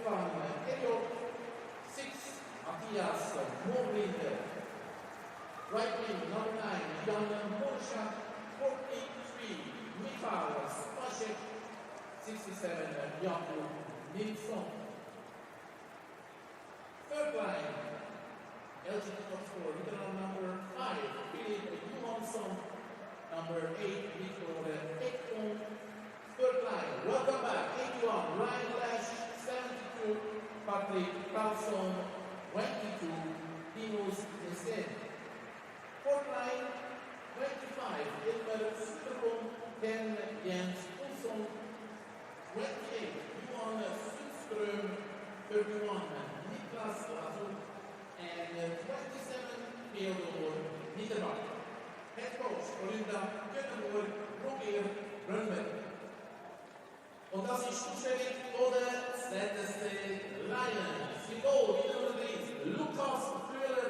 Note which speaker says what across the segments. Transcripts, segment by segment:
Speaker 1: Stefan Eliot. 6, Matthias Moorlinde. Right wing, number 9, Jan Morschak. 43, Michal Spacek. 67, Jakub Nilsson. Third line, LG top score, number 5, Philip Johansson. Number 8, Victor Ekholm. Third line, welcome back, 81, Ryan Lash, 72, Patrick Carlson, 22, Dinos Desen. Fourth line, 25, Elmer Söderholm, 10, Jens Olsson, 28, Johan Sundström, 31, Niklas Razou, and 27, Theodor Niederbach. Head coach, Frölunda Gothenburg, Roger Rönnberg. Und das ist zuständig von der ZSC Lions. Sie go, wieder Nummer 3, Lukas Köhler,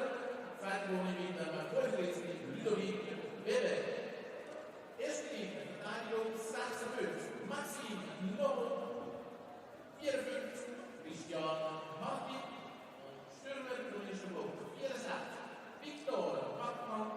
Speaker 1: Feldwohne mit dem Vorsitzenden Ludovic Weber. Erste Linie, Verteidigung 56, Maxim Novo, 54, Christian Martin und Stürmer von Ischenburg, 64, Viktor Bachmann,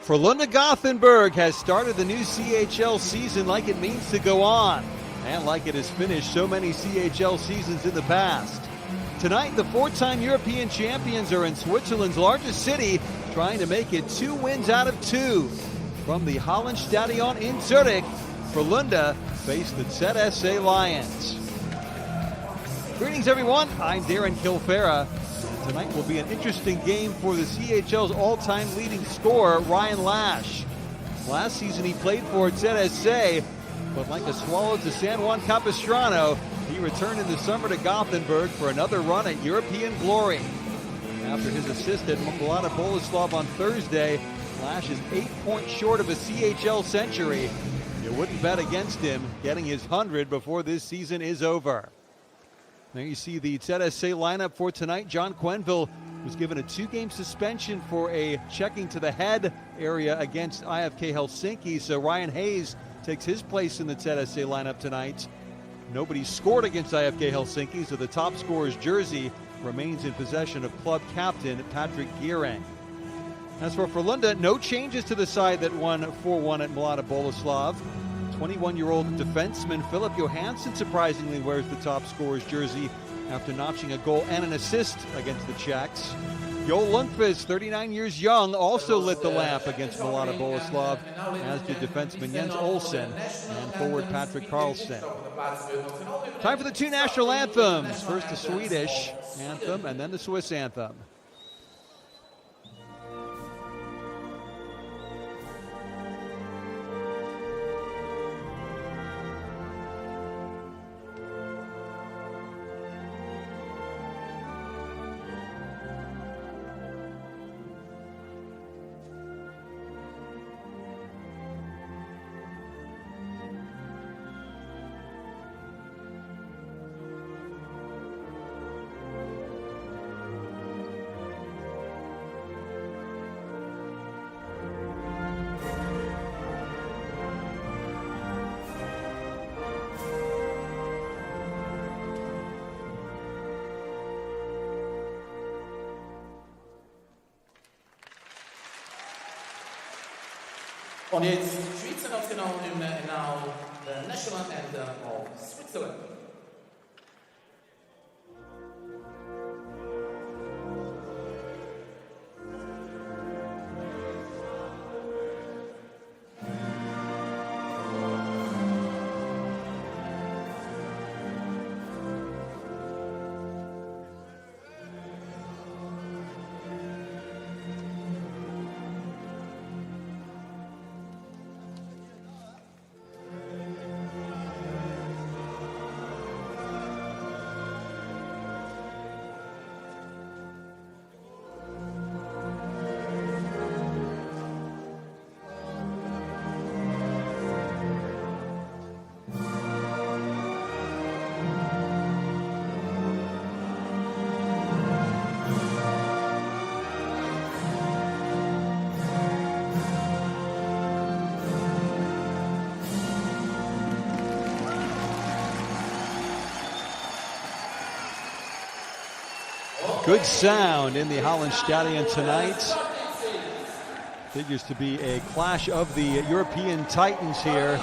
Speaker 2: Frölunda Gothenburg has started the new CHL season like it means to go on, and like it has finished so many CHL seasons in the past. Tonight, the four-time European champions are in Switzerland's largest city, trying to make it 2 wins out of 2. From the Hallenstadion in Zurich, Frölunda face the ZSC Lions. Greetings, everyone. I'm Darren Kilfera. Tonight will be an interesting game for the CHL's all-time leading scorer, Ryan Lash. Last season he played for ZSC, but like a swallow to San Juan Capistrano, he returned in the summer to Gothenburg for another run at European glory. After his assist at Mlada Boleslav on Thursday, Lash is 8 points short of a CHL century. You wouldn't bet against him getting his 100 before this season is over. There you see the ZSC lineup for tonight. John Quenneville was given a 2-game suspension for a checking to the head area against IFK Helsinki. So Ryan Hayes takes his place in the ZSC lineup tonight. Nobody scored against IFK Helsinki, so the top scorer's jersey remains in possession of club captain Patrick Gearing. As for Frölunda, no changes to the side that won 4-1 at Mlada Boleslav. 21-year-old defenseman Philip Johansson surprisingly wears the top scorer's jersey after notching a goal and an assist against the Czechs. Joel Lundqvist, 39 years young, also lit the lamp against Mlada Boleslav, as did defenseman Jens Olsen and forward Patrick Carlson. Time for the 2 national anthems. First the Swedish anthem and then the Swiss anthem.
Speaker 1: Und jetzt Schweizer Nationalhymne, now the national anthem of Switzerland.
Speaker 2: Good sound in the Hallenstadion tonight. Figures to be a clash of the European Titans here.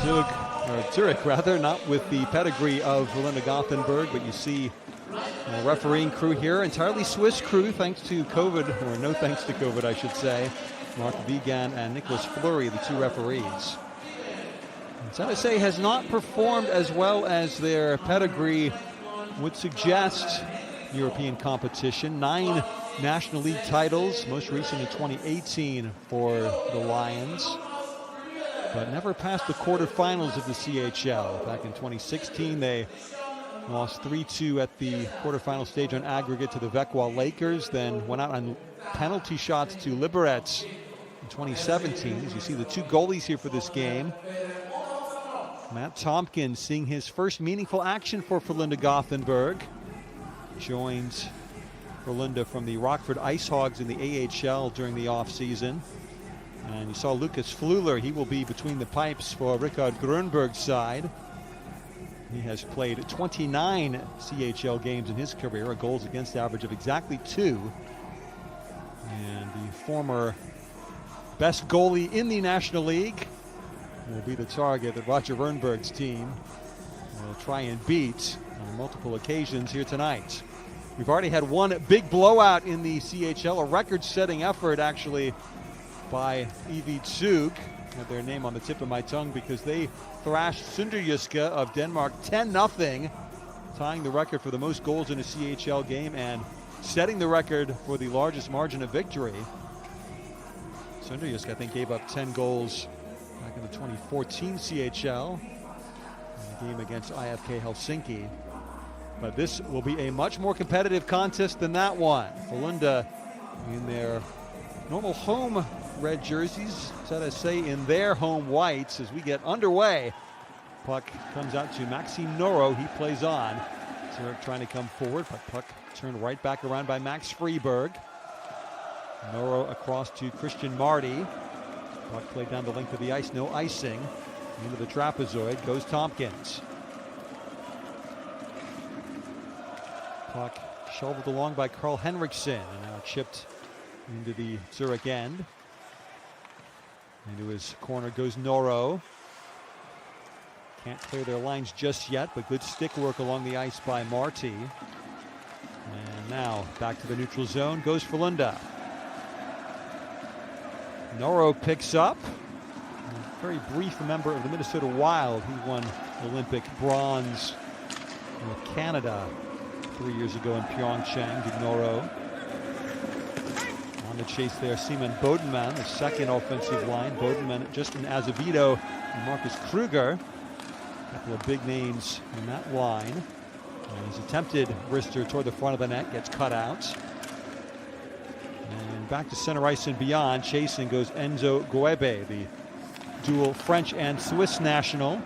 Speaker 2: Zurich, not with the pedigree of Frölunda Gothenburg, but you see a refereeing crew here, entirely Swiss crew, thanks to COVID, or no thanks to COVID, I should say. Mark Vigan and Nicholas Fleury, the 2 referees. ZSC has not performed as well as their pedigree would suggest. European competition, 9 National League titles, most recent in 2018 for the Lions, but never passed the quarterfinals of the CHL. Back in 2016, they lost 3-2 at the quarterfinal stage on aggregate to the Vecqua Lakers, then went out on penalty shots to Liberec in 2017. As you see the 2 goalies here for this game. Matt Tompkins seeing his first meaningful action for Frölunda Gothenburg. Joined Frölunda from the Rockford Ice Hogs in the AHL during the offseason. And you saw Lucas Fleuler. He will be between the pipes for Rickard Grönberg's side. He has played 29 CHL games in his career, a goals against average of exactly 2. And the former best goalie in the National League, will be the target that Roger Rönnberg's team will try and beat on multiple occasions here tonight. We've already had one big blowout in the CHL, a record-setting effort actually by EV Zug. I have their name on the tip of my tongue because they thrashed Sønderjyske of Denmark 10-0, tying the record for the most goals in a CHL game and setting the record for the largest margin of victory. Sønderjyske, I think, gave up 10 goals back in the 2014 CHL in the game against IFK Helsinki. But this will be a much more competitive contest than that one. Frölunda in their normal home red jerseys, ZSC in their home whites as we get underway. Puck comes out to Maxime Noro. He plays on. Zurich trying to come forward, but puck turned right back around by Max Friberg. Noro across to Christian Marty. Puck played down the length of the ice, no icing. Into the trapezoid goes Tompkins. Puck shoveled along by Carl Henriksen and now chipped into the Zurich end. Into his corner goes Noro. Can't clear their lines just yet, but good stick work along the ice by Marty. And now back to the neutral zone goes Frölunda. Noro picks up. A very brief member of the Minnesota Wild. He won Olympic bronze with Canada 3 years ago in Pyeongchang. Noro. On the chase there, Simon Bodenman, the second offensive line. Bodenman, Justin Azevedo, and Marcus Kruger. A couple of big names in that line. And his attempted wrister toward the front of the net gets cut out. And back to center ice and beyond. Chasing goes Enzo Goebe, the dual French and Swiss national.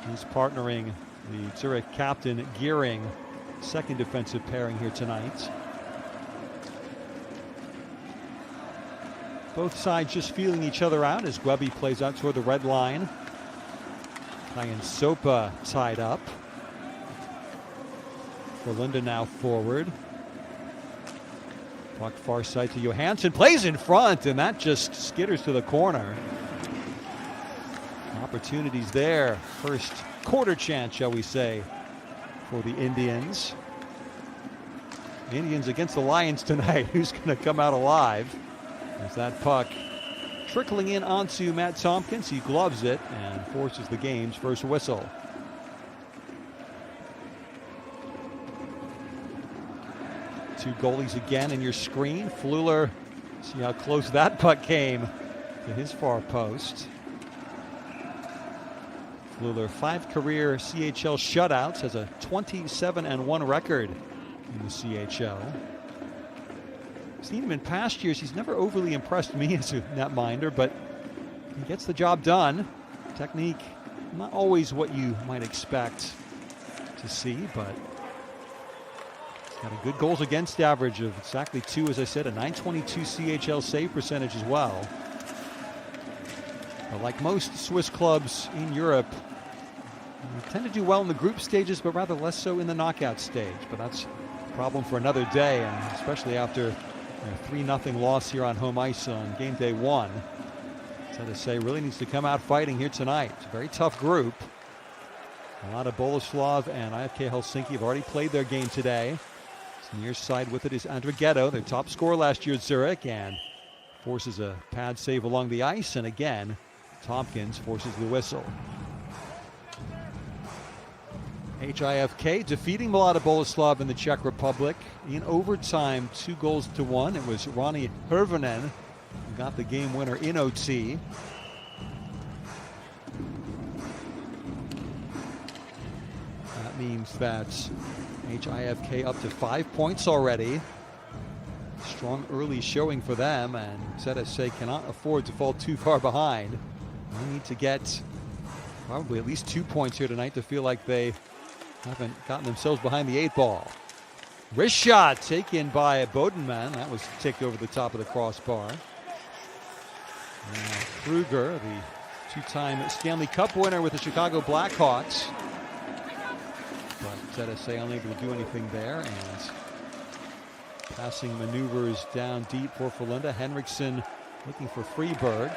Speaker 2: He's partnering the Zurich captain Gearing, second defensive pairing here tonight. Both sides just feeling each other out as Gwebe plays out toward the red line. Ryan Sopa tied up. Frölunda now forward. Puck far side to Johansson, plays in front, and that just skitters to the corner. Opportunities there. First quarter chance, shall we say, for the Indians. Indians against the Lions tonight. Who's going to come out alive? As that puck trickling in onto Matt Tompkins. He gloves it and forces the game's first whistle. Two goalies again in your screen. Fleuler, see how close that puck came to his far post. Fleuler, 5 career CHL shutouts, has a 27-1 record in the CHL. Seen him in past years. He's never overly impressed me as a netminder, but he gets the job done. Technique, not always what you might expect to see, but he's got a good goals against average of exactly 2, as I said, a .922 CHL save percentage as well. But like most Swiss clubs in Europe, they tend to do well in the group stages, but rather less so in the knockout stage. But that's a problem for another day, and especially after a 3-0 loss here on home ice on game day 1. ZSC really needs to come out fighting here tonight. It's a very tough group. A lot of Boleslav and IFK Helsinki have already played their game today. Near side with it is Andrighetto, their top scorer last year at Zurich, and forces a pad save along the ice. And again, Tompkins forces the whistle. HIFK defeating Mlada Boleslav in the Czech Republic in overtime, 2-1. It was Ronnie Hirvonen who got the game winner in OT. That means that HIFK up to 5 points already. Strong early showing for them, and ZSC cannot afford to fall too far behind. They need to get probably at least 2 points here tonight to feel like they haven't gotten themselves behind the 8 ball. Wrist shot taken by Bodenman. That was ticked over the top of the crossbar. Kruger, the 2-time Stanley Cup winner with the Chicago Blackhawks. But ZSC unable to do anything there, and passing maneuvers down deep for Frölunda. Henriksen looking for Freeberg.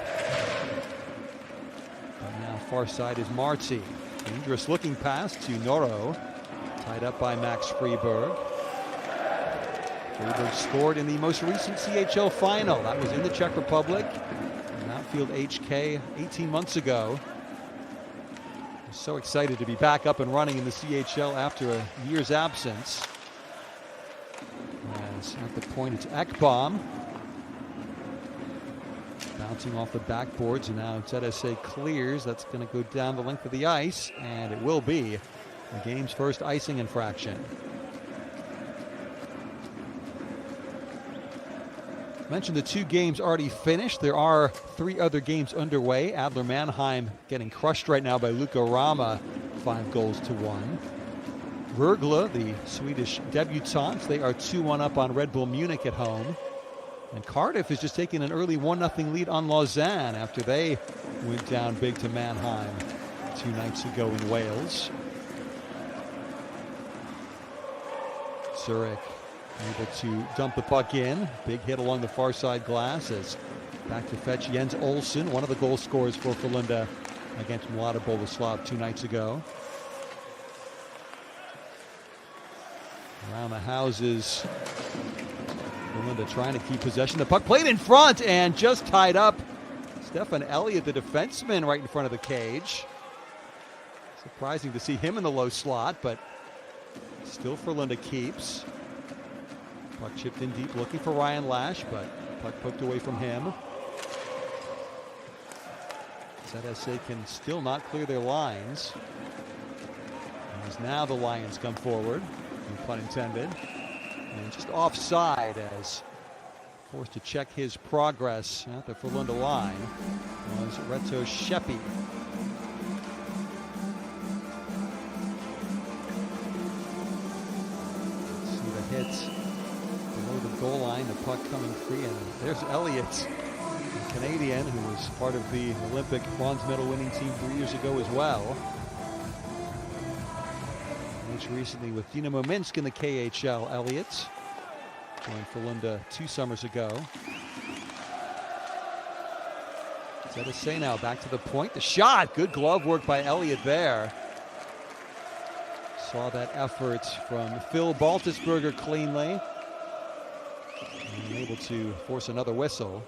Speaker 2: But now far side is Marzi. Dangerous looking pass to Noro. Tied up by Max Freeberg. Freeberg scored in the most recent CHL final. That was in the Czech Republic. Outfield HK 18 months ago. So excited to be back up and running in the CHL after a year's absence. As at the point it's Ekbom. Bouncing off the backboards, and now ZSC clears. That's going to go down the length of the ice, and it will be the game's first icing infraction. Mentioned the 2 games already finished. There are 3 other games underway. Adler Mannheim getting crushed right now by Luka Rama, 5-1. Rögle, the Swedish debutants, they are 2-1 up on Red Bull Munich at home. And Cardiff is just taking an early 1-0 lead on Lausanne after they went down big to Mannheim 2 nights ago in Wales. Zurich able to dump the puck in. Big hit along the far side glass as back to fetch Jens Olsen, one of the goal scorers for Frölunda against Mlada Boleslav 2 nights ago. Around the houses, Frölunda trying to keep possession. The puck played in front and just tied up. Stefan Elliott, the defenseman, right in front of the cage. Surprising to see him in the low slot, but still Frölunda keeps. Puck chipped in deep, looking for Ryan Lash, but puck poked away from him. ZSC can still not clear their lines. As now the Lions come forward, no pun intended. And just offside as forced to check his progress at the Frölunda line was Reto Sheppy. See the hits below the goal line, the puck coming free, and there's Elliott, the Canadian who was part of the Olympic bronze medal winning team 3 years ago as well. Most recently with Dynamo Minsk in the KHL, Elliott joined Frölunda 2 summers ago. ZSC now back to the point. The shot, good glove work by Elliott there. Saw that effort from Phil Baltusberger cleanly. And able to force another whistle.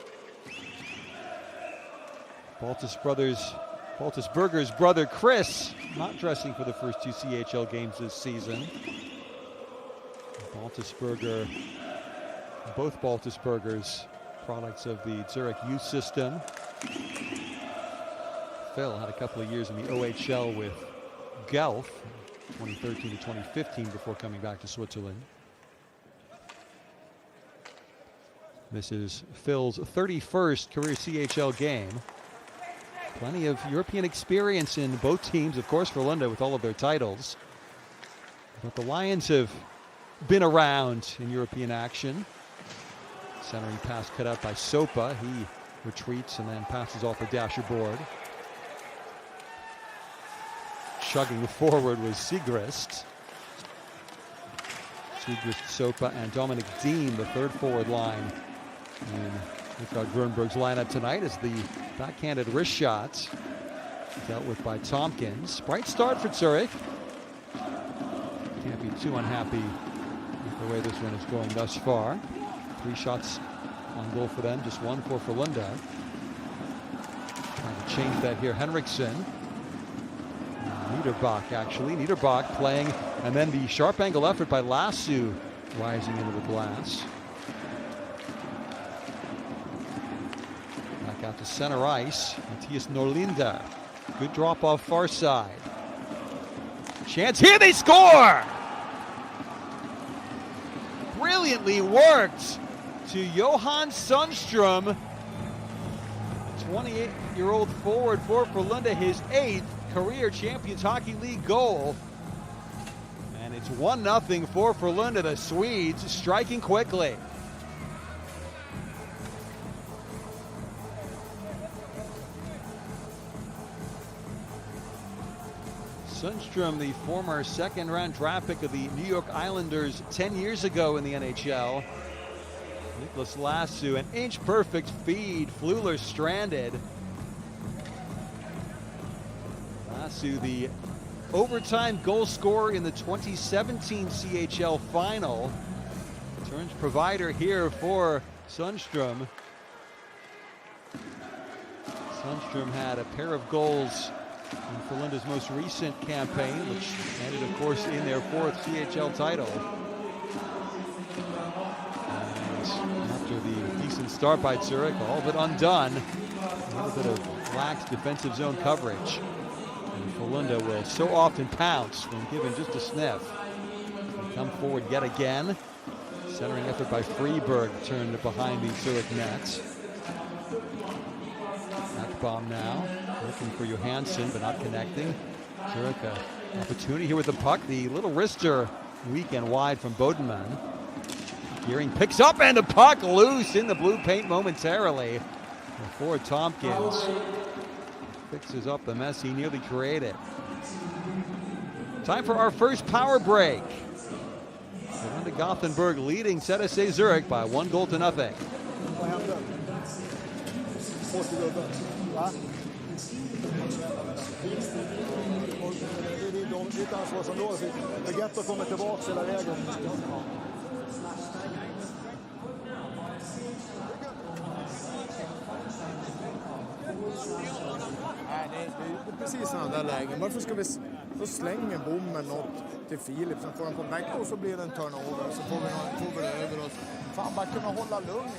Speaker 2: Baltusberger's brother Chris not dressing for the first 2 CHL games this season. Both Baltusbergers, products of the Zurich youth system. Phil had a couple of years in the OHL with Guelph, 2013 to 2015, before coming back to Switzerland. This is Phil's 31st career CHL game. Plenty of European experience in both teams, of course, Frölunda with all of their titles. But the Lions have been around in European action. Centering pass cut out by Sopa. He retreats and then passes off the dasher board. Chugging forward was Sigrist. Sigrist, Sopa, and Dominic Dean, the third forward line in Richard Grönberg's lineup tonight, as the backhanded wrist shots dealt with by Tompkins. Bright start for Zurich. Can't be too unhappy with the way this one is going thus far. 3 shots on goal for them, just 1 for Frölunda. Trying to change that here, Henriksen. Niederbach, actually. Niederbach playing, and then the sharp angle effort by Lassu rising into the glass. Back out to center ice. Matthias Norlinder. Good drop off far side. Chance here, they score! Brilliantly worked to Johan Sundström. 28-year-old forward for Frölunda, his 8th career Champions Hockey League goal. And it's 1-0 for Frölunda, the Swedes striking quickly. Sundström, the former second-round draft pick of the New York Islanders 10 years ago in the NHL. Nicholas Lassu, an inch-perfect feed. Fleuler stranded. Lassu, the overtime goal scorer in the 2017 CHL final, turns provider here for Sundström. Sundström had a pair of goals in Frölunda's most recent campaign, which ended, of course, in their 4th CHL title. And after the decent start by Zurich, all of it undone. A little bit of lax defensive zone coverage. And Frölunda will so often pounce when given just a sniff. They come forward yet again. Centering effort by Freeberg turned behind the Zurich nets. Ekbom now, looking for Johansson, but not connecting. Zurich, opportunity here with the puck. The little wrister weak and wide from Bodenman. Gearing picks up, and the puck loose in the blue paint momentarily. Before Tompkins fixes up the mess he nearly created. Time for our first power break. Frölunda Gothenburg leading ZSC Zurich by 1-0.
Speaker 3: Nej, det är precis sådana där lägen. Varför ska vi så slänger bommen något till Filip, sen får han på back och så blir det en turnover och så får vi över oss. Fan, bara kunna hålla lugn.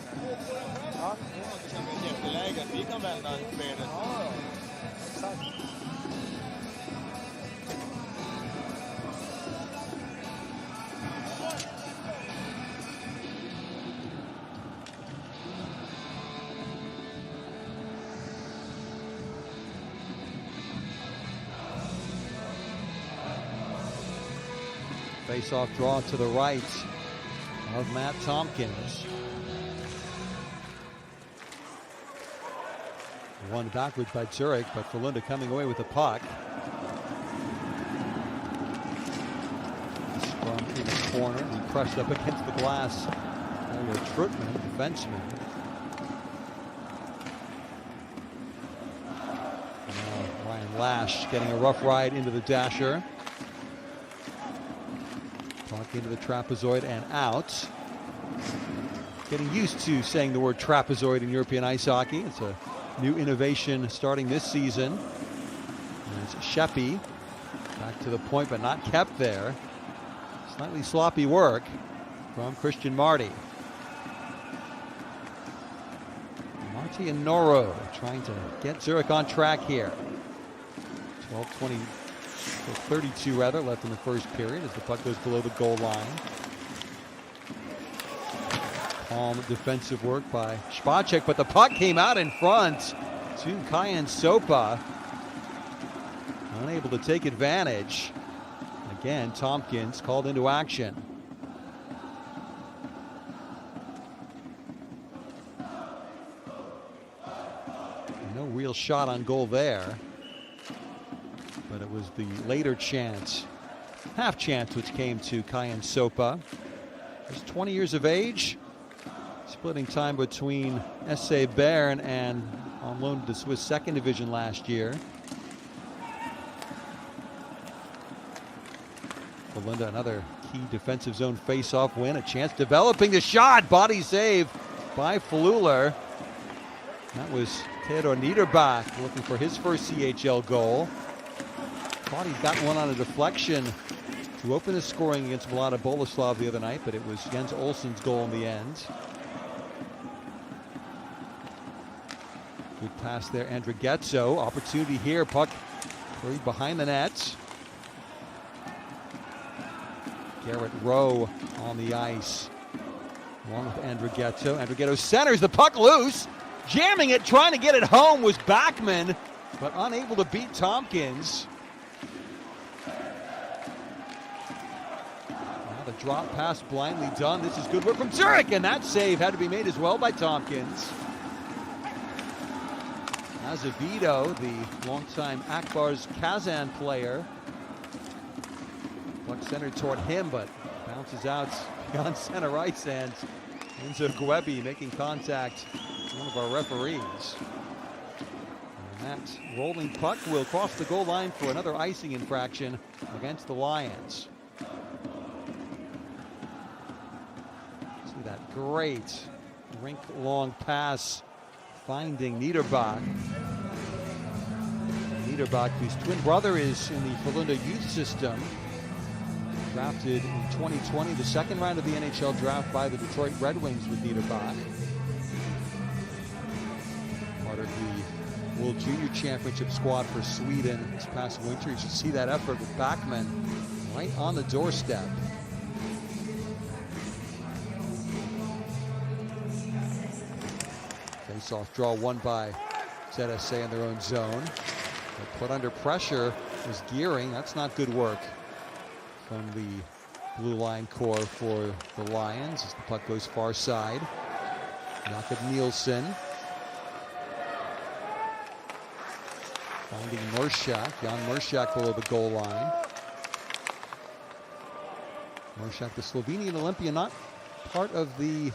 Speaker 3: Ja, det känns ett jätteläge att vi kan vända spelet. Ja, exakt.
Speaker 2: Face-off draw to the right of Matt Tompkins. One backwards by Zurich, but Frölunda coming away with the puck. Scrum in the corner, he crushed up against the glass. Oliver Trutman, defenseman. Now Ryan Lash getting a rough ride into the dasher. Puck into the trapezoid and out. Getting used to saying the word trapezoid in European ice hockey. It's a new innovation starting this season. There's Sheppy back to the point, but not kept there. Slightly sloppy work from Christian Marty. Marty and Noro trying to get Zurich on track here. 32 rather left in the first period as the puck goes below the goal line. Calm defensive work by Spacek, but the puck came out in front to Kayan Sopa. Unable to take advantage. Again, Tompkins called into action. No real shot on goal there. But it was the later chance, half chance, which came to Kayan Sopa. He's 20 years of age, splitting time between SC Bern and on loan to the Swiss second division last year. Frölunda, another key defensive zone face-off win, a chance developing the shot, body save by Fleuler. That was Theodor Niederbach looking for his first CHL goal. Thought he got one on a deflection to open the scoring against Vlada Boleslav the other night, but it was Jens Olsen's goal in the end. Good pass there, Andrighetso. Opportunity here, puck buried behind the net. Garrett Rowe on the ice, along with Andrighetso. Andrighetso centers the puck loose, jamming it, trying to get it home was Backman, but unable to beat Tompkins. The drop pass blindly done. This is good work from Zurich, and that save had to be made as well by Tompkins. Azevedo, the longtime Akbar's Kazan player. Puck centered toward him, but bounces out beyond center ice, and Enzo Guebi making contact with one of our referees. And that rolling puck will cross the goal line for another icing infraction against the Lions. See that great rink-long pass finding Niederbach. Niederbach, whose twin brother is in the Frölunda youth system, drafted in 2020, the second round of the NHL draft by the Detroit Red Wings with Niederbach. Part of the World Junior Championship squad for Sweden this past winter. You should see that effort with Backman right on the doorstep. Face-off draw won by ZSC in their own zone. But put under pressure is Gearing. That's not good work from the blue line core for the Lions as the puck goes far side. Jakob Nielsen finding Mershak. Jan Mershak below the goal line. Mershak, the Slovenian Olympian, not part of the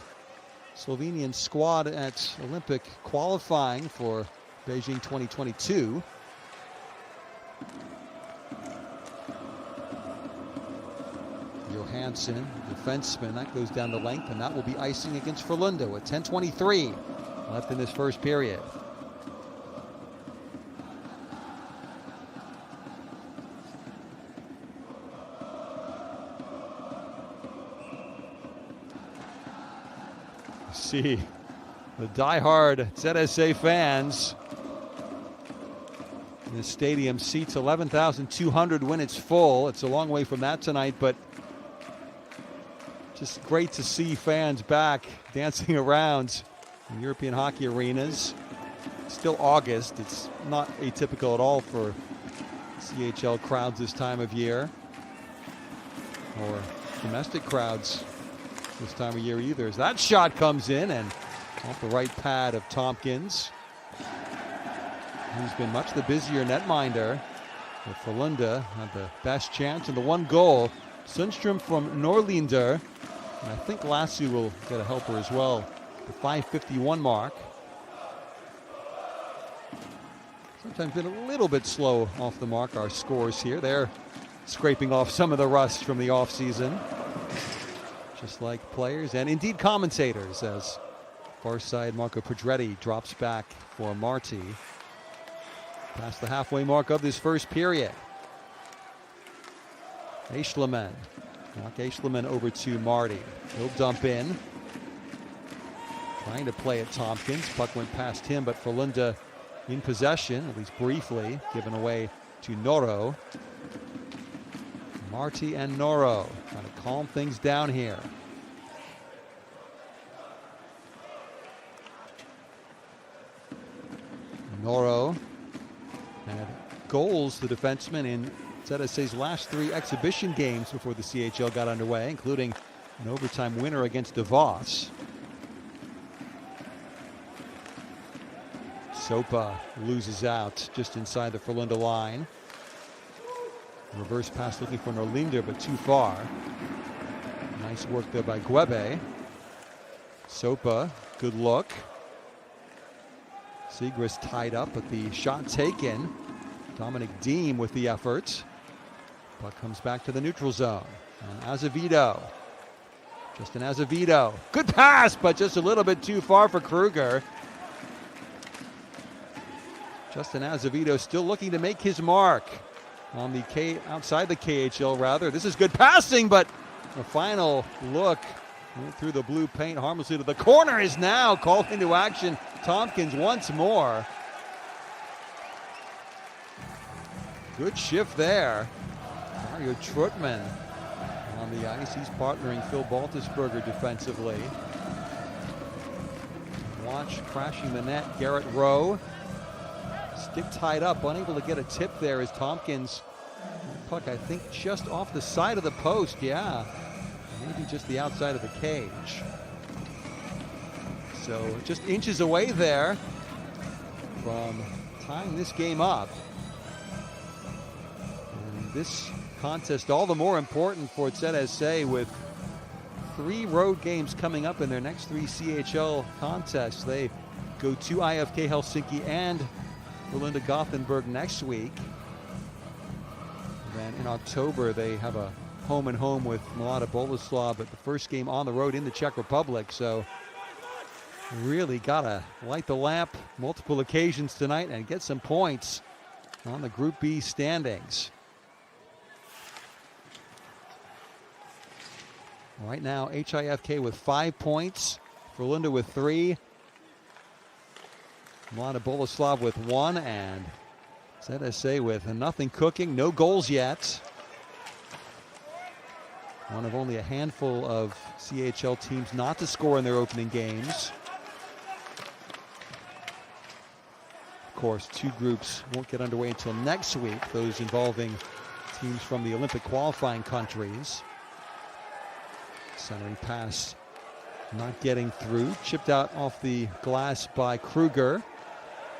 Speaker 2: Slovenian squad at Olympic qualifying for Beijing 2022. Johansson, defenseman, that goes down the length, and that will be icing against Frölunda with 10:23 left in this first period. See the diehard ZSA fans. The stadium seats 11,200 when it's full. It's a long way from that tonight, but just great to see fans back dancing around in European hockey arenas. It's still August. It's not atypical at all for CHL crowds this time of year, or domestic crowds this time of year either. As that shot comes in and off the right pad of Tompkins, who's been much the busier netminder. But Frölunda had the best chance and the one goal. Sundström from Norlinder. And I think Lassie will get a helper as well. The 5:51 mark. Sometimes been a little bit slow off the mark, our scores here. They're scraping off some of the rust from the offseason. Just like players and indeed commentators, as far side Marco Pedretti drops back for Marty. Past the halfway mark of this first period. Eishleman. Knock Eishleman over to Marty. He'll dump in. Trying to play at Tompkins. Puck went past him, but Frölunda in possession, at least briefly, given away to Noro. Marty and Noro trying to calm things down here. Noro had goals, the defenseman, in ZSA's last 3 exhibition games before the CHL got underway, including an overtime winner against DeVos. Sopa loses out just inside the Frölunda line. Reverse pass looking for Norlinder, but too far. Nice work there by Guebe. Sopa, good look. Segrist tied up, but the shot taken. Dominic Deem with the effort. Puck comes back to the neutral zone. And Azevedo. Justin Azevedo. Good pass, but just a little bit too far for Kruger. Justin Azevedo still looking to make his mark on the outside the KHL rather. This is good passing, but the final look through the blue paint harmlessly to the corner is now called into action. Tompkins once more. Good shift there. Mario Trutman on the ice. He's partnering Phil Baltusberger defensively. Watch crashing the net, Garrett Rowe. Stick tied up, unable to get a tip there as Tompkins. Puck, I think, just off the side of the post. Yeah, maybe just the outside of the cage. So just inches away there from tying this game up. And this contest all the more important for ZSA with 3 road games coming up in their next 3 CHL contests. They go to IFK Helsinki and Frölunda Gothenburg next week. Then in October, they have a home and home with Mlada Boleslav, but the first game on the road in the Czech Republic. So really gotta light the lamp multiple occasions tonight and get some points on the Group B standings. Right now, HIFK with 5 points, Frölunda with 3, Mlada Boleslav with 1, and ZSC with nothing cooking, no goals yet. One of only a handful of CHL teams not to score in their opening games. Of course, 2 groups won't get underway until next week, those involving teams from the Olympic qualifying countries. Centering pass not getting through. Chipped out off the glass by Kruger.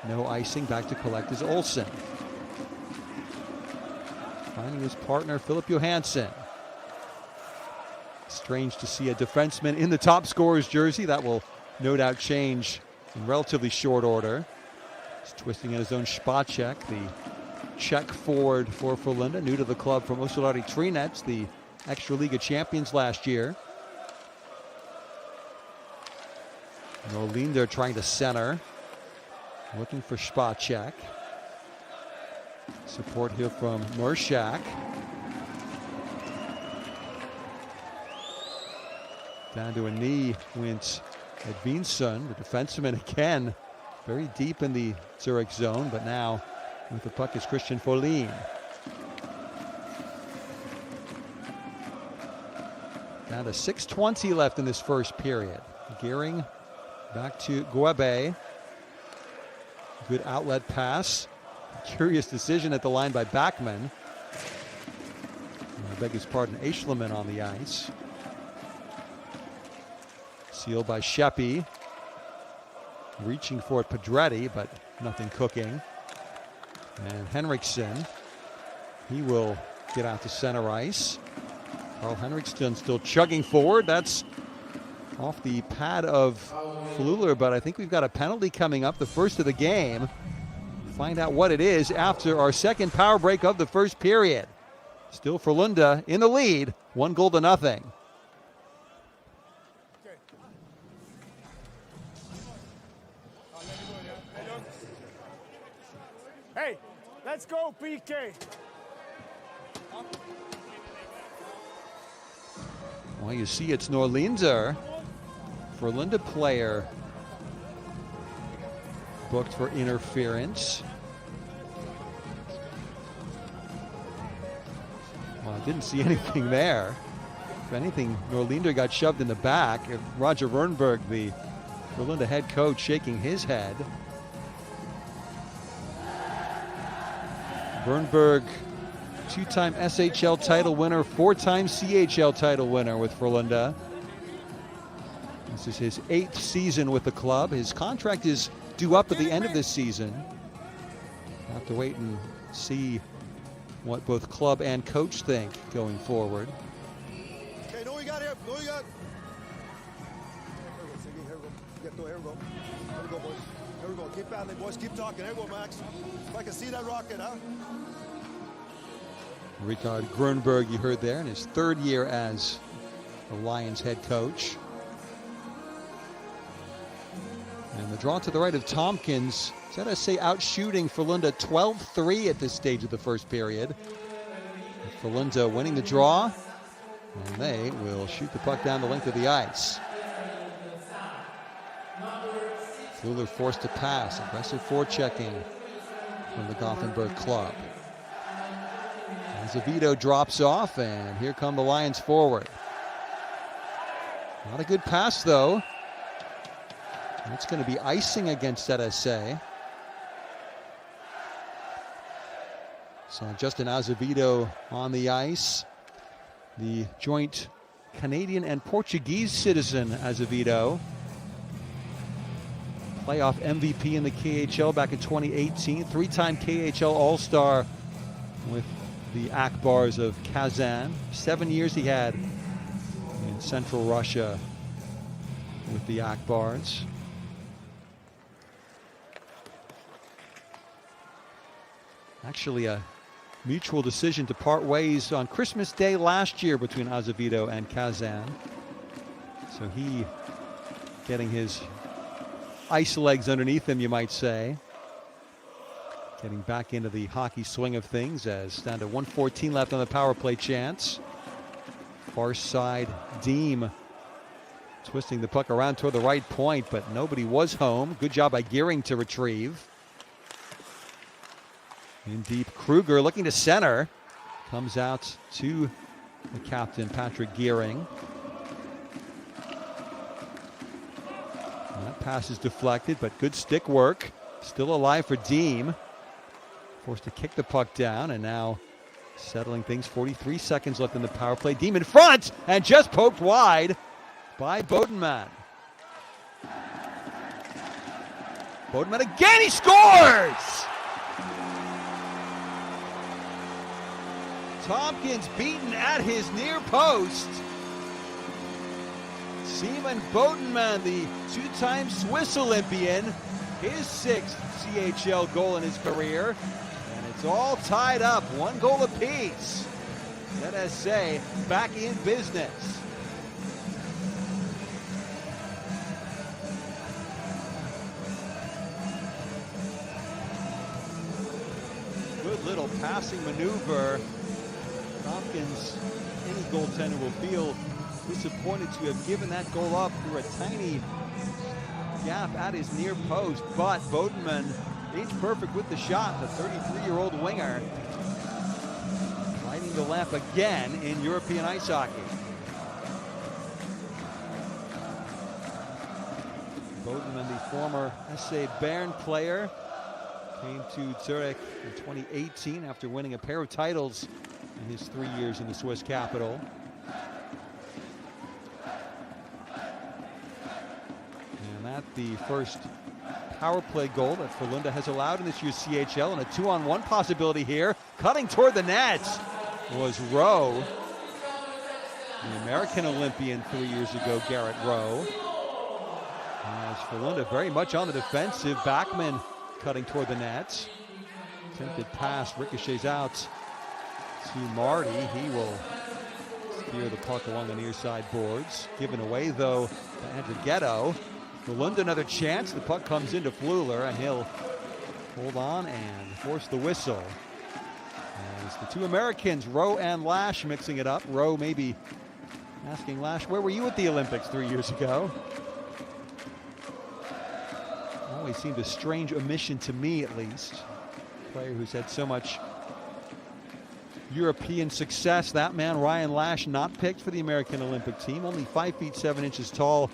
Speaker 2: No icing. Back to collect is Olsen. Finding his partner, Philip Johansson. Strange to see a defenseman in the top scorer's jersey. That will no doubt change in relatively short order. He's twisting in his own Spacek, the Czech forward for Frölunda, new to the club from Osolari Trinec, the Extraliga champions last year. Norlinder trying to center, looking for Spacek. Support here from Mershak. Down to a knee went Edvinsson, the defenseman again, very deep in the Zurich zone, but now with the puck is Christian Folin. Down to 6:20 left in this first period. Gearing back to Guebe. Good outlet pass. Curious decision at the line by Backman. I beg his pardon, Eschleman on the ice. Sealed by Sheppy. Reaching for it, Pedretti, but nothing cooking. And Henriksen, he will get out to center ice. Carl Henriksen still chugging forward. That's off the pad of Fluler, but I think we've got a penalty coming up, the first of the game. Find out what it is after our second power break of the first period. Still Frölunda in the lead, 1-0.
Speaker 3: Hey, let's go, PK.
Speaker 2: Well, you see it's Norlinder, Frölunda player, booked for interference. Well, I didn't see anything there. If anything, Norlinder got shoved in the back. Roger Wernberg, the Frölunda head coach, shaking his head. Wernberg, 2-time SHL title winner, 4-time CHL title winner with Frölunda. This is his 8th season with the club. His contract is due up at the end of this season. We'll have to wait and see what both club and coach think going forward.
Speaker 4: Okay, know what you got here? Know what you got? Here we go. Here we go, boys. Here we go. Keep battling, boys. Keep talking. Here we go, Max. If I can see that rocket, huh?
Speaker 2: Rikard Grönberg, you heard there, in his 3rd year as the Lions head coach. And the draw to the right of Tompkins. ZSC out shooting Frölunda 12-3 at this stage of the first period. Frölunda winning the draw, and they will shoot the puck down the length of the ice. Fluler forced to pass, aggressive forechecking from the Gothenburg club. Azevedo drops off, and here come the Lions forward. Not a good pass, though. It's going to be icing against ZSC. So Justin Azevedo on the ice. The joint Canadian and Portuguese citizen Azevedo. Playoff MVP in the KHL back in 2018. 3-time KHL All-Star with the Akbars of Kazan. 7 years he had in in central Russia with the Akbars. Actually, a mutual decision to part ways on Christmas Day last year between Azevedo and Kazan. So he getting his ice legs underneath him, you might say. Getting back into the hockey swing of things as down to 1:14 left on the power play chance. Far side, Deem twisting the puck around toward the right point, but nobody was home. Good job by Gearing to retrieve. In deep, Kruger looking to center. Comes out to the captain, Patrick Gearing. And that pass is deflected, but good stick work. Still alive for Deem. Forced to kick the puck down, and now settling things. 43 seconds left in the power play. Deem in front, and just poked wide by Bodenman. Bodenman again, he scores! Tompkins beaten at his near post. Simon Bodenman, the two-time Swiss Olympian, his 6th CHL goal in his career. And it's all tied up, 1 goal apiece. ZSC back in business. Good little passing maneuver. Tompkins, any goaltender will feel disappointed to have given that goal up through a tiny gap at his near post, but Bodenman age perfect with the shot. The 33-year-old winger lighting the lamp again in European ice hockey. Bodenman, the former SC Bern player, came to Zurich in 2018 after winning a pair of titles in his 3 years in the Swiss capital. And that the first power play goal that Frölunda has allowed in this year's CHL, and a 2-on-1 possibility here. Cutting toward the net was Rowe, the American Olympian 3 years ago, Garrett Rowe. As Frölunda very much on the defensive. Backman cutting toward the net. Attempted pass ricochets out to Marty. He will steer the puck along the near side boards. Given away, though, to Andrighetto. Frölunda another chance. The puck comes into Fleuler, and he'll hold on and force the whistle. As the two Americans, Rowe and Lash, mixing it up. Rowe maybe asking Lash, where were you at the Olympics 3 years ago? Always seemed a strange omission to me, at least. A player who's had so much European success. That man, Ryan Lash, not picked for the American Olympic team. Only 5 feet 7 inches tall,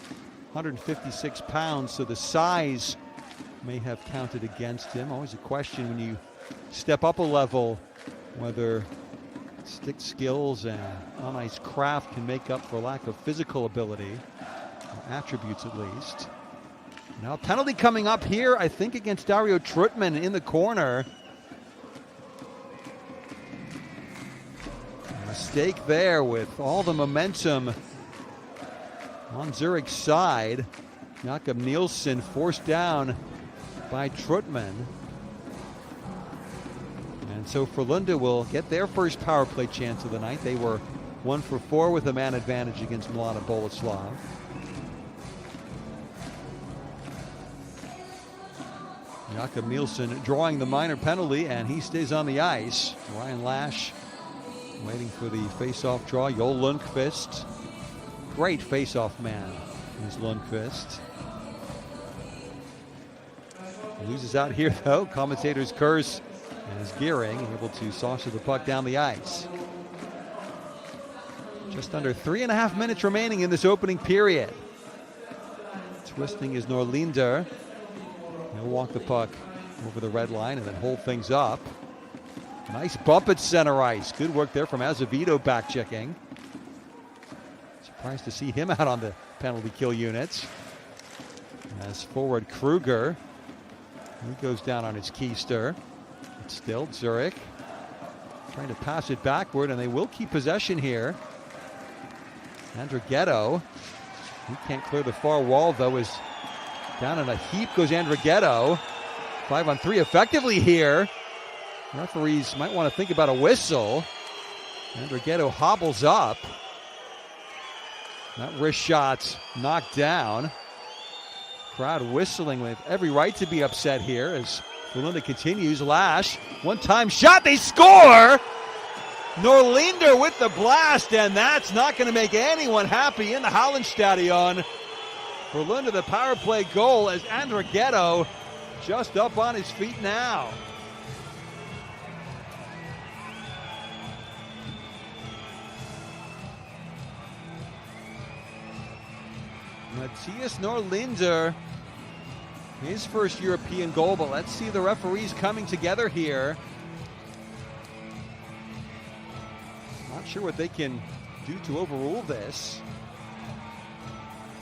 Speaker 2: 156 pounds, so the size may have counted against him. Always a question when you step up a level, whether stick skills and on-ice craft can make up for lack of physical ability, or attributes at least. Now a penalty coming up here, I think, against Dario Trutman in the corner. A mistake there with all the momentum on Zurich's side. Jakob Nielsen forced down by Trutman. And so Frölunda will get their first power play chance of the night. They were 1 for 4 with a man advantage against Milana Boleslav. Jakob Nielsen drawing the minor penalty, and he stays on the ice. Ryan Lash waiting for the face-off draw. Joel Lundqvist. Great face-off man is Lundqvist. Loses out here, though. Commentators curse as Gearing able to saucer the puck down the ice. Just under 3.5 minutes remaining in this opening period. Twisting is Norlinder. He'll walk the puck over the red line and then hold things up. Nice bump at center ice. Good work there from Azevedo back checking. Surprised to see him out on the penalty kill units. As forward Kruger. He goes down on his keister. It's still Zurich trying to pass it backward, and they will keep possession here. Andrighetto, he can't clear the far wall though, is down in a heap goes Andrighetto. 5-on-3 effectively here. Referees might want to think about a whistle. Andrighetto hobbles up. That wrist shot's knocked down. Crowd whistling with every right to be upset here as Frölunda continues. Lash, one-time shot, they score! Norlinder with the blast, and that's not going to make anyone happy in the Hallenstadion. Frölunda the power play goal as Andrighetto just up on his feet now. Matthias Norlinder, his first European goal, but let's see the referees coming together here. Not sure what they can do to overrule this.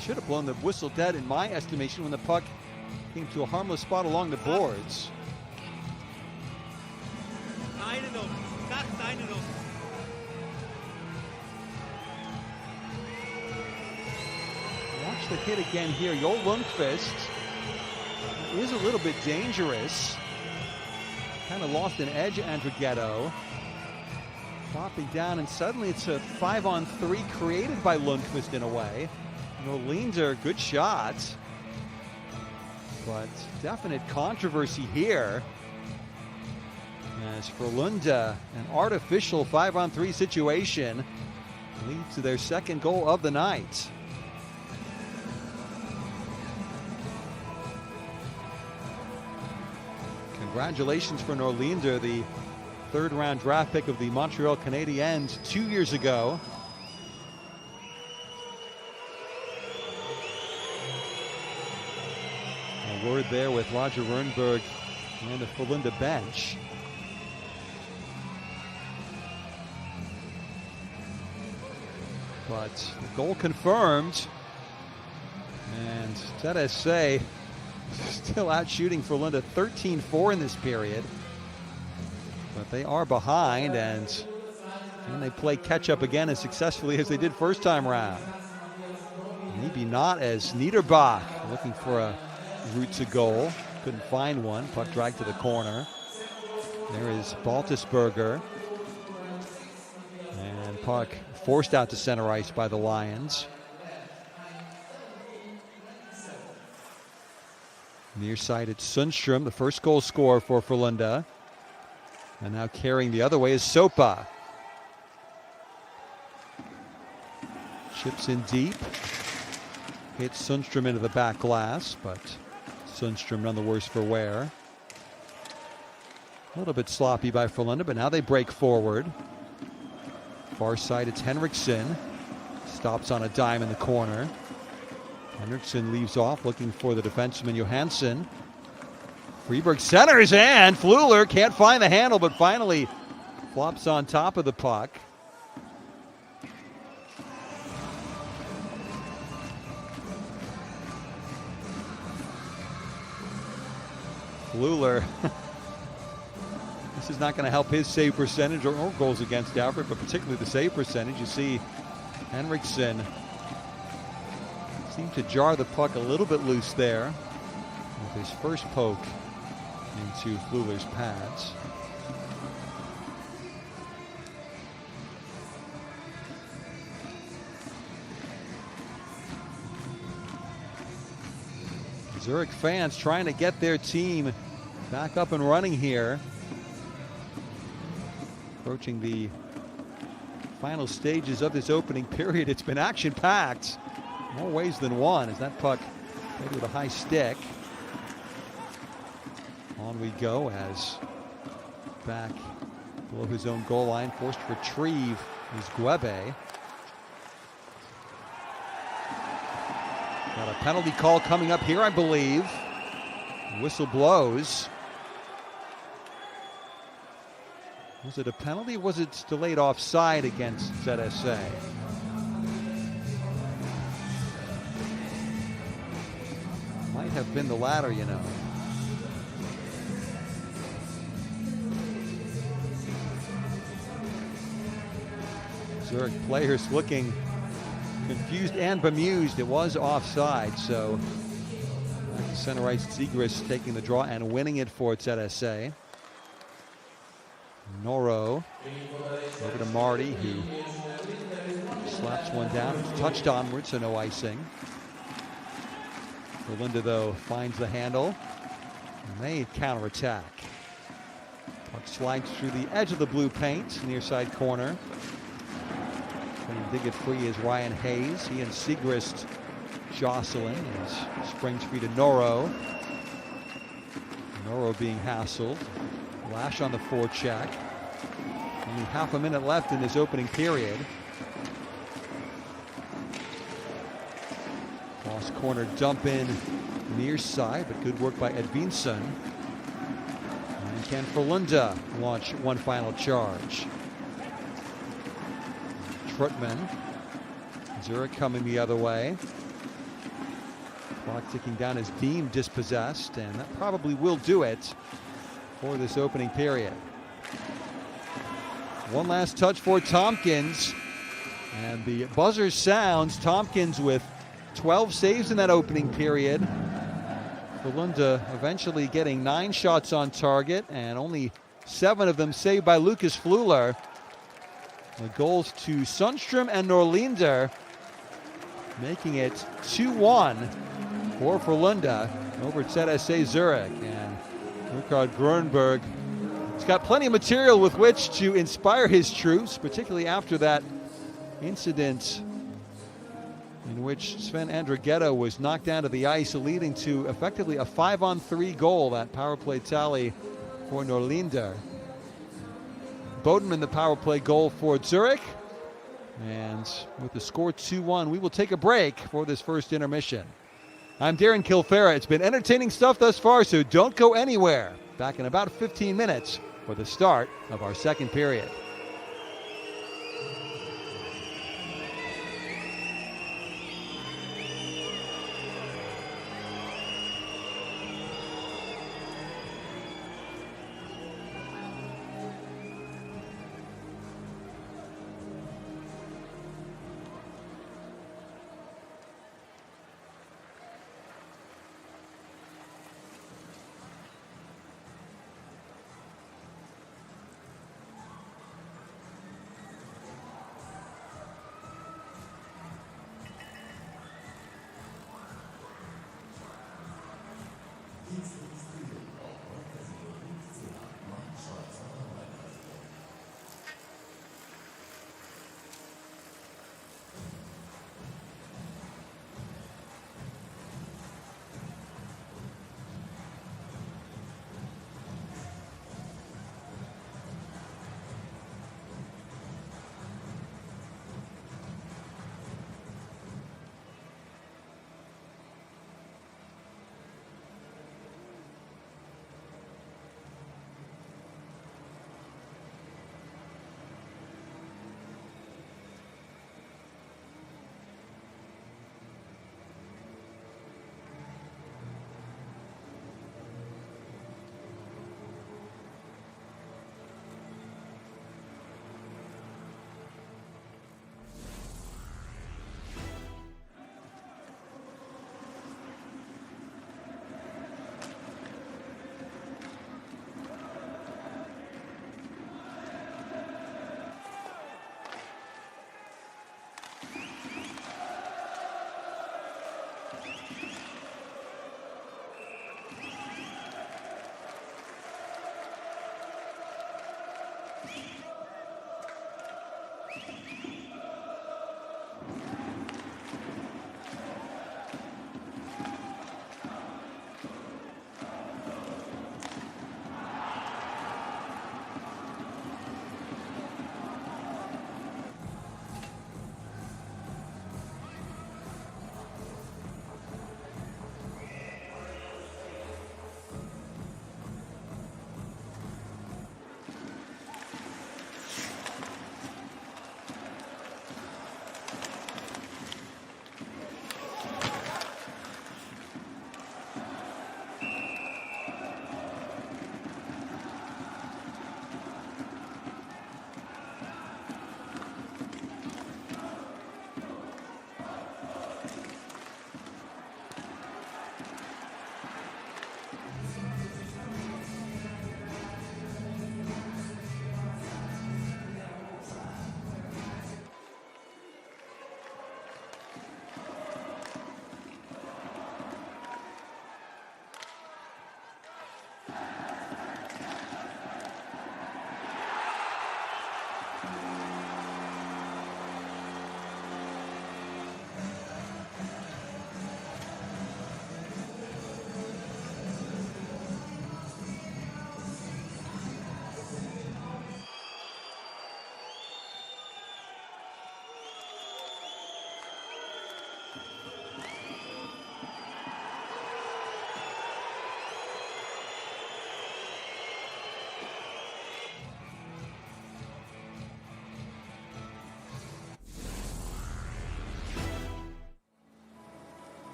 Speaker 2: Should have blown the whistle dead in my estimation when the puck came to a harmless spot along the boards. Watch the hit again here. Joel Lundqvist is a little bit dangerous. Kind of lost an edge, Andrighetto. Flopping down, and suddenly it's a 5-on-3 created by Lundqvist in a way. Norlinder, good shot. But definite controversy here. As Frölunda, an artificial 5-on-3 situation, leads to their second goal of the night. Congratulations for Norlinder, the third-round draft pick of the Montreal Canadiens 2 years ago. A word there with Roger Rönnberg and the Frölunda bench. But the goal confirmed, and ZSC still out shooting Frölunda 13-4 in this period. But they are behind, and can they play catch-up again as successfully as they did first time around? Maybe not, as Niederbach looking for a route to goal. Couldn't find one. Puck dragged to the corner. There is Baltisberger. And puck forced out to center ice by the Lions. Near side, it's Sundström, the first goal scorer for Frölunda. And now carrying the other way is Sopa. Chips in deep. Hits Sundström into the back glass, but Sundström none the worse for wear. A little bit sloppy by Frölunda, but now they break forward. Far side, it's Henriksen. Stops on a dime in the corner. Henriksen leaves off, looking for the defenseman Johansson. Freeberg centers, and Fleuler can't find the handle, but finally flops on top of the puck. Fleuler, this is not going to help his save percentage or goals against Alfred, but particularly the save percentage. You see Henriksen seemed to jar the puck a little bit loose there with his first poke into Fleuler's pads. Zurich fans trying to get their team back up and running here. Approaching the final stages of this opening period. It's been action-packed, more ways than one, as that puck played with a high stick. On we go as back below his own goal line, forced to retrieve is Guebe. Got a penalty call coming up here, I believe. Whistle blows. Was it a penalty or was it delayed offside against ZSC? Might have been the latter, you know. Zurich players looking confused and bemused. It was offside, so center ice Zegras taking the draw and winning it for ZSC. Noro over to Marty, who slaps one down. It's touched onward, so no icing. Frölunda, though, finds the handle. And they counterattack. Puck slides through the edge of the blue paint, near side corner. Trying to dig it free is Ryan Hayes. He and Segrist jostling as springs free to Noro. Noro being hassled. Lash on the forecheck. Only half a minute left in this opening period. Cross corner dump in near side, but good work by Edvinsson. And can Frölunda launch one final charge? Trutman. Zurich coming the other way. Clock ticking down as Beam dispossessed, and that probably will do it for this opening period. One last touch for Tompkins, and the buzzer sounds. Tompkins with 12 saves in that opening period. Frölunda eventually getting 9 shots on target, and only 7 of them saved by Lucas Fleuler. The goals to Sundstrom and Norlinder, making it 2-1 for Frölunda over ZSC Zurich. And Rikard Grönberg has got plenty of material with which to inspire his troops, particularly after that incident in which Sven Andrighetto was knocked down to the ice, leading to effectively a 5-on-3 goal, that power play tally for Norlinder. Bodenman the power play goal for Zurich. And with the score 2-1, we will take a break for this first intermission. I'm Darren Kilfera. It's been entertaining stuff thus far, so don't go anywhere. Back in about 15 minutes for the start of our second period.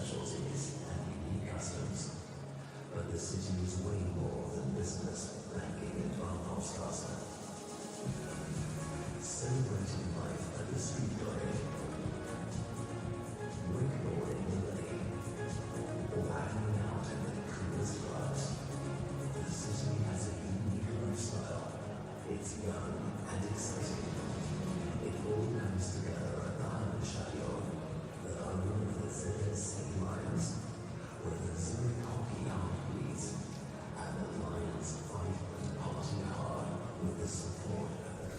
Speaker 5: specialties and unique customs. But the city is way more than business, banking, and Bahnhofstrasse. Celebrating life at the street garden, wakeboarding in the lake, or hanging out in the coolest clubs. The city has a unique lifestyle. It's young and exciting. It all comes together at the Heimatstadion, the home of the ZSC Lions, where the Zurich hockey heart beats, and the Lions fight and party hard with the support of their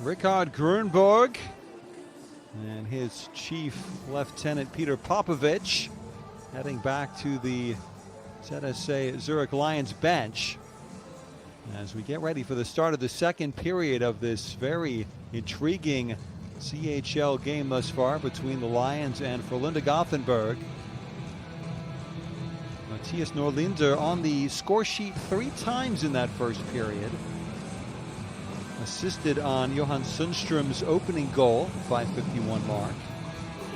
Speaker 2: Richard Grunborg and his chief lieutenant Peter Popovich heading back to the ZSC Zurich Lions bench as we get ready for the start of the second period of this very intriguing CHL game thus far between the Lions and Frölunda Gothenburg. Matthias Norlinder on the score sheet 3 times in that first period. Assisted on Johan Sundström's opening goal, 5:51 mark.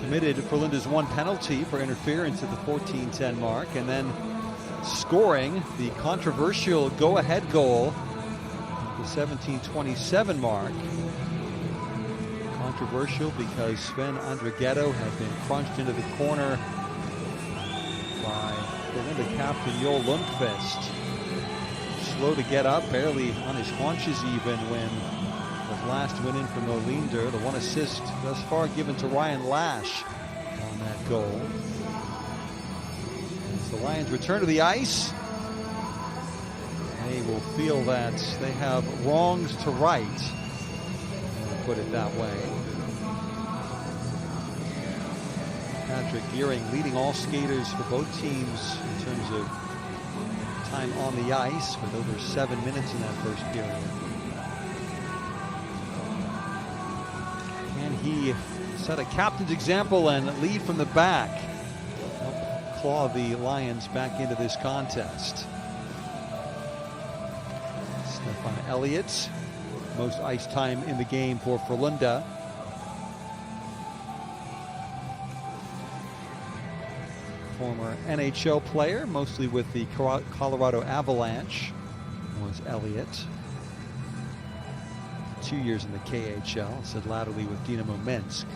Speaker 2: Committed Frölunda's 1 penalty for interference at the 14:10 mark, and then scoring the controversial go-ahead goal at the 17:27 mark. Controversial because Sven Andrighetto had been crunched into the corner by Frölunda captain Joel Lundqvist. Slow to get up, barely on his haunches even when the last went in for Norlinder. The 1 assist thus far given to Ryan Lash on that goal. As the Lions return to the ice, they will feel that they have wrongs to right, to put it that way. Patrick Gearing leading all skaters for both teams in terms of time on the ice with over 7 minutes in that first period. Can he set a captain's example and lead from the back? Help claw the Lions back into this contest. Stefan Elliott, most ice time in the game for Frölunda. Former NHL player, mostly with the Colorado Avalanche, was Elliott. 2 years in the KHL, said latterly with Dynamo Minsk.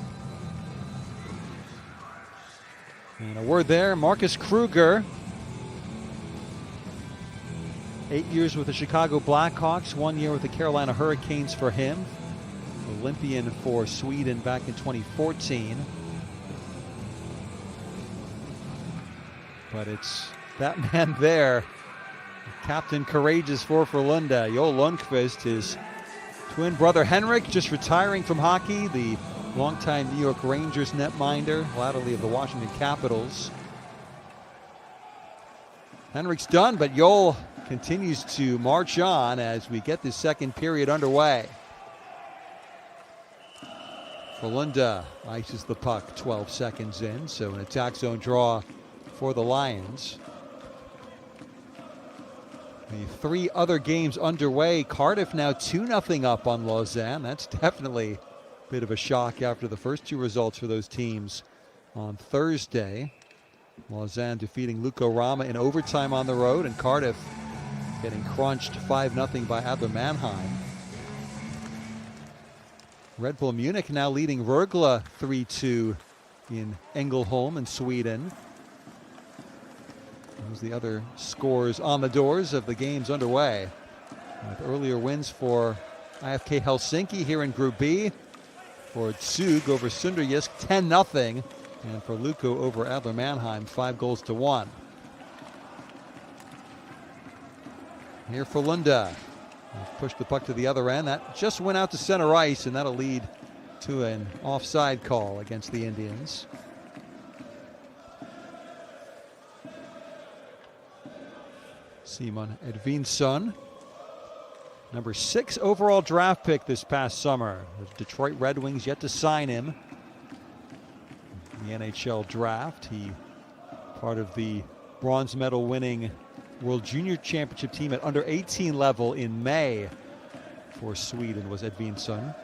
Speaker 2: And a word there, Marcus Kruger. 8 years with the Chicago Blackhawks, 1 year with the Carolina Hurricanes for him. Olympian for Sweden back in 2014. But it's that man there, Captain Courageous for Frölunda, Joel Lundqvist, his twin brother Henrik just retiring from hockey, the longtime New York Rangers netminder, latterly of the Washington Capitals. Henrik's done, but Joel continues to march on as we get this second period underway. Frölunda ices the puck 12 seconds in, so an attack zone draw for the Lions. The three other games underway. Cardiff now 2-0 up on Lausanne. That's definitely a bit of a shock after the first two results for those teams on Thursday. Lausanne defeating Lukko Rama in overtime on the road, and Cardiff getting crunched 5-0 by Adler Mannheim. Red Bull Munich now leading Rögle 3-2 in Ängelholm in Sweden. Those the other scores on the doors of the games underway. With earlier wins for IFK Helsinki here in Group B. For Zug over Sunderjysk 10-0. And for Lukko over Adler Mannheim 5-1. Here for Frölunda. Pushed the puck to the other end. That just went out to center ice, and that'll lead to an offside call against the Indians. Simon Edvinsson, number 6 overall draft pick this past summer. The Detroit Red Wings yet to sign him in the NHL draft. He part of the bronze medal winning World Junior Championship team at under 18 level in May for Sweden was Edvinsson.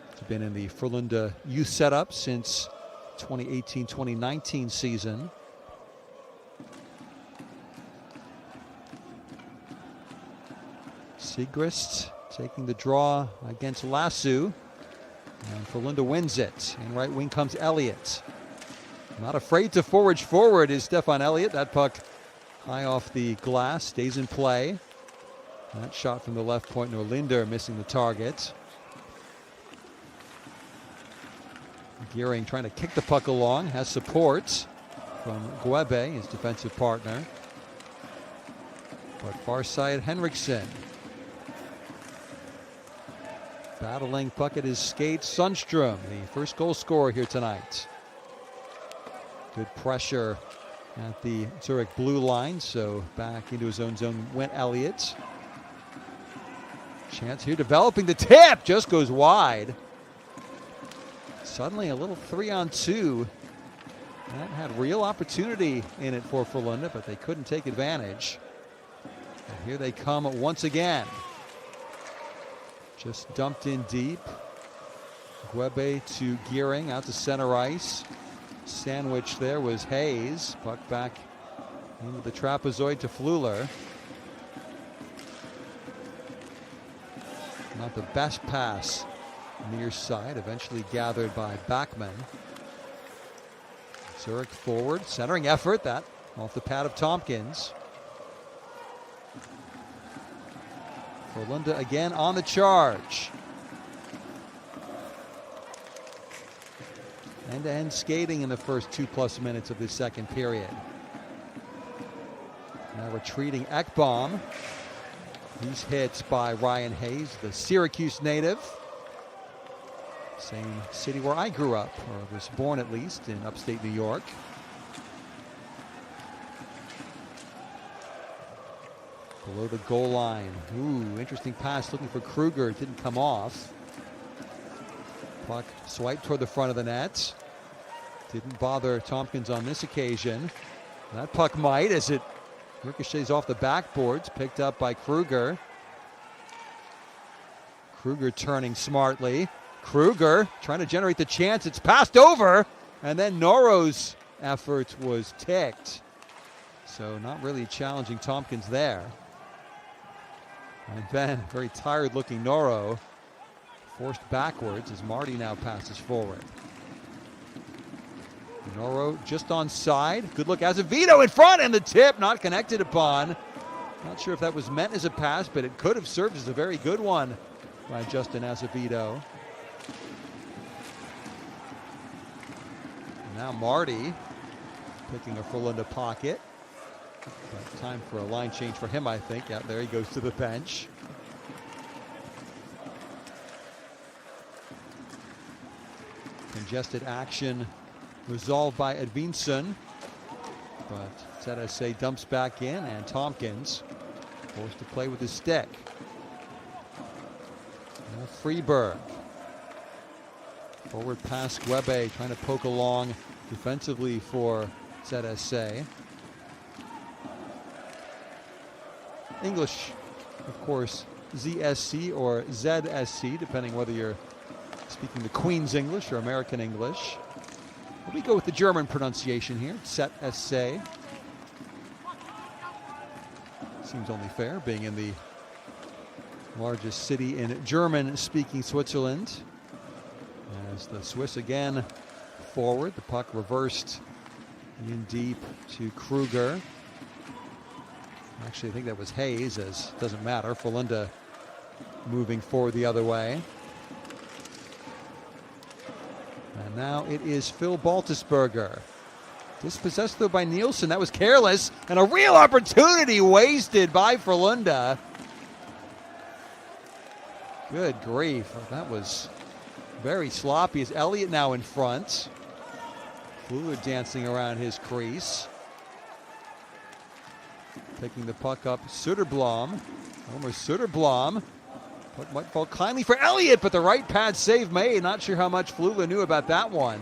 Speaker 2: He's been in the Frölunda youth setup since 2018-2019 season. Sigrist taking the draw against Lassu, and Frölunda wins it. In right wing comes Elliott. Not afraid to forward is Stefan Elliott. That puck high off the glass, stays in play. That shot from the left point, Norlinder missing the target. Gearing trying to kick the puck along, has support from Guebe, his defensive partner. But far side Henriksen. Battling puck at his skates, Sundström, the first goal scorer here tonight. Good pressure at the Zurich blue line, so back into his own zone went Elliott. Chance here, developing the tip, just goes wide. Suddenly a little 3-on-2. That had real opportunity in it for Frölunda, but they couldn't take advantage. And here they come once again. Just dumped in deep. Guebe to Gearing, out to center ice. Sandwich there was Hayes. Puck back into the trapezoid to Fleuler. Not the best pass near side, eventually gathered by Backman. Zurich forward, centering effort, that off the pad of Tompkins. Frölunda again on the charge. End-to-end skating in the first 2+ minutes of this second period. Now retreating Ekbom. He's hit by Ryan Hayes, the Syracuse native. Same city where I grew up, or was born at least, in upstate New York. Below the goal line. Ooh, interesting pass looking for Kruger. It didn't come off. Puck swiped toward the front of the net. Didn't bother Tompkins on this occasion. That puck might, as it ricochets off the backboards, picked up by Kruger. Kruger turning smartly. Kruger trying to generate the chance. It's passed over, and then Noro's effort was ticked. So not really challenging Tompkins there. And then very tired looking Noro forced backwards as Marty now passes forward. Noro just onside. Good look, Azevedo in front, and the tip not connected upon. Not sure if that was meant as a pass, but it could have served as a very good one by Justin Azevedo. Now Marty picking a Frölunda pocket. But time for a line change for him, I think. Yeah, there he goes to the bench. Congested action resolved by Edvinsson. But ZSC dumps back in, and Tompkins forced to play with his stick. Now Freeberg. Forward pass, Gwebe trying to poke along defensively for ZSC. English, of course, ZSC or ZSC, depending whether you're speaking the Queen's English or American English. We go with the German pronunciation here, ZSC. Seems only fair, being in the largest city in German-speaking Switzerland. As the Swiss again forward, the puck reversed in deep to Kruger. Actually, I think that was Hayes, as it doesn't matter. Frölunda moving forward the other way. And now it is Phil Baltisberger. Dispossessed though by Nielsen. That was careless, and a real opportunity wasted by Frölunda. Good grief, that was very sloppy. As Elliott now in front. Fuller dancing around his crease. Picking the puck up, Söderblom. Homer Söderblom. Puck might fall kindly for Elliott, but the right pad save made. Not sure how much Flula knew about that one.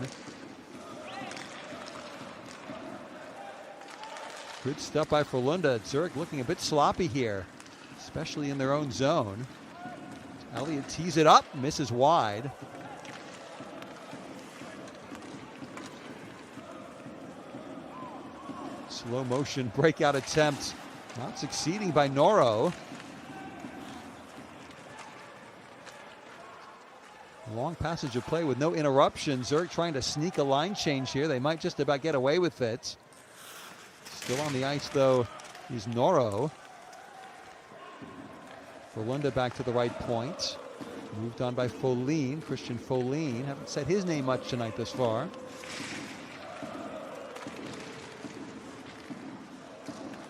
Speaker 2: Good stuff by Frölunda. Zurich looking a bit sloppy here, especially in their own zone. Elliott tees it up, misses wide. Slow motion breakout attempt, not succeeding by Noro. Long passage of play with no interruption. Zurich trying to sneak a line change here. They might just about get away with it. Still on the ice, though, is Noro. Frölunda back to the right point. Moved on by Folin, Christian Folin. Haven't said his name much tonight thus far.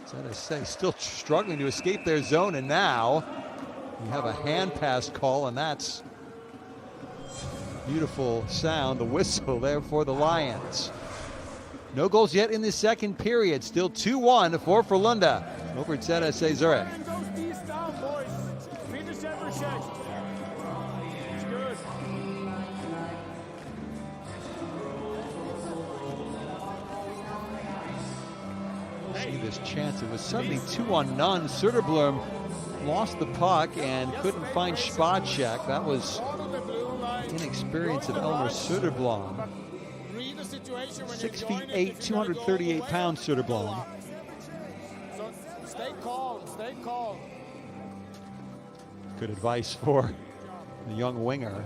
Speaker 2: ZSC still struggling to escape their zone, and now we have a hand pass call, and that's beautiful sound, the whistle there for the Lions. No goals yet in the second period. Still 2-1 for Frölunda over at ZSC Zurich. See this chance. It was suddenly 2-on-none. Söderblom lost the puck and couldn't find Spacek. That was inexperience of Elmer Söderblom. 6'8", 238 pounds, Söderblom.
Speaker 3: So stay calm, stay calm.
Speaker 2: Good advice for the young winger.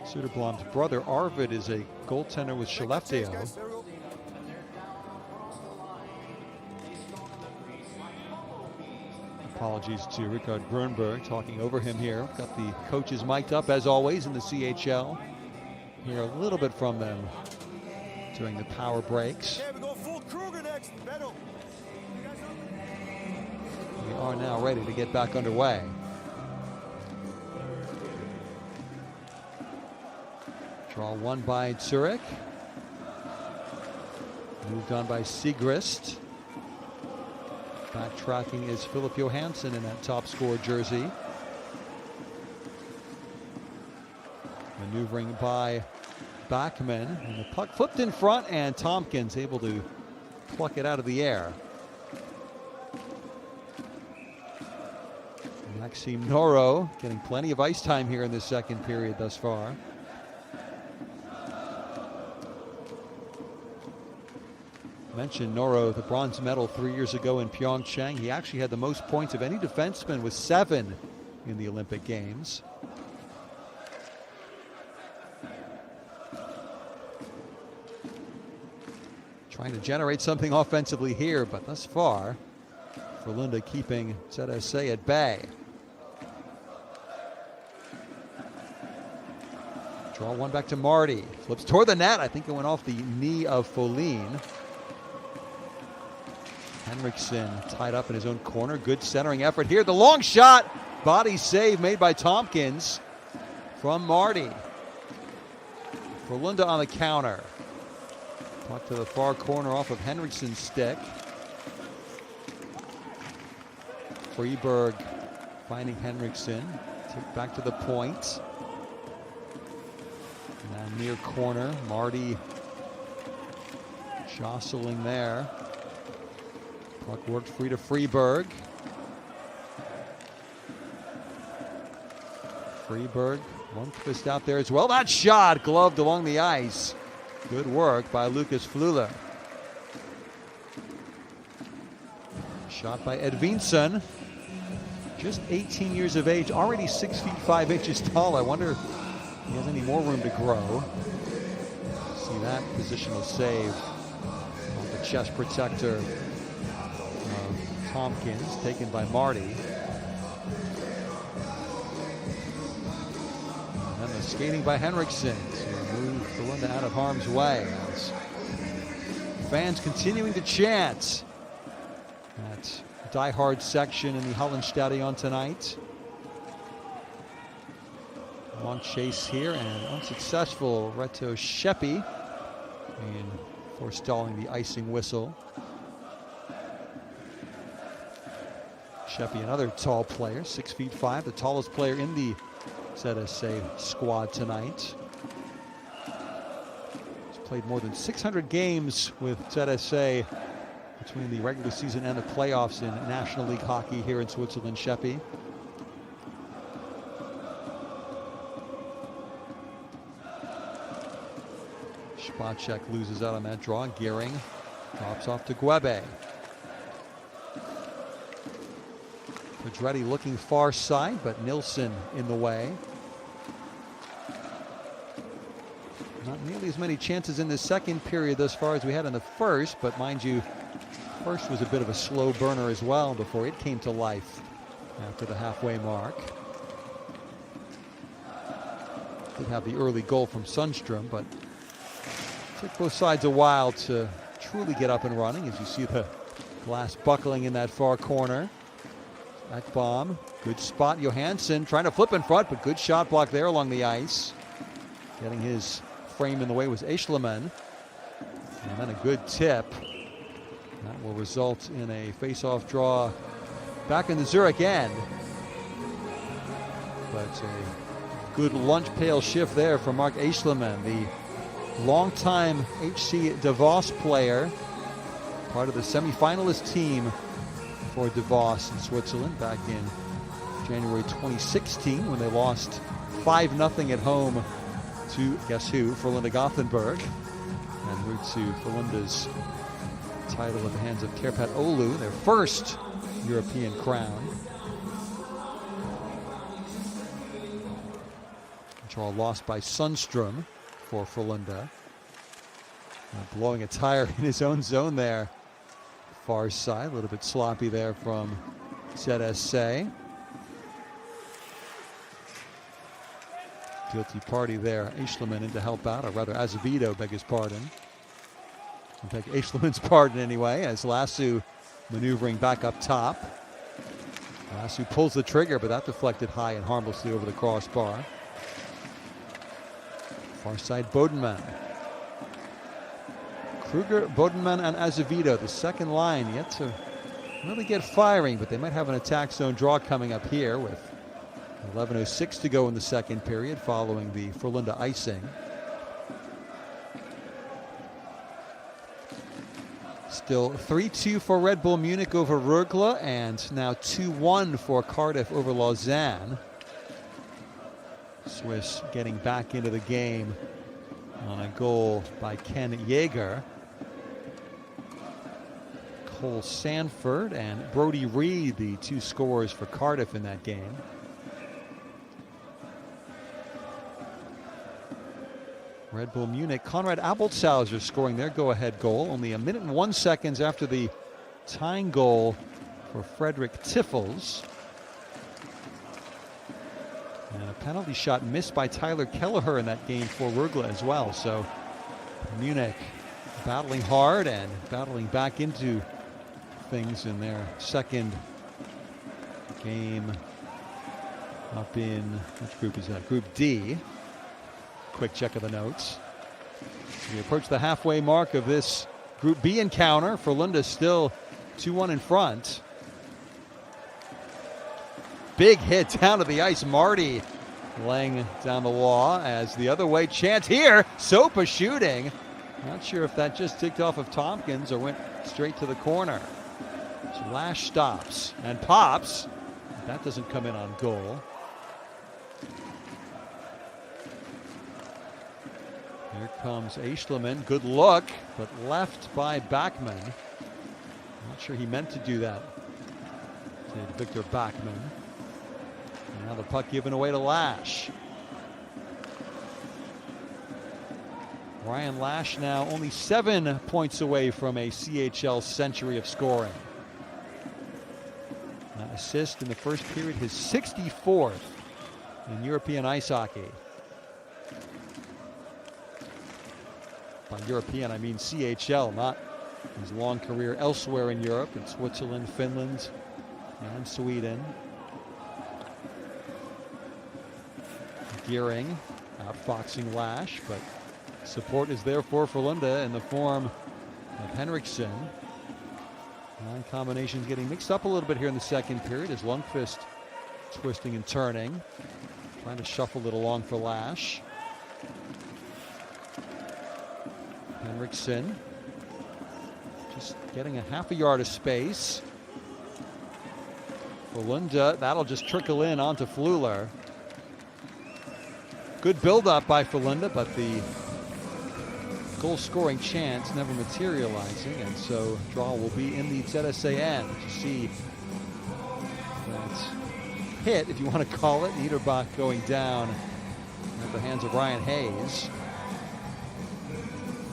Speaker 2: Söderblom's brother Arvid is a goaltender with Skellefteå. Apologies to Richard Grunberg talking over him here. Got the coaches mic'd up as always in the CHL. Hear a little bit from them during the power breaks.
Speaker 4: Okay, we go full Kruger next. Beto.
Speaker 2: We are now ready to get back underway. Draw one by Zurich. Moved on by Sigrist. Backtracking is Philip Johansson in that top scorer jersey. Maneuvering by Backman, and the puck flipped in front, and Tompkins able to pluck it out of the air. Maxime Noro getting plenty of ice time here in the second period thus far. Mentioned Noro, the bronze medal 3 years ago in Pyeongchang. He actually had the most points of any defenseman with 7 in the Olympic Games. Trying to generate something offensively here, but thus far, Frölunda keeping ZSC at bay. Draw one back to Marty. Flips toward the net. I think it went off the knee of Folin. Henriksen tied up in his own corner. Good centering effort here. The long shot. Body save made by Tompkins from Marty. Frölunda on the counter. Puck to the far corner off of Henriksen's stick. Freeberg finding Henriksen. Take back to the point. Now near corner. Marty jostling there. Puck worked free to Freeberg. Freeberg, Lundqvist out there as well. That shot gloved along the ice. Good work by Lucas Flula. Shot by Edvinsson. Just 18 years of age, already 6 feet 5 inches tall. I wonder if he has any more room to grow. See that positional save on the chest protector of Tompkins, taken by Marty. And then the skating by Henriksen to move Frölunda out of harm's way. As fans continuing to chant at die-hard section in the Hallenstadion tonight. Long chase here and unsuccessful. Reto Sheppy in forestalling the icing whistle. Sheppy, another tall player, 6 feet 5, the tallest player in the ZSC squad tonight. He's played more than 600 games with ZSC between the regular season and the playoffs in National League hockey here in Switzerland. Sheppy. Spacek loses out on that draw. Gearing drops off to Guebe. Pedretti looking far side, but Nilsson in the way. Not nearly as many chances in the second period thus far as we had in the first, but mind you, first was a bit of a slow burner as well before it came to life after the halfway mark. Did have the early goal from Sundstrom, but took both sides a while to truly get up and running, as you see the glass buckling in that far corner. Ekbom, good spot. Johansson trying to flip in front, but good shot block there along the ice. Getting his frame in the way was Eschleman. And then a good tip. That will result in a face-off draw back in the Zurich end. But a good lunch pail shift there from Mark Eschleman, the longtime HC Davos player, part of the semifinalist team for Davos in Switzerland back in January 2016 when they lost 5-0 at home to, guess who, Frölunda Gothenburg, en route to Frölunda's title at the hands of Terpet Oulu, their first European crown. Draw lost by Sundstrom for Frölunda. Blowing a tire in his own zone there. Far side, a little bit sloppy there from ZSC. Guilty party there. Eschleman in to help out, or rather Azevedo, beg his pardon. I'll beg Eschleman's pardon anyway, as Lassu maneuvering back up top. Lassu pulls the trigger, but that deflected high and harmlessly over the crossbar. Far side, Bodenman. Kruger, Bodenman, and Azevedo, the second line, yet to really get firing, but they might have an attack zone draw coming up here with 11:06 to go in the second period following the Frölunda icing. still 3-2 for Red Bull Munich over Rögle, and now 2-1 for Cardiff over Lausanne. Swiss getting back into the game on a goal by Ken Jaeger. Cole Sanford and Brody Reed, the two scorers for Cardiff in that game. Red Bull Munich, Konrad Abelshauser scoring their go-ahead goal only 1 minute and 1 second after the tying goal for Frederick Tiffels. And a penalty shot missed by Tyler Kelleher in that game for Rögle as well. So Munich battling hard and battling back into things in their second game up in, which group is that? Group D. Quick check of the notes. We approach the halfway mark of this Group B encounter. Frölunda still 2-1 in front. Big hit down to the ice. Marty laying down the law as the other way chance here. Sopa shooting. Not sure if that just ticked off of Tompkins or went straight to the corner. So Lash stops and pops. That doesn't come in on goal. Here comes Eistleman. Good look, but left by Backman. Not sure he meant to do that. To Victor Backman. And now the puck given away to Lash. Ryan Lash now only 7 points away from a CHL century of scoring. An assist in the first period, his 64th in European ice hockey. By European, I mean CHL, not his long career elsewhere in Europe, in Switzerland, Finland, and Sweden. Gearing outfoxing Lash, but support is there for Frölunda in the form of Henriksen. Line combinations getting mixed up a little bit here in the second period as Lundqvist twisting and turning, trying to shuffle it along for Lash. Henriksen just getting a half a yard of space. Frölunda, that'll just trickle in onto Fleuler. Good build-up by Frölunda, but the goal-scoring chance never materializing, and so draw will be in the ZSC end. You see that hit, if you want to call it, Niederbach going down at the hands of Ryan Hayes.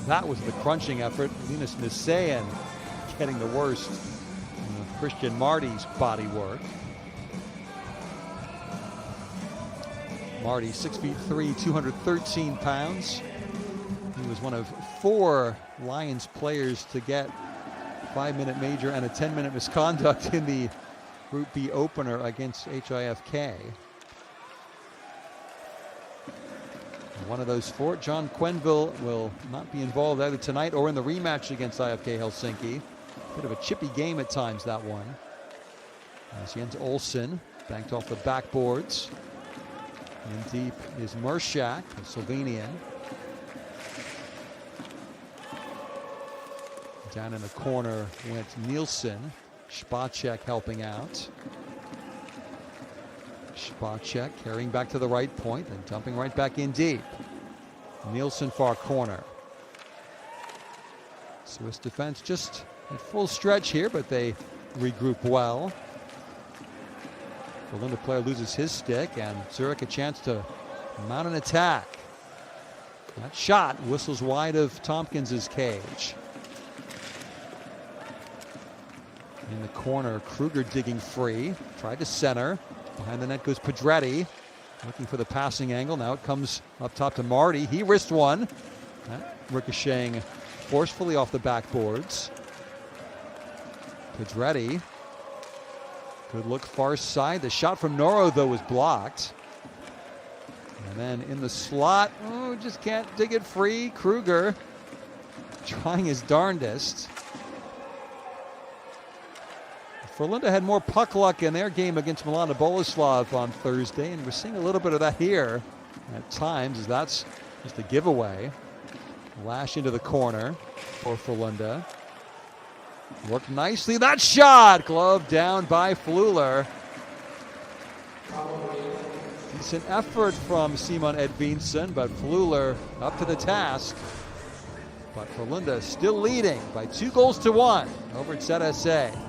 Speaker 2: That was the crunching effort. Linus Nisayan getting the worst of Christian Marty's body work. Marty, 6'3", 213 pounds. He was one of 4 Lions players to get 5-minute major and a 10-minute misconduct in the Group B opener against HIFK. One of those 4, John Quenville, will not be involved either tonight or in the rematch against IFK Helsinki. Bit of a chippy game at times, that one. As Jens Olsen banked off the backboards. In deep is Mershak, a Slovenian. Down in the corner went Nielsen. Spacek helping out. Spacek carrying back to the right point and dumping right back in deep. Nielsen far corner. Swiss defense just at full stretch here, but they regroup well. Frölunda player loses his stick, and Zurich a chance to mount an attack. That shot whistles wide of Tompkins' cage. In the corner, Kruger digging free. Tried to center. Behind the net goes Pedretti. Looking for the passing angle. Now it comes up top to Marty. He wrist one. That ricocheting forcefully off the backboards. Pedretti. Good look far side. The shot from Noro, though, was blocked. And then in the slot. Oh, just can't dig it free. Kruger trying his darndest. Frölunda had more puck luck in their game against Milana Boleslav on Thursday, and we're seeing a little bit of that here at times, as that's just a giveaway. Lash into the corner for Frölunda. Worked nicely. That shot gloved down by Fleuler. Decent effort from Simon Edvinsson, but Fleuler up to the task. But Frölunda still leading by 2-1 over at ZSC.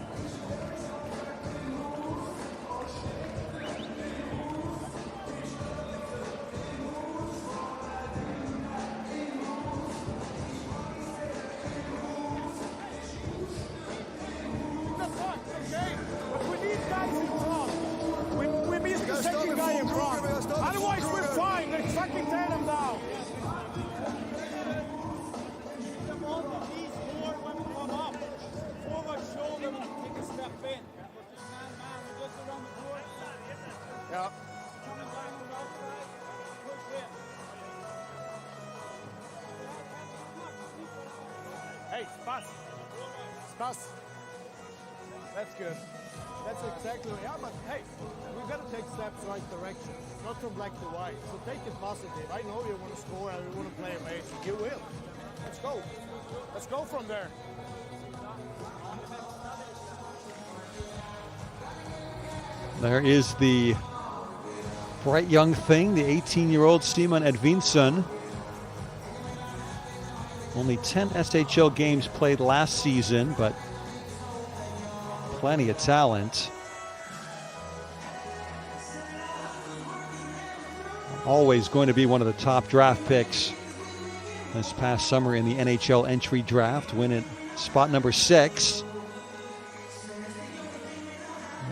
Speaker 3: Otherwise, we're fine. Let's fucking tear them down. Yeah. Hey, pass. Pass. That's good. That's exactly, yeah, but hey, we've got to take steps right direction, not from black to white. So take it positive. I know you want to score and you want to play amazing. You will. Let's go. Let's go from there.
Speaker 2: There is the bright young thing, the 18-year-old Simon Edvinsson. Only 10 SHL games played last season, but plenty of talent. Always going to be one of the top draft picks this past summer in the NHL entry draft. Win at spot number 6.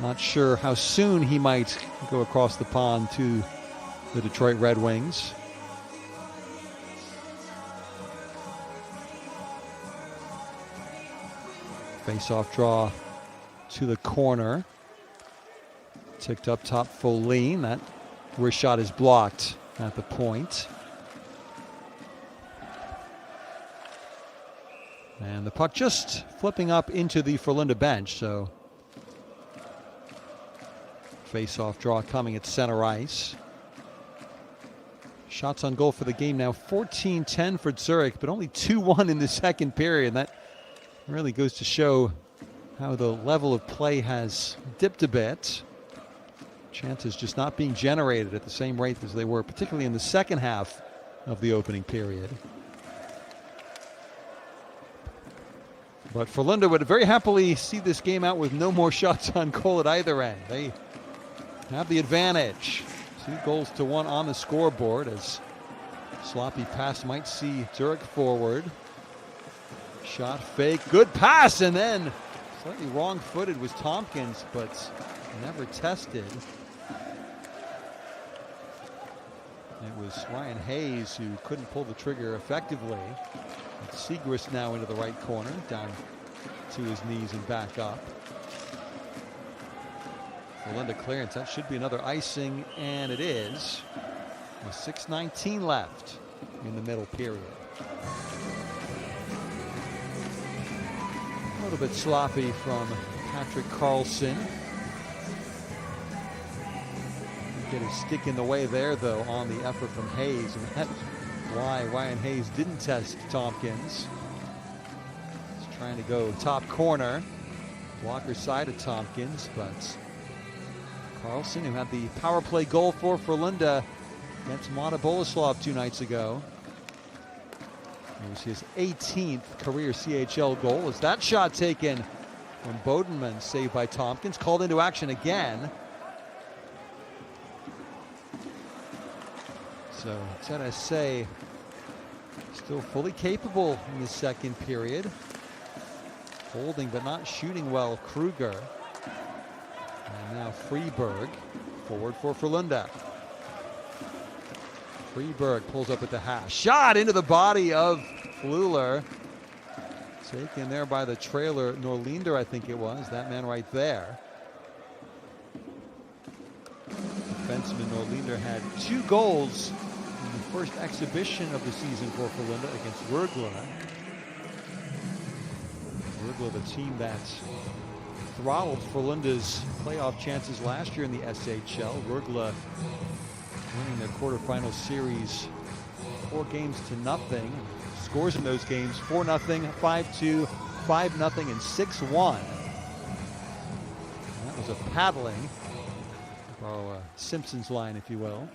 Speaker 2: Not sure how soon he might go across the pond to the Detroit Red Wings. Face-off draw to the corner. Ticked up top Folin. That wrist shot is blocked at the point. And the puck just flipping up into the Frölunda bench, so face-off draw coming at center ice. Shots on goal for the game now 14-10 for Zurich, but only 2-1 in the second period. That really goes to show how the level of play has dipped a bit. Chances just not being generated at the same rate as they were, particularly in the second half of the opening period. But Frölunda would very happily see this game out with no more shots on goal at either end. They have the advantage. 2-1 on the scoreboard as sloppy pass might see Zurich forward. Shot fake, good pass, and then slightly wrong-footed was Tompkins, but never tested. It was Ryan Hayes who couldn't pull the trigger effectively. Segrist now into the right corner, down to his knees and back up. Frölunda clearance, that should be another icing, and it is. With 6:19 left in the middle period. A little bit sloppy from Patrick Carlson. Get his stick in the way there, though, on the effort from Hayes, and that's why Ryan Hayes didn't test Tompkins. He's trying to go top corner, blocker side of Tompkins, but Carlson, who had the power play goal for Frölunda against Mata Boleslav 2 nights ago. It was his 18th career CHL goal. Is that shot taken from Bodenman, saved by Tompkins, called into action again. So ZSC still fully capable in the second period. Holding but not shooting well, Kruger. And now Freeberg forward for Frölunda. Freeberg pulls up at the hash. Shot into the body of Fleuler. Taken there by the trailer, Norlinder, I think it was. That man right there. Defenseman Norlinder had 2 goals in the first exhibition of the season for Frölunda against Rögle. Rögle, the team that throttled Frölunda's playoff chances last year in the SHL. Rögle winning their quarterfinal series 4-0. Scores in those games: 4-0, 5-2, 5-0 and 6-1. That was a paddling, or a Simpsons line, if you will.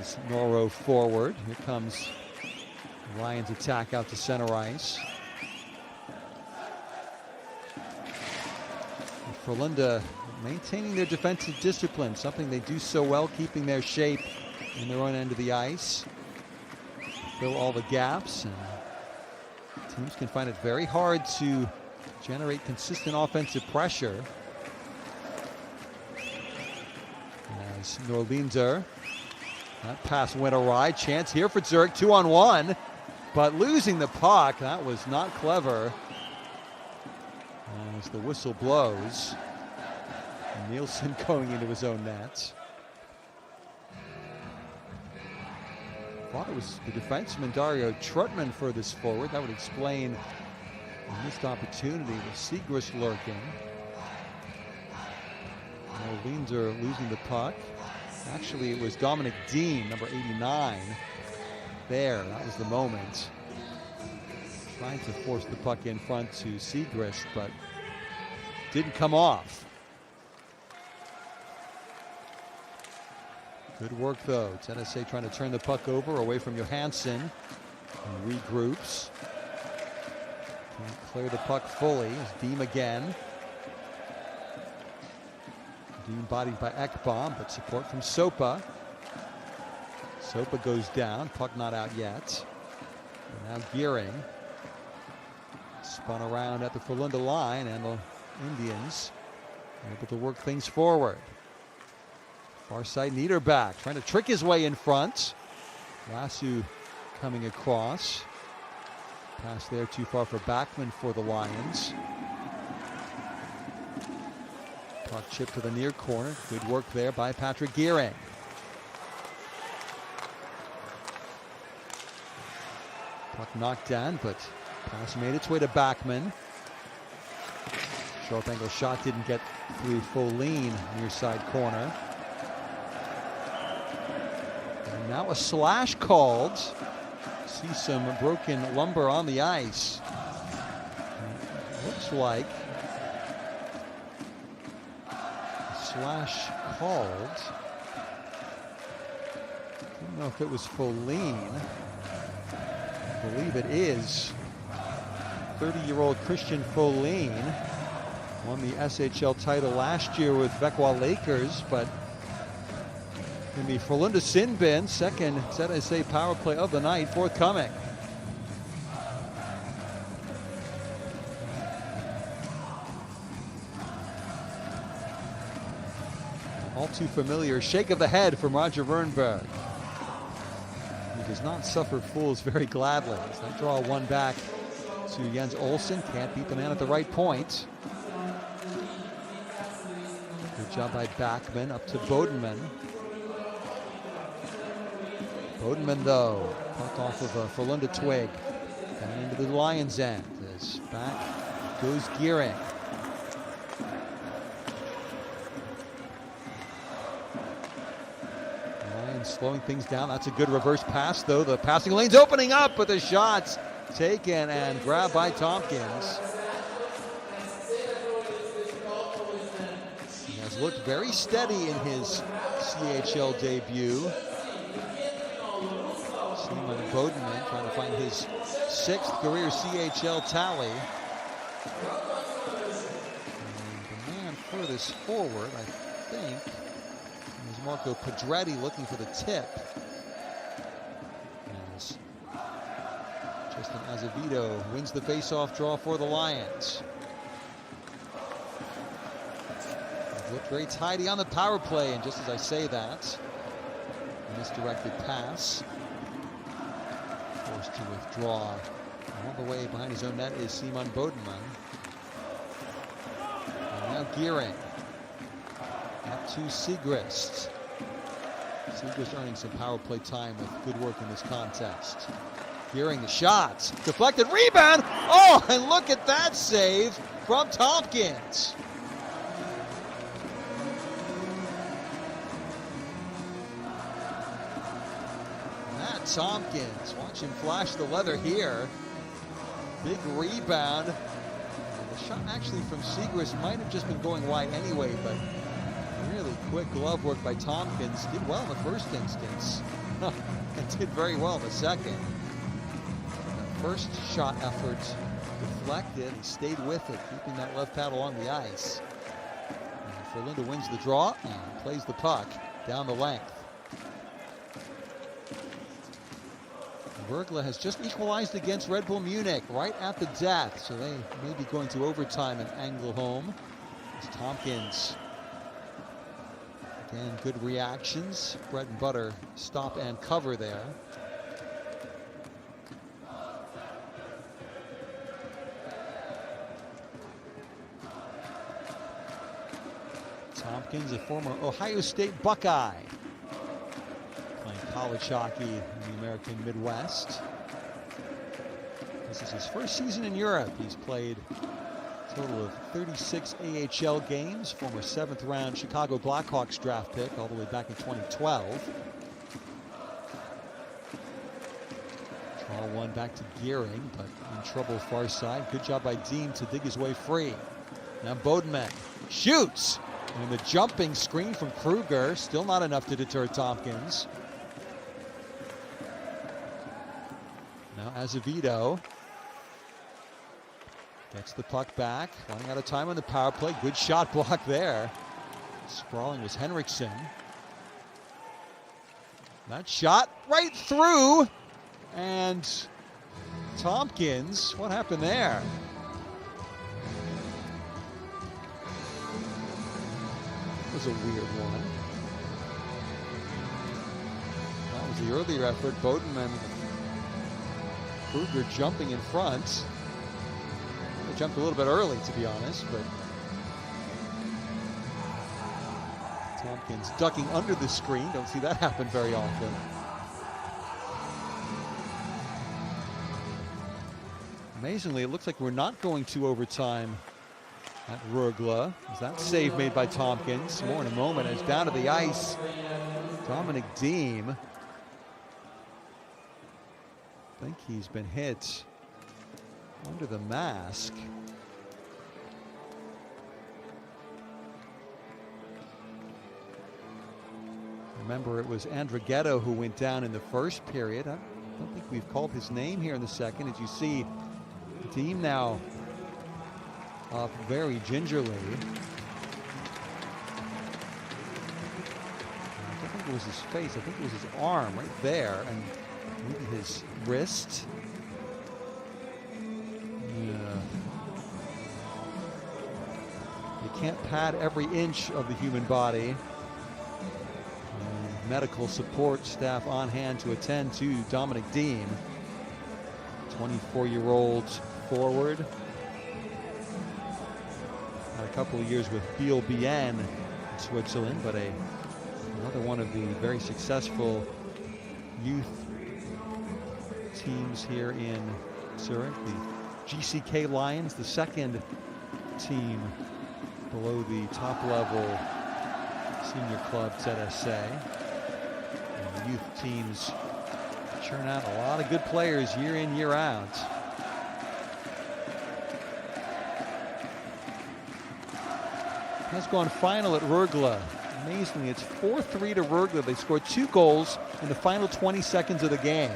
Speaker 2: As Norro forward. Here comes the Lions attack out to center ice. Frölunda maintaining their defensive discipline, something they do so well, keeping their shape in their own end of the ice. Fill all the gaps, and teams can find it very hard to generate consistent offensive pressure. As Norlinder, that pass went awry. Chance here for Zurich, 2-on-1, but losing the puck, that was not clever. As the whistle blows, Nielsen going into his own net. Thought it was the defenseman Dario Trutman furthest forward. That would explain a missed opportunity with Segrist lurking. Linzer losing the puck. Actually, it was Dominic Dean, number 89. There, that was the moment. Trying to force the puck in front to Segrist, but didn't come off. Good work though. ZSC trying to turn the puck over away from Johansson. And regroups. Can't clear the puck fully. It's Deem again. Deem bodied by Ekbom, but support from Sopa. Sopa goes down. Puck not out yet. And now Gearing. Spun around at the Frölunda line, and the Indians are able to work things forward. Far side Niederbach trying to trick his way in front. Lasu coming across. Pass there too far for Backman for the Lions. Puck chip to the near corner. Good work there by Patrick Gearing. Puck knocked down, but pass made its way to Backman. Sharp angle shot didn't get through full lean near side corner. And now a slash called. See some broken lumber on the ice. Looks like a slash called. Don't know if it was full lean. I believe it is. 30-year-old Christian Folin won the SHL title last year with Vequa Lakers, but in the Frölunda sin bin, second ZSC power play of the night forthcoming. All too familiar shake of the head from Roger Wernberg. He does not suffer fools very gladly. As they draw one back to Jens Olsen. Can't beat the man at the right point. Good job by Backman, up to Bodenman. Bodenman, though, puck off of a Frölunda twig. Down into the Lions' end. As back goes Gearing. Lions slowing things down. That's a good reverse pass, though. The passing lane's opening up, but the shot's taken and grabbed by Tompkins. He has looked very steady in his CHL debut. Simon Bodenman trying to find his 6th career CHL tally. And the man furthest forward, I think, is Marco Pedretti looking for the tip. As Justin Azevedo wins the face-off draw for the Lions. They've looked very tidy on the power play, and just as I say that, a misdirected pass. Forced to withdraw all the way behind his own net is Simon Bodenman. And now Gearing up to Segrist. Segrist earning some power play time with good work in this contest. Gearing the shot, deflected, rebound. Oh, and look at that save from Tompkins. That Tompkins, watch him flash the leather here. Big rebound. And the shot actually from Segrist might have just been going wide anyway, but really quick glove work by Tompkins. Did well in the first instance. And did very well in the second. That first shot effort deflected. He stayed with it, keeping that left pad along the ice. And Frölunda wins the draw and plays the puck down the length. Rögle has just equalized against Red Bull Munich right at the death, so they may be going to overtime and angle home. It's Tompkins. Again, good reactions. Bread and butter stop and cover there. Tompkins, a former Ohio State Buckeye, playing college hockey in the American Midwest. This is his first season in Europe. He's played a total of 36 AHL games, former 7th round Chicago Blackhawks draft pick all the way back in 2012. Draw one back to Gearing, but in trouble far side. Good job by Dean to dig his way free. Now Bodeman shoots! And the jumping screen from Kruger, still not enough to deter Tompkins. Now Azevedo gets the puck back, running out of time on the power play. Good shot block there. Sprawling was Henriksen. That shot right through. And Tompkins, what happened there? That was a weird one. That was the earlier effort. Bodeman, Kruger jumping in front. They jumped a little bit early, to be honest, but Tompkins ducking under the screen. Don't see that happen very often. Amazingly, it looks like we're not going to overtime at Rögle. Is that save made by Tompkins? More in a moment. As down to the ice, Dominic Deem. I think he's been hit under the mask. Remember, it was Andrighetto who went down in the first period. I don't think we've called his name here in the second. As you see, Deem now up very gingerly. I don't think it was his face. I think it was his arm right there, and maybe his wrist. Yeah. You can't pad every inch of the human body. And medical support staff on hand to attend to Dominic Deem, 24-year-old forward. Had a couple of years with BLBN in Switzerland, but another one of the very successful youth teams here in Zurich. The GCK Lions, the second team below the top level senior club ZSC. And the youth teams churn out a lot of good players year in, year out. Has gone final at Rögle. Amazingly, it's 4-3 to Rögle. They scored 2 goals in the final 20 seconds of the game.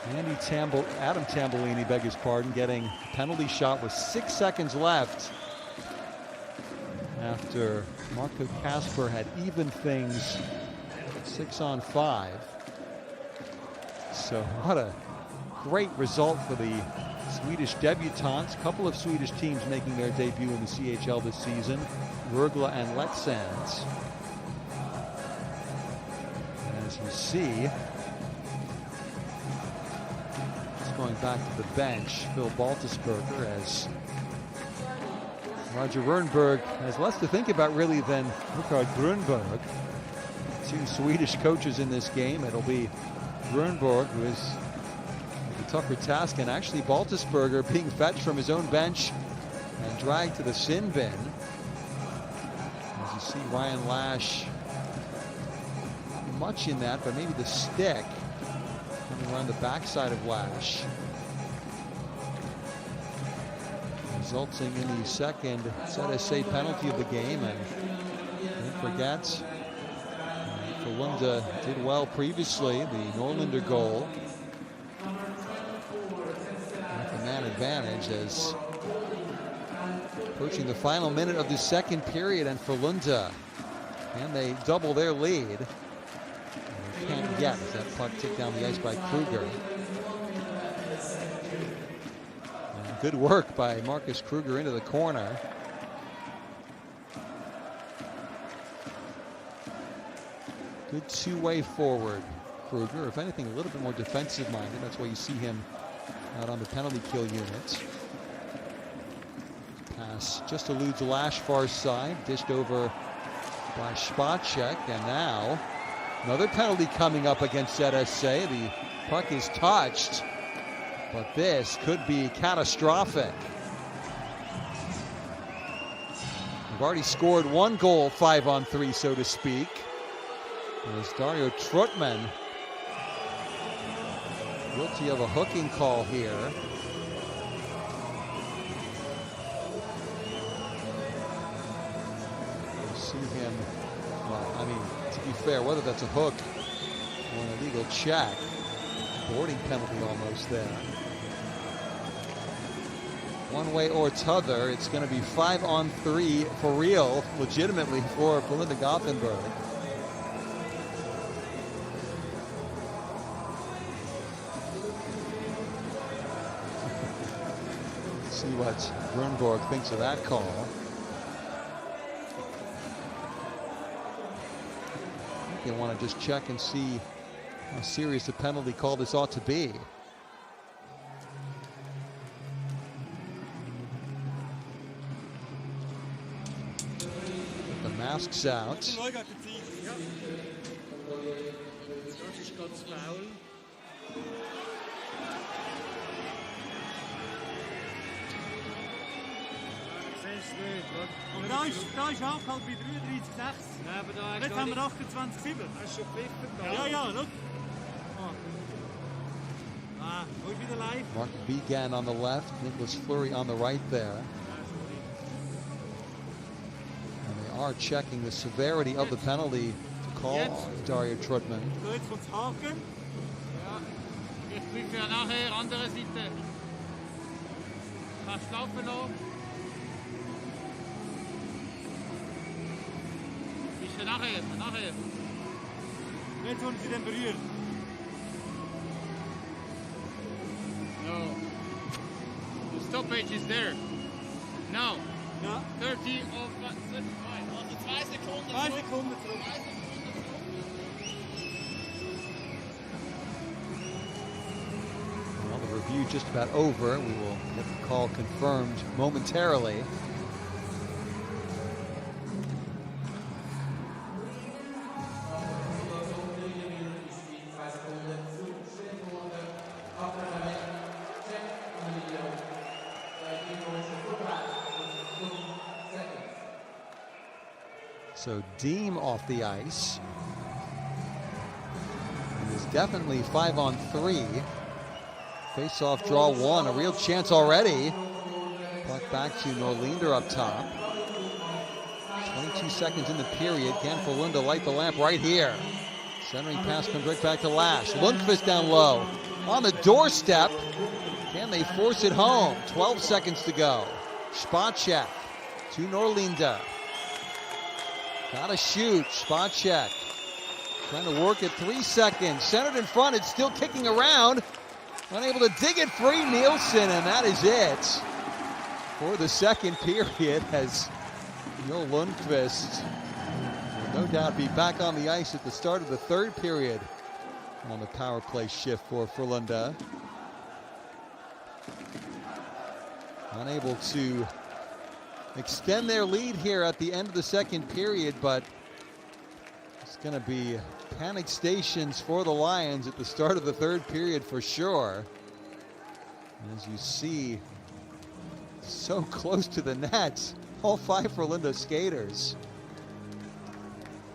Speaker 2: Adam Tambellini, beg his pardon, getting a penalty shot with 6 seconds left after Marco Kasper had evened things 6-on-5. So what a great result for the Swedish debutantes. A couple of Swedish teams making their debut in the CHL this season, Rögle and Leksand. And as you see, just going back to the bench, Phil Baltisberger, as Roger Rönnberg has less to think about really than Rickard Grönberg. 2 Swedish coaches in this game. It'll be Grönberg, who is a tougher task, and actually Baltisberger being fetched from his own bench and dragged to the sin bin. As you see Ryan Lash much in that, but maybe the stick coming around the backside of Lash, resulting in the second ZSC penalty of the game. And don't forget, Frölunda did well previously, the Norlinder goal. With the man advantage as approaching the final minute of the second period, and Frölunda, and they double their lead. They can't get as that puck tipped down the ice by Kruger. And good work by Marcus Kruger into the corner. Good two-way forward, Kruger. If anything, a little bit more defensive-minded. That's why you see him out on the penalty kill unit. Pass just eludes Lash far side, dished over by Spacek, and now another penalty coming up against ZSC. The puck is touched, but this could be catastrophic. We've already scored one goal, 5-on-3, so to speak. There's Dario Trutman, guilty of a hooking call here. See him, well, I mean, to be fair, whether that's a hook or an illegal check, boarding penalty almost there. One way or t'other, it's going to be 5-on-3 for real, legitimately, for Frölunda Gothenburg. See what Grunborg thinks of that call. They want to just check and see how serious a penalty call this ought to be. The mask's out.
Speaker 6: Aber da ist Anfall bei 33,6. Ja, aber da jetzt haben wir 28,7. Das ist schon gepfiffen. Ja, look. Wo ist wieder live?
Speaker 2: Mark Began on the left, Nicholas Fleury on the right there. And they are checking the severity of the penalty to call Dario Trutman.
Speaker 6: So, jetzt kommt's Haken. Ja, jetzt prüfen wir nachher, andere Seite. Kannst laufen noch. Nachher. Jetzt wollen sie den berühren. No. The stoppage is there. Now. Ja. 30 of 35. Also 2 Sekunden. 2 Sekunden zurück.
Speaker 2: Well, the review just about over. We will get the call confirmed momentarily. So Deem off the ice. It is definitely 5-on-3. Face-off draw one, a real chance already. Puck back to Norlinder up top. 22 seconds in the period. Can Frölunda light the lamp right here? Centering pass comes right back to Lash. Lundqvist down low. On the doorstep. Can they force it home? 12 seconds to go. Spacek to Norlinder. Gotta shoot. Spacek trying to work at 3 seconds. Centered in front. It's still kicking around. Unable to dig it free. Nielsen, and that is it for the second period, as Joel Lundqvist will no doubt be back on the ice at the start of the third period on the power play shift for Frölunda. Unable to extend their lead here at the end of the second period, but it's going to be panic stations for the Lions at the start of the third period for sure. And as you see, so close to the net, all 5 Frölunda skaters.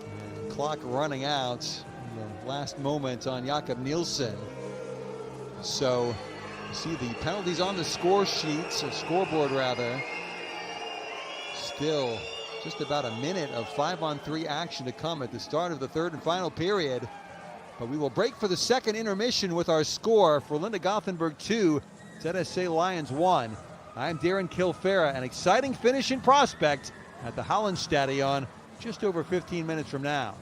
Speaker 2: And clock running out. the last moment on Jakob Nielsen. So you see the penalties on the score sheets, or scoreboard rather. Still just about a minute of 5-on-3 action to come at the start of the third and final period. But we will break for the second intermission with our score. Frölunda Gothenburg 2, ZSC Lions 1. I'm Darren Kilfera. An exciting finish in prospect at the Hallenstadion just over 15 minutes from now.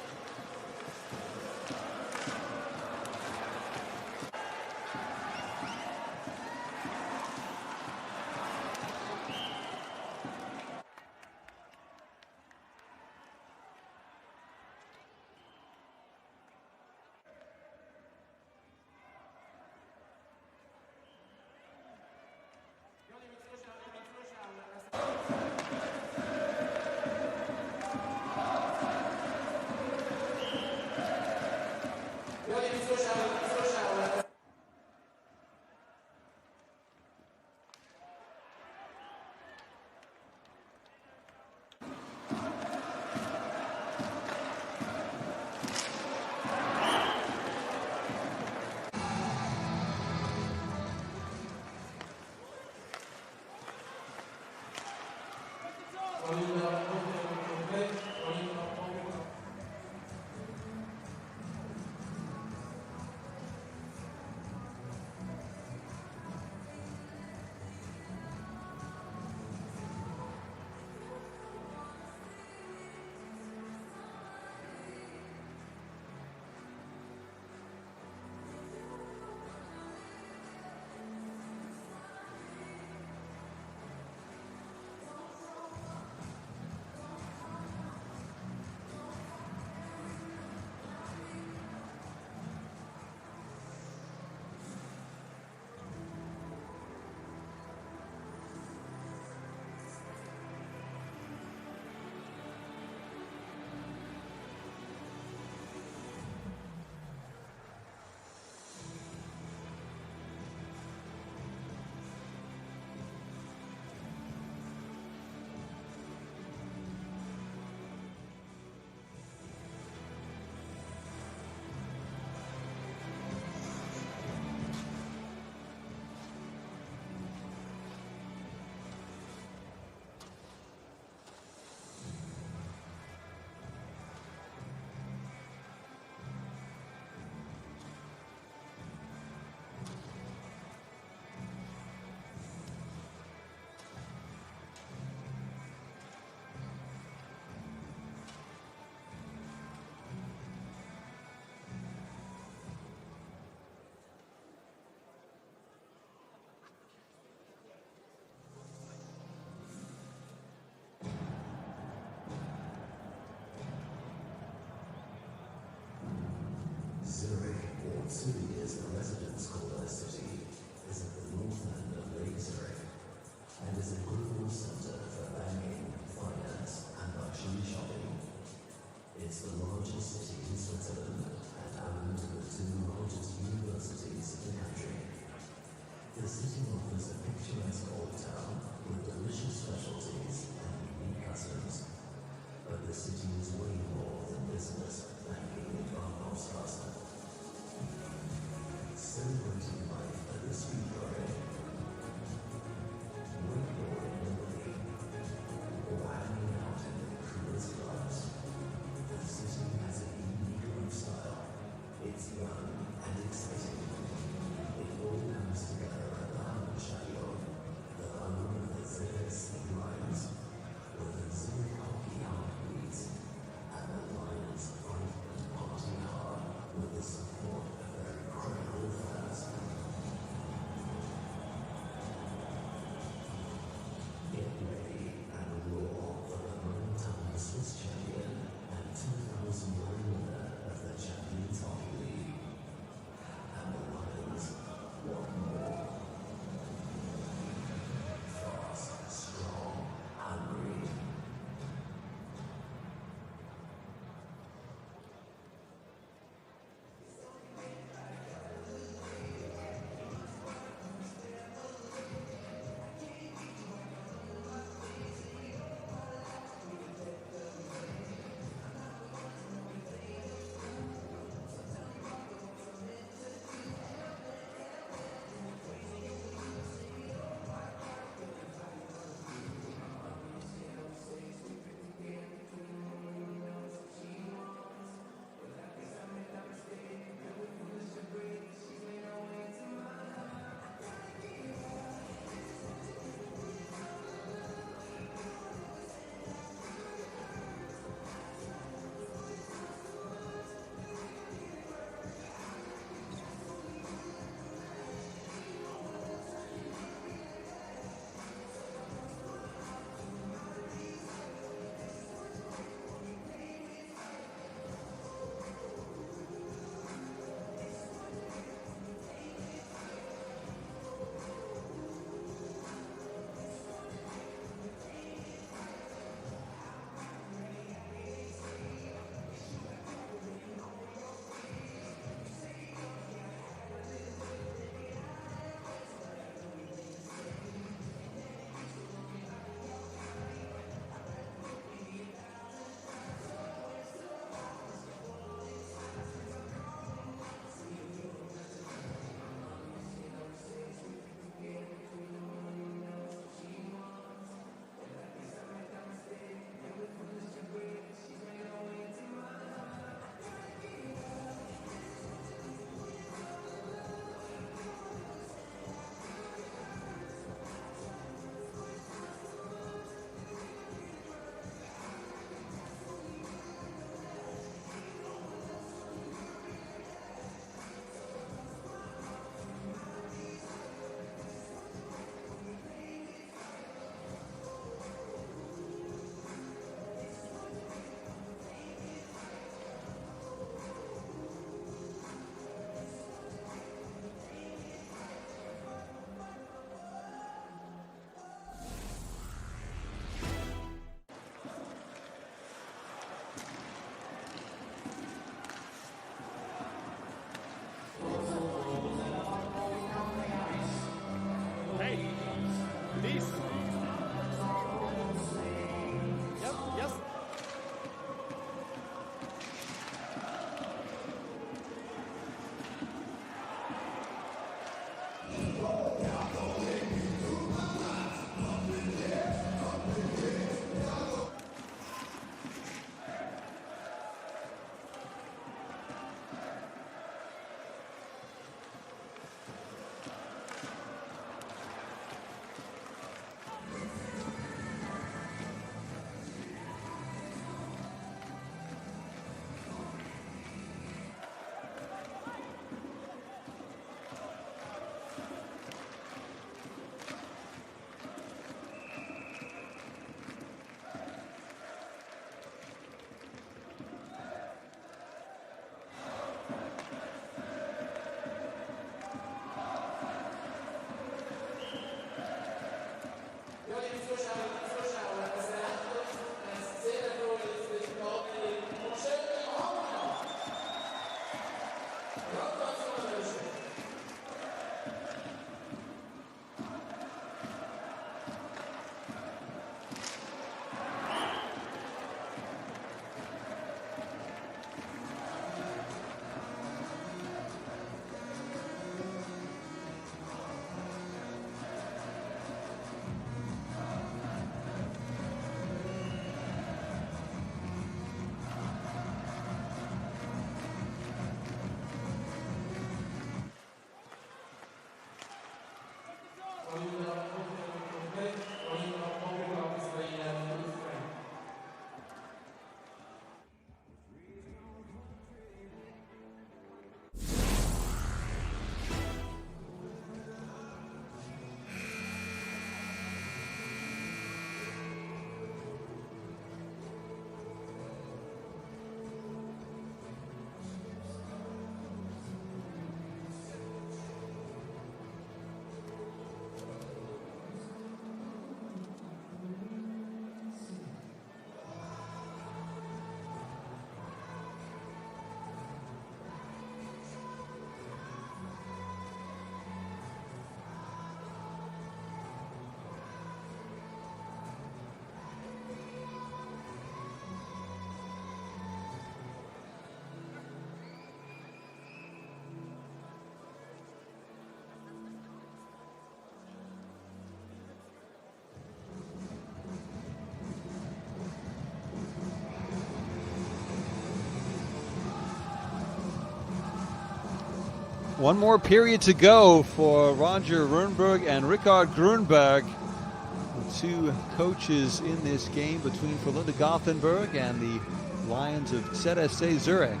Speaker 2: One more period to go for Roger Rundberg and Rickard Grunberg, the two coaches in this game between Frölunda Gothenburg and the Lions of ZSC Zurich.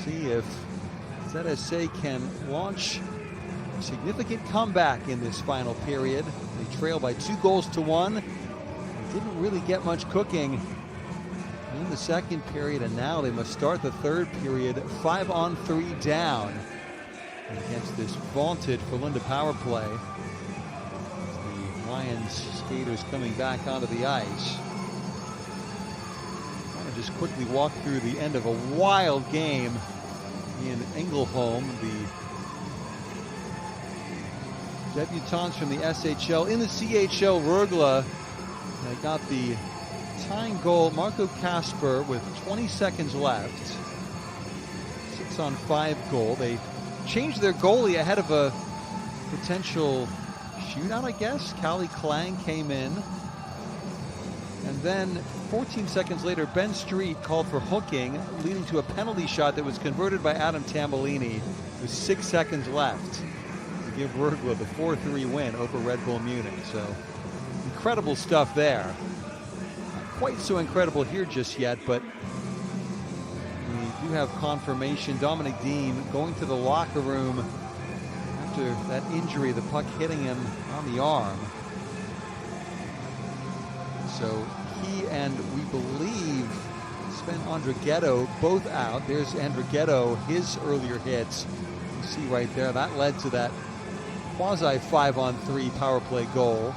Speaker 2: See if ZSC can launch a significant comeback in this final period. They trail by 2-1. They didn't really get much cooking in the second period, and now they must start the third period 5-on-3 down against this vaunted Frölunda power play. The Lions skaters coming back onto the ice. I want to just quickly walk through the end of a wild game in Ängelholm. The debutants from the SHL in the CHL Rögle got the tying goal. Marco Kasper with 20 seconds left. 6-on-5 goal. They changed their goalie ahead of a potential shootout, I guess. Kalle Klang came in. And then 14 seconds later, Ben Street called for hooking, leading to a penalty shot that was converted by Adam Tambellini with 6 seconds left to give Rögle the 4-3 win over Red Bull Munich. So incredible stuff there. Quite so incredible here just yet, but we do have confirmation. Dominic Dean going to the locker room after that injury, the puck hitting him on the arm. So he and we believe Sven Andrighetto both out. There's Andrighetto, his earlier hits. You see right there, that led to that quasi 5-on-3 power play goal.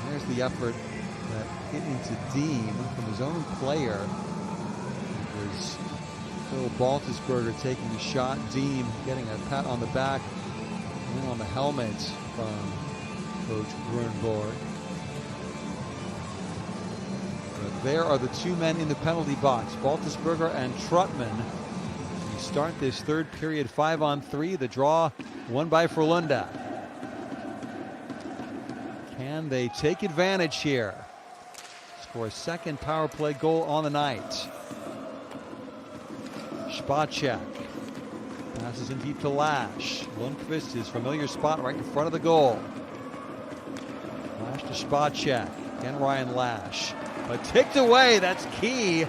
Speaker 2: And there's the effort that hit into Dean from his own player. It was Phil Baltusberger taking the shot. Dean getting a pat on the back and on the helmet from Coach Grunborg. But there are the two men in the penalty box, Baltusberger and Trutman. We start this third period 5-on-3. The draw won by Frölunda. Can they take advantage here? Score a second power play goal on the night. Spacek passes in deep to Lash. Lundqvist, his familiar spot right in front of the goal. Lash to Spacek. Again, Ryan Lash. But ticked away, that's key.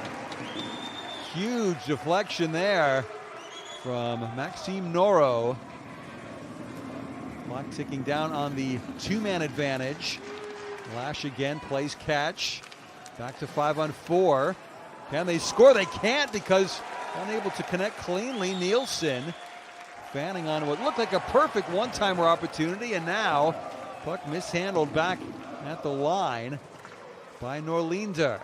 Speaker 2: Huge deflection there from Maxime Noro. Clock ticking down on the two-man advantage. Lash again plays catch. Back to 5-on-4. Can they score? They can't because unable to connect cleanly. Nielsen fanning on what looked like a perfect one-timer opportunity, and now puck mishandled back at the line by Norlinder.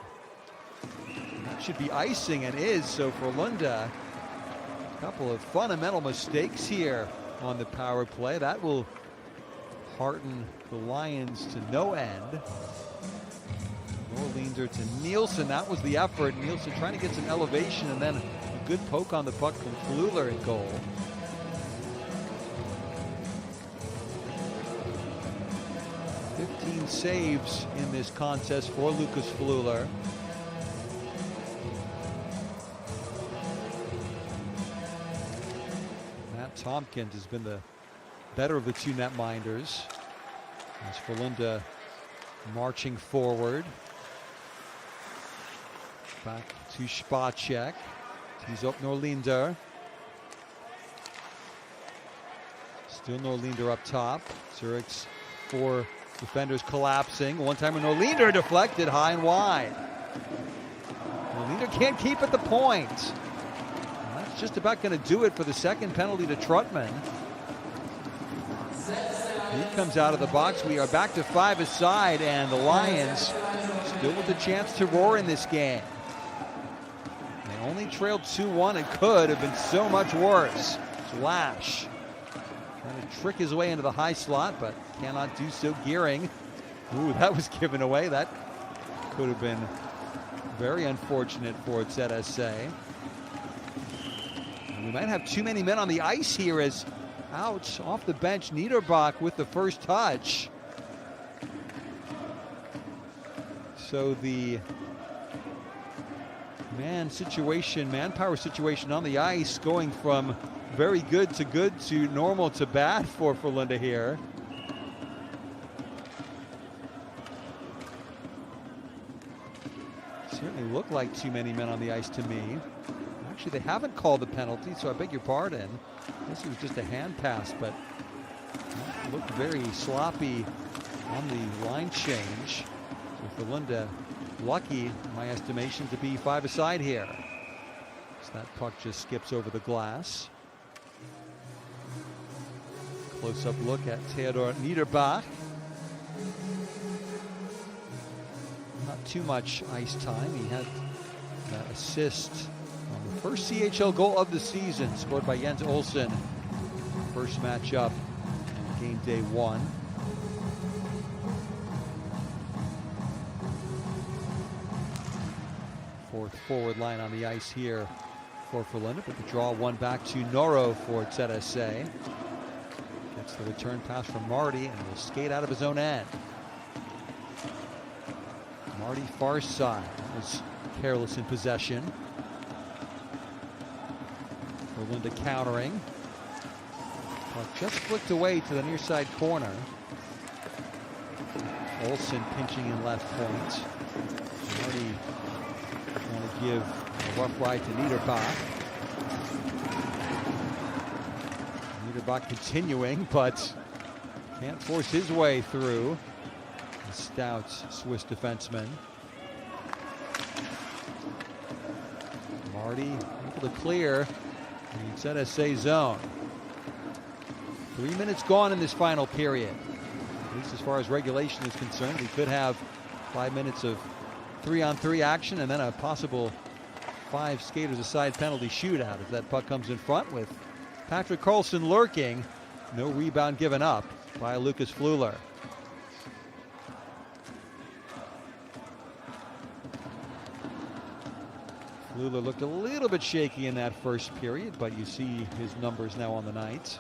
Speaker 2: That should be icing and is, so Frölunda, a couple of fundamental mistakes here on the power play. That will hearten the Lions to no end. Norlinder to Nielsen, that was the effort. Nielsen trying to get some elevation, and then a good poke on the puck from Fleuler in goal. Saves in this contest for Lucas Fleuler. Matt Tompkins has been the better of the two netminders as Frölunda marching forward. Back to Spacek. Tees up Norlinder. Still Norlinder up top. Zurich's four defenders collapsing. One-timer Norlinder deflected high and wide. Norlinder can't keep at the point. And that's just about going to do it for the second penalty to Trutman. He comes out of the box. We are back to 5 aside, and the Lions still with a chance to roar in this game. They only trailed 2-1. It could have been so much worse. Lash trying to trick his way into the high slot, but cannot do so. Gearing. Ooh, that was given away. That could have been very unfortunate for ZSC. And we might have too many men on the ice here as out off the bench, Niederbach with the first touch. So the manpower situation on the ice, going from very good to normal to bad for Frölunda here. Certainly look like too many men on the ice to me. Actually, they haven't called the penalty, so I beg your pardon. I guess it was just a hand pass, but it looked very sloppy on the line change. So Frölunda lucky, in my estimation, to be 5-a-side here. So that puck just skips over the glass. Close-up look at Theodor Niederbach. Not too much ice time. He had that assist on the first CHL goal of the season, scored by Jens Olsen. First matchup on game day 1. Fourth forward line on the ice here for Frölunda, but the draw one back to Noro for ZSC. Gets the return pass from Marty and will skate out of his own end. Marty far side was careless in possession. Frölunda countering. Puck just flicked away to the near side corner. Olsen pinching in left point. Marty want to give a rough ride to Niederbach. Niederbach continuing, but can't force his way through. The stout Swiss defenseman. Marty able to clear the ZSC zone. 3 minutes gone in this final period. At least as far as regulation is concerned, we could have 5 minutes of 3-on-3 action and then a possible 5 skaters aside penalty shootout if that puck comes in front, with Patrick Carlson lurking. No rebound given up by Lucas Fleuler. Fleuler looked a little bit shaky in that first period, but you see his numbers now on the night.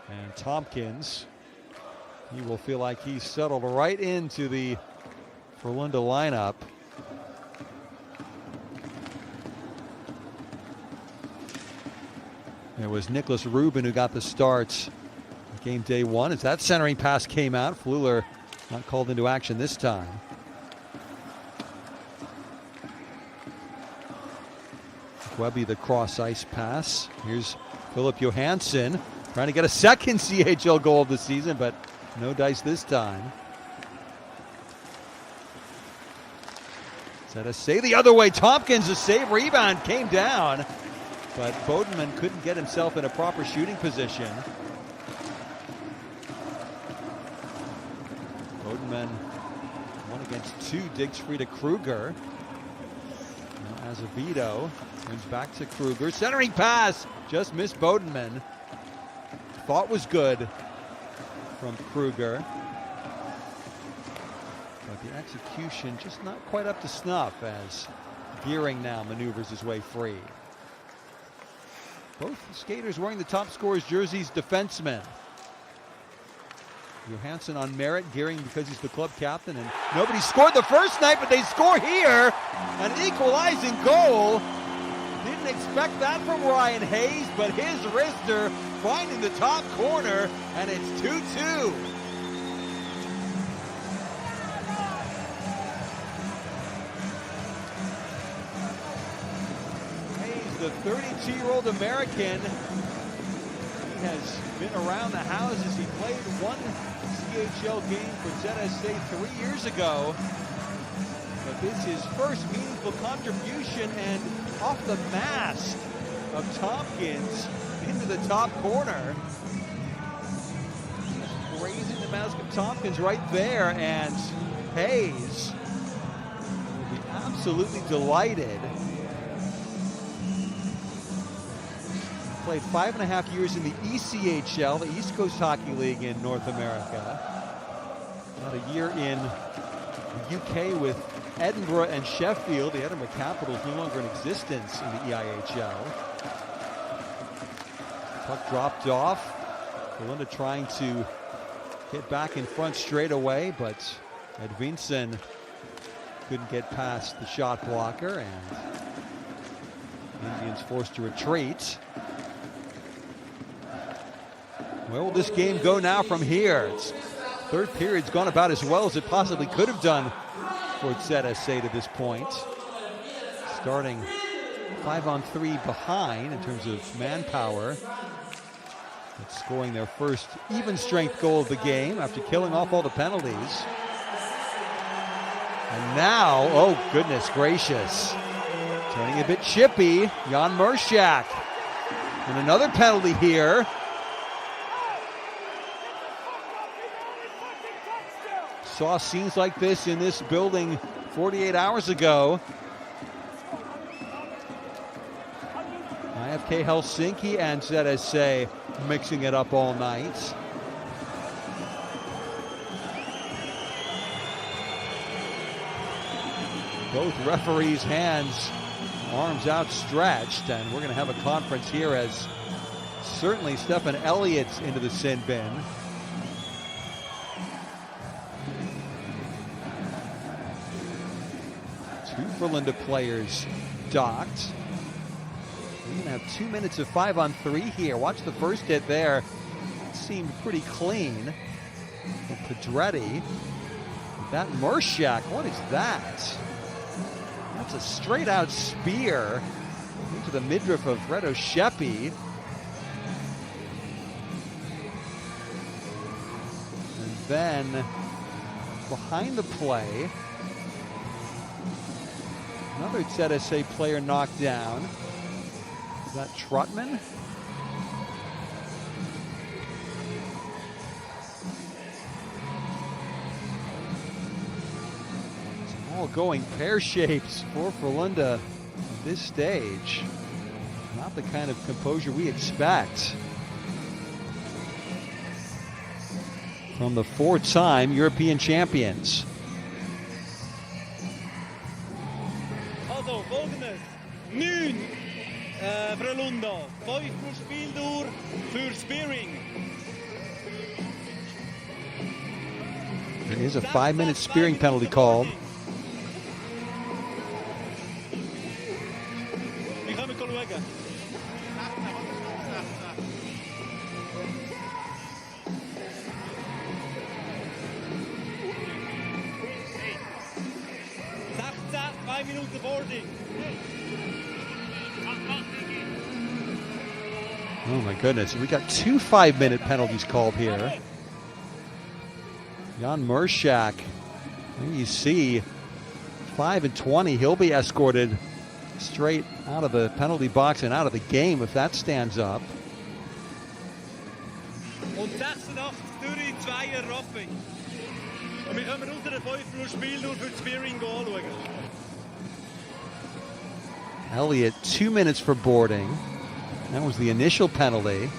Speaker 2: And Tompkins, he will feel like he's settled right into the Frölunda lineup. It was Nicholas Rubin who got the starts game day 1 as that centering pass came out. Fleuler not called into action this time. Webby the cross ice pass. Here's Philip Johansson trying to get a second CHL goal of the season, but no dice this time. ZSC the other way. Tompkins, a save, rebound, came down, but Bodenman couldn't get himself in a proper shooting position. Bodenman 1 against 2, digs free to Kruger. Now Azevedo turns back to Kruger. Centering pass, just missed Bodenman. Thought was good from Kruger, but the execution just not quite up to snuff as Gearing now maneuvers his way free. Both skaters wearing the top scorer's jerseys, defensemen. Johansson on merit, Gearing because he's the club captain, and nobody scored the first night, but they score here. An equalizing goal. Didn't expect that from Ryan Hayes, but his wrister finding the top corner, and it's 2-2. Hayes, the 32-year-old American, he has been around the houses. He played one CHL game for ZSC 3 years ago, but this is his first meaningful contribution, and off the mask of Tompkins into the top corner. Raising the mask of Tompkins right there, and Hayes will be absolutely delighted. Played 5.5 years in the ECHL, the East Coast Hockey League in North America. About a year in the UK with Edinburgh and Sheffield. The Edinburgh Capitals no longer in existence in the EIHL. Puck dropped off. Frölunda trying to get back in front straight away, but Edvinsson couldn't get past the shot blocker, and Indians forced to retreat. Where will this game go now from here? Third period's gone about as well as it possibly could have done for ZSC to this point. Starting 5-on-3 behind in terms of manpower. But scoring their first even strength goal of the game after killing off all the penalties. And now, oh goodness gracious, turning a bit chippy, Jan Mershak. And another penalty here. Saw scenes like this in this building 48 hours ago. IFK Helsinki and ZSC mixing it up all night. Both referees' hands, arms outstretched, and we're going to have a conference here as certainly Stefan Elliott's into the sin bin. Two Frölunda players docked. We're going to have 2 minutes of 5-on-3 here. Watch the first hit there. It seemed pretty clean. Pedretti. That Mershak, what is that? That's a straight out spear into the midriff of Reto Sheppy. And then behind the play, another ZSC player knocked down. Is that Trutman? It's all going pear-shaped for Frölunda at this stage. Not the kind of composure we expect from the four-time European champions.
Speaker 7: Also, folgendes. 9 Frölunda. 5 pro Spieldauer für Spearing.
Speaker 2: There is a 5-minute spearing penalty called.
Speaker 7: Wir können schauen. Minuten boarding.
Speaker 2: Oh my goodness, we got 2 5-minute penalties called here. Jan Mershak, there you see 5 and 20. He'll be escorted straight out of the penalty box and out of the game if that stands up.
Speaker 7: Und 86 Zurich, 2er Rapping. Und wir können unsere 5 Spieldauer für das Spearing anschauen.
Speaker 2: Elliott, 2 minutes for boarding. That was the initial penalty.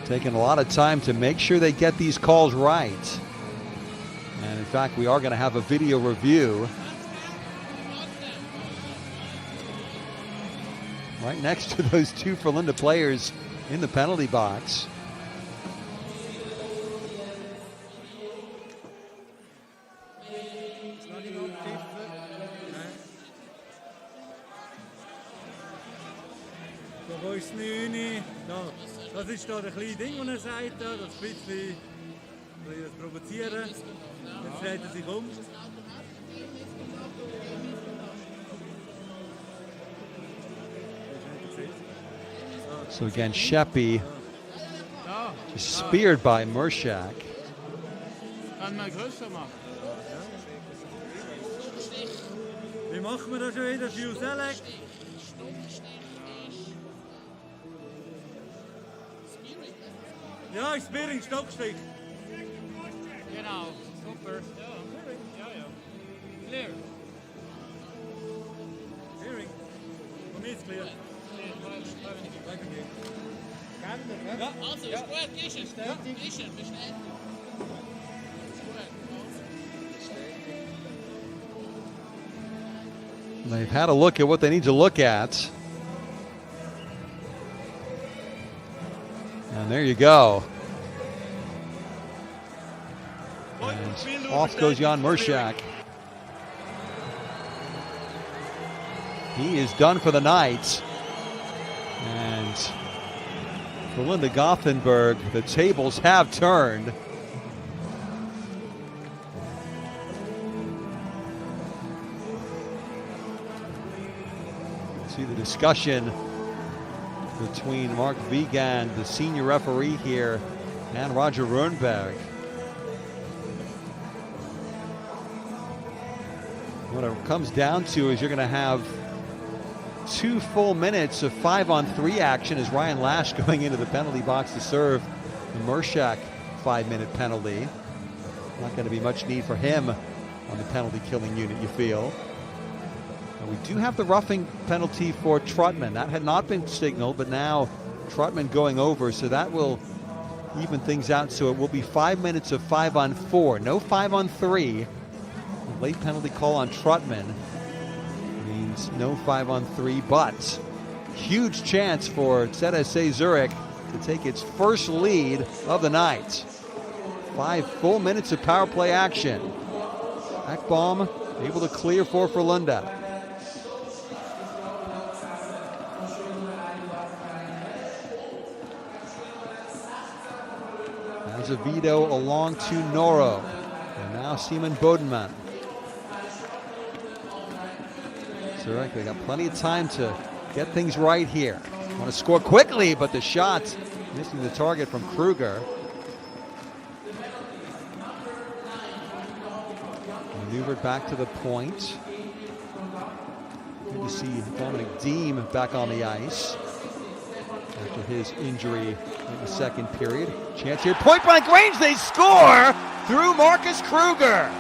Speaker 2: Taking a lot of time to make sure they get these calls right. And in fact, we are going to have a video review right next to those 2 Frölunda players in the penalty box.
Speaker 7: Das ist da ein kleines Ding, das er sagt, das ist ein bisschen das Provozieren. Jetzt dreht er sich um.
Speaker 2: So again, Sheppy just speared by Mershak.
Speaker 6: Kann man größer machen.
Speaker 7: Wie machen wir das schon wieder? View Select. Ja, Spearing, Stockstich.
Speaker 6: Genau, super. Ja, ja. Clear.
Speaker 7: Spearing. Von mir ist clear.
Speaker 6: Ja, also, ist gut, ist es. Ist es, bestätigt.
Speaker 2: They've had a look at what they need to look at. And there you go. And off goes Jan Murshak. He is done for the night. And Frölunda Gothenburg, the tables have turned. See the discussion between Mark Wiegand, the senior referee here, and Roger Rönnberg. What it comes down to is you're going to have 2 full minutes of 5-on-3 action as Ryan Lash going into the penalty box to serve the Murshak 5-minute penalty. Not going to be much need for him on the penalty killing unit, you feel. And we do have the roughing penalty for Trutman. That had not been signaled, but now Trutman going over, so that will even things out. So it will be 5 minutes of 5-on-4, no 5-on-3. Late penalty call on Trutman means no 5-on-3, but huge chance for ZSC Zurich to take its first lead of the night. 5 full minutes of power play action. Ekbom able to clear for Frölunda. Azevedo along to Noro. And now Simon Bodenman. Zurich, they got plenty of time to get things right here. Want to score quickly, but the shot missing the target from Kruger. Maneuvered back to the point. Good to see Dominic Deem back on the ice after his injury in the second period. Chance here, point blank range, they score through Marcus Kruger.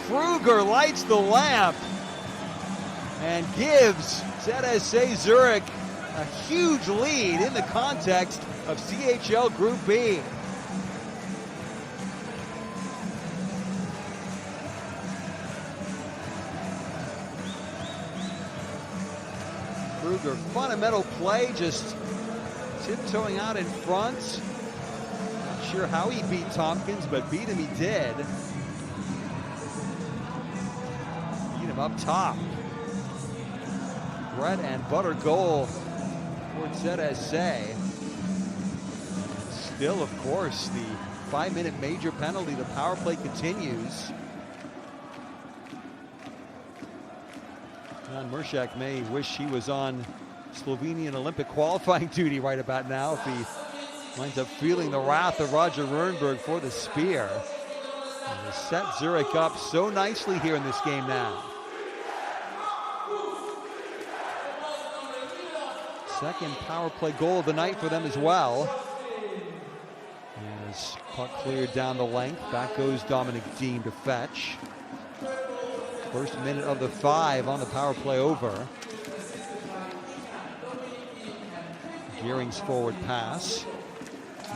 Speaker 2: Kruger lights the lamp and gives ZSC Zurich a huge lead in the context of CHL Group B. Kruger, fundamental play, just tiptoeing out in front. Not sure how he beat Tompkins, but beat him he did. Up top. Bread and butter goal for ZSC. Still, of course, the 5-minute major penalty. The power play continues. Jan Murshak may wish he was on Slovenian Olympic qualifying duty right about now if he winds up feeling the wrath of Roger Rönnberg for the spear. And they set Zurich up so nicely here in this game now. Second power play goal of the night for them as well. As puck cleared down the length, back goes Dominic Deem to fetch. First minute of the 5 on the power play over. Gearing's forward pass.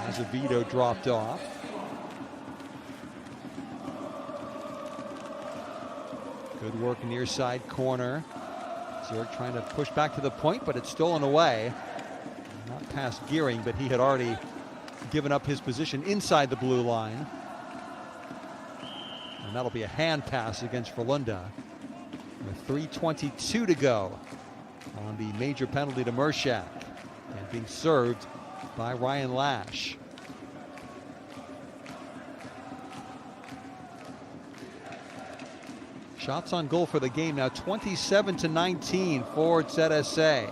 Speaker 2: Azevedo dropped off. Good work near side corner. Zurich trying to push back to the point, but it's stolen away. Not past Gearing, but he had already given up his position inside the blue line. And that'll be a hand pass against Frölunda. With 3:22 to go on the major penalty to Murshak. And being served by Ryan Lash. Shots on goal for the game now 27-19 for ZSC.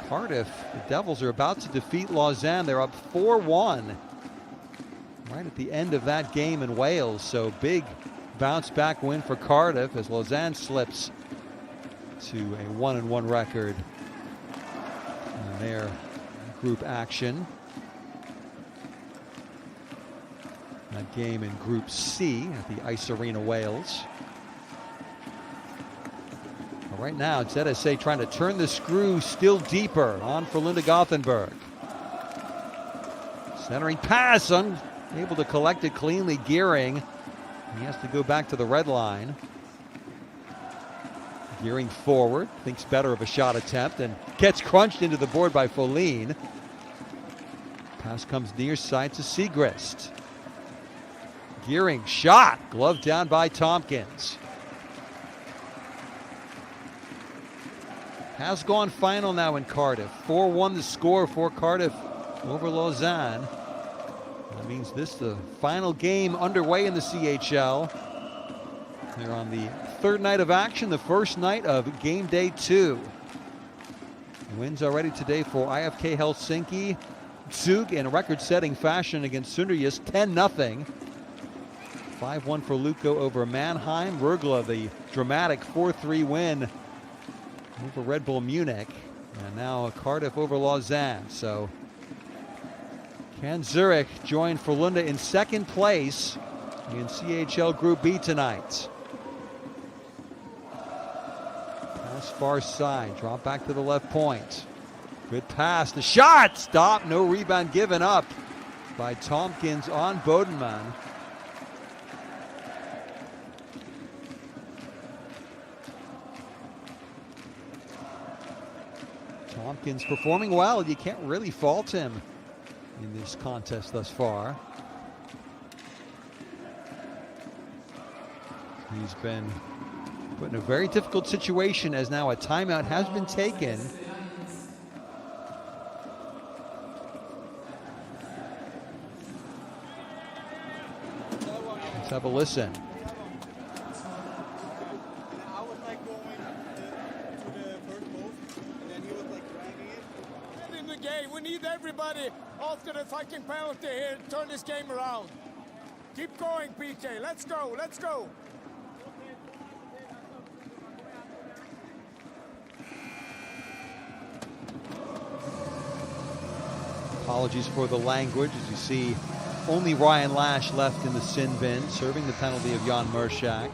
Speaker 2: Cardiff, the Devils are about to defeat Lausanne. They're up 4-1 right at the end of that game in Wales. So big bounce back win for Cardiff as Lausanne slips to a 1-1 record in their group action. That game in Group C at the Ice Arena, Wales. But right now, ZSC trying to turn the screw still deeper on Frölunda Gothenburg. Centering pass, unable to collect it cleanly. Gearing He has to go back to the red line. Gearing forward, thinks better of a shot attempt and gets crunched into the board by Folin. Pass comes near side to Segrist. Gearing shot, glove down by Tompkins. Has gone final now in Cardiff. 4-1 the score for Cardiff over Lausanne. That means this the final game underway in the CHL. They're on the third night of action, the first night of game day 2. Wins already today for IFK Helsinki. Zug in record-setting fashion against Sunderjysk, 10-0. 5-1 for Lukko over Mannheim. Rögle, the dramatic 4-3 win over Red Bull Munich. And now Cardiff over Lausanne. So can Zurich join Frölunda in second place in CHL Group B tonight? Pass far side, drop back to the left point. Good pass, the shot, stop, no rebound given up by Tompkins on Bodenman. Tompkins performing well, you can't really fault him in this contest thus far. He's been put in a very difficult situation as now a timeout has been taken. Let's have a listen.
Speaker 7: I was like going to the first post, and then he was like dragging it.
Speaker 3: Get in the game. We need everybody after the fucking penalty here to turn this game around. Keep going, PK. Let's go. Let's go.
Speaker 2: Apologies for the language, as you see only Ryan Lash left in the sin bin, serving the penalty of Jan Mershak.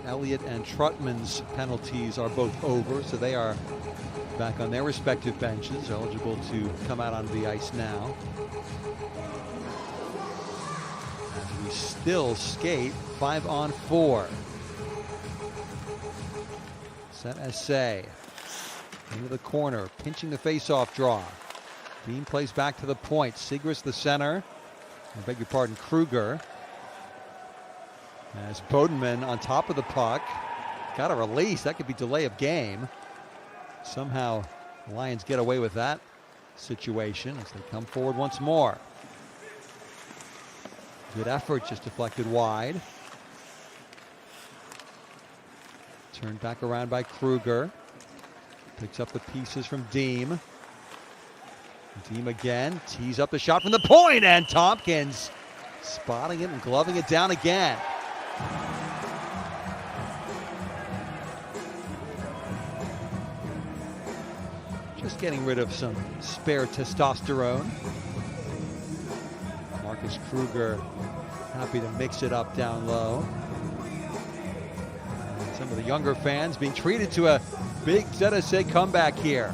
Speaker 2: Elliott and Trutman's penalties are both over, so they are back on their respective benches, eligible to come out onto the ice now. As we still skate 5-on-4. ZSC into the corner, pinching the face-off draw. Beam plays back to the point. Segrist the center. I beg your pardon, Kruger. As Bodenman on top of the puck. Got a release. That could be delay of game. Somehow the Lions get away with that situation as they come forward once more. Good effort, just deflected wide. Turned back around by Kruger. Picks up the pieces from Deem. Deem again, tees up the shot from the point, and Tompkins spotting it and gloving it down again. Just getting rid of some spare testosterone. Marcus Kruger happy to mix it up down low. And some of the younger fans being treated to a big ZSC comeback here.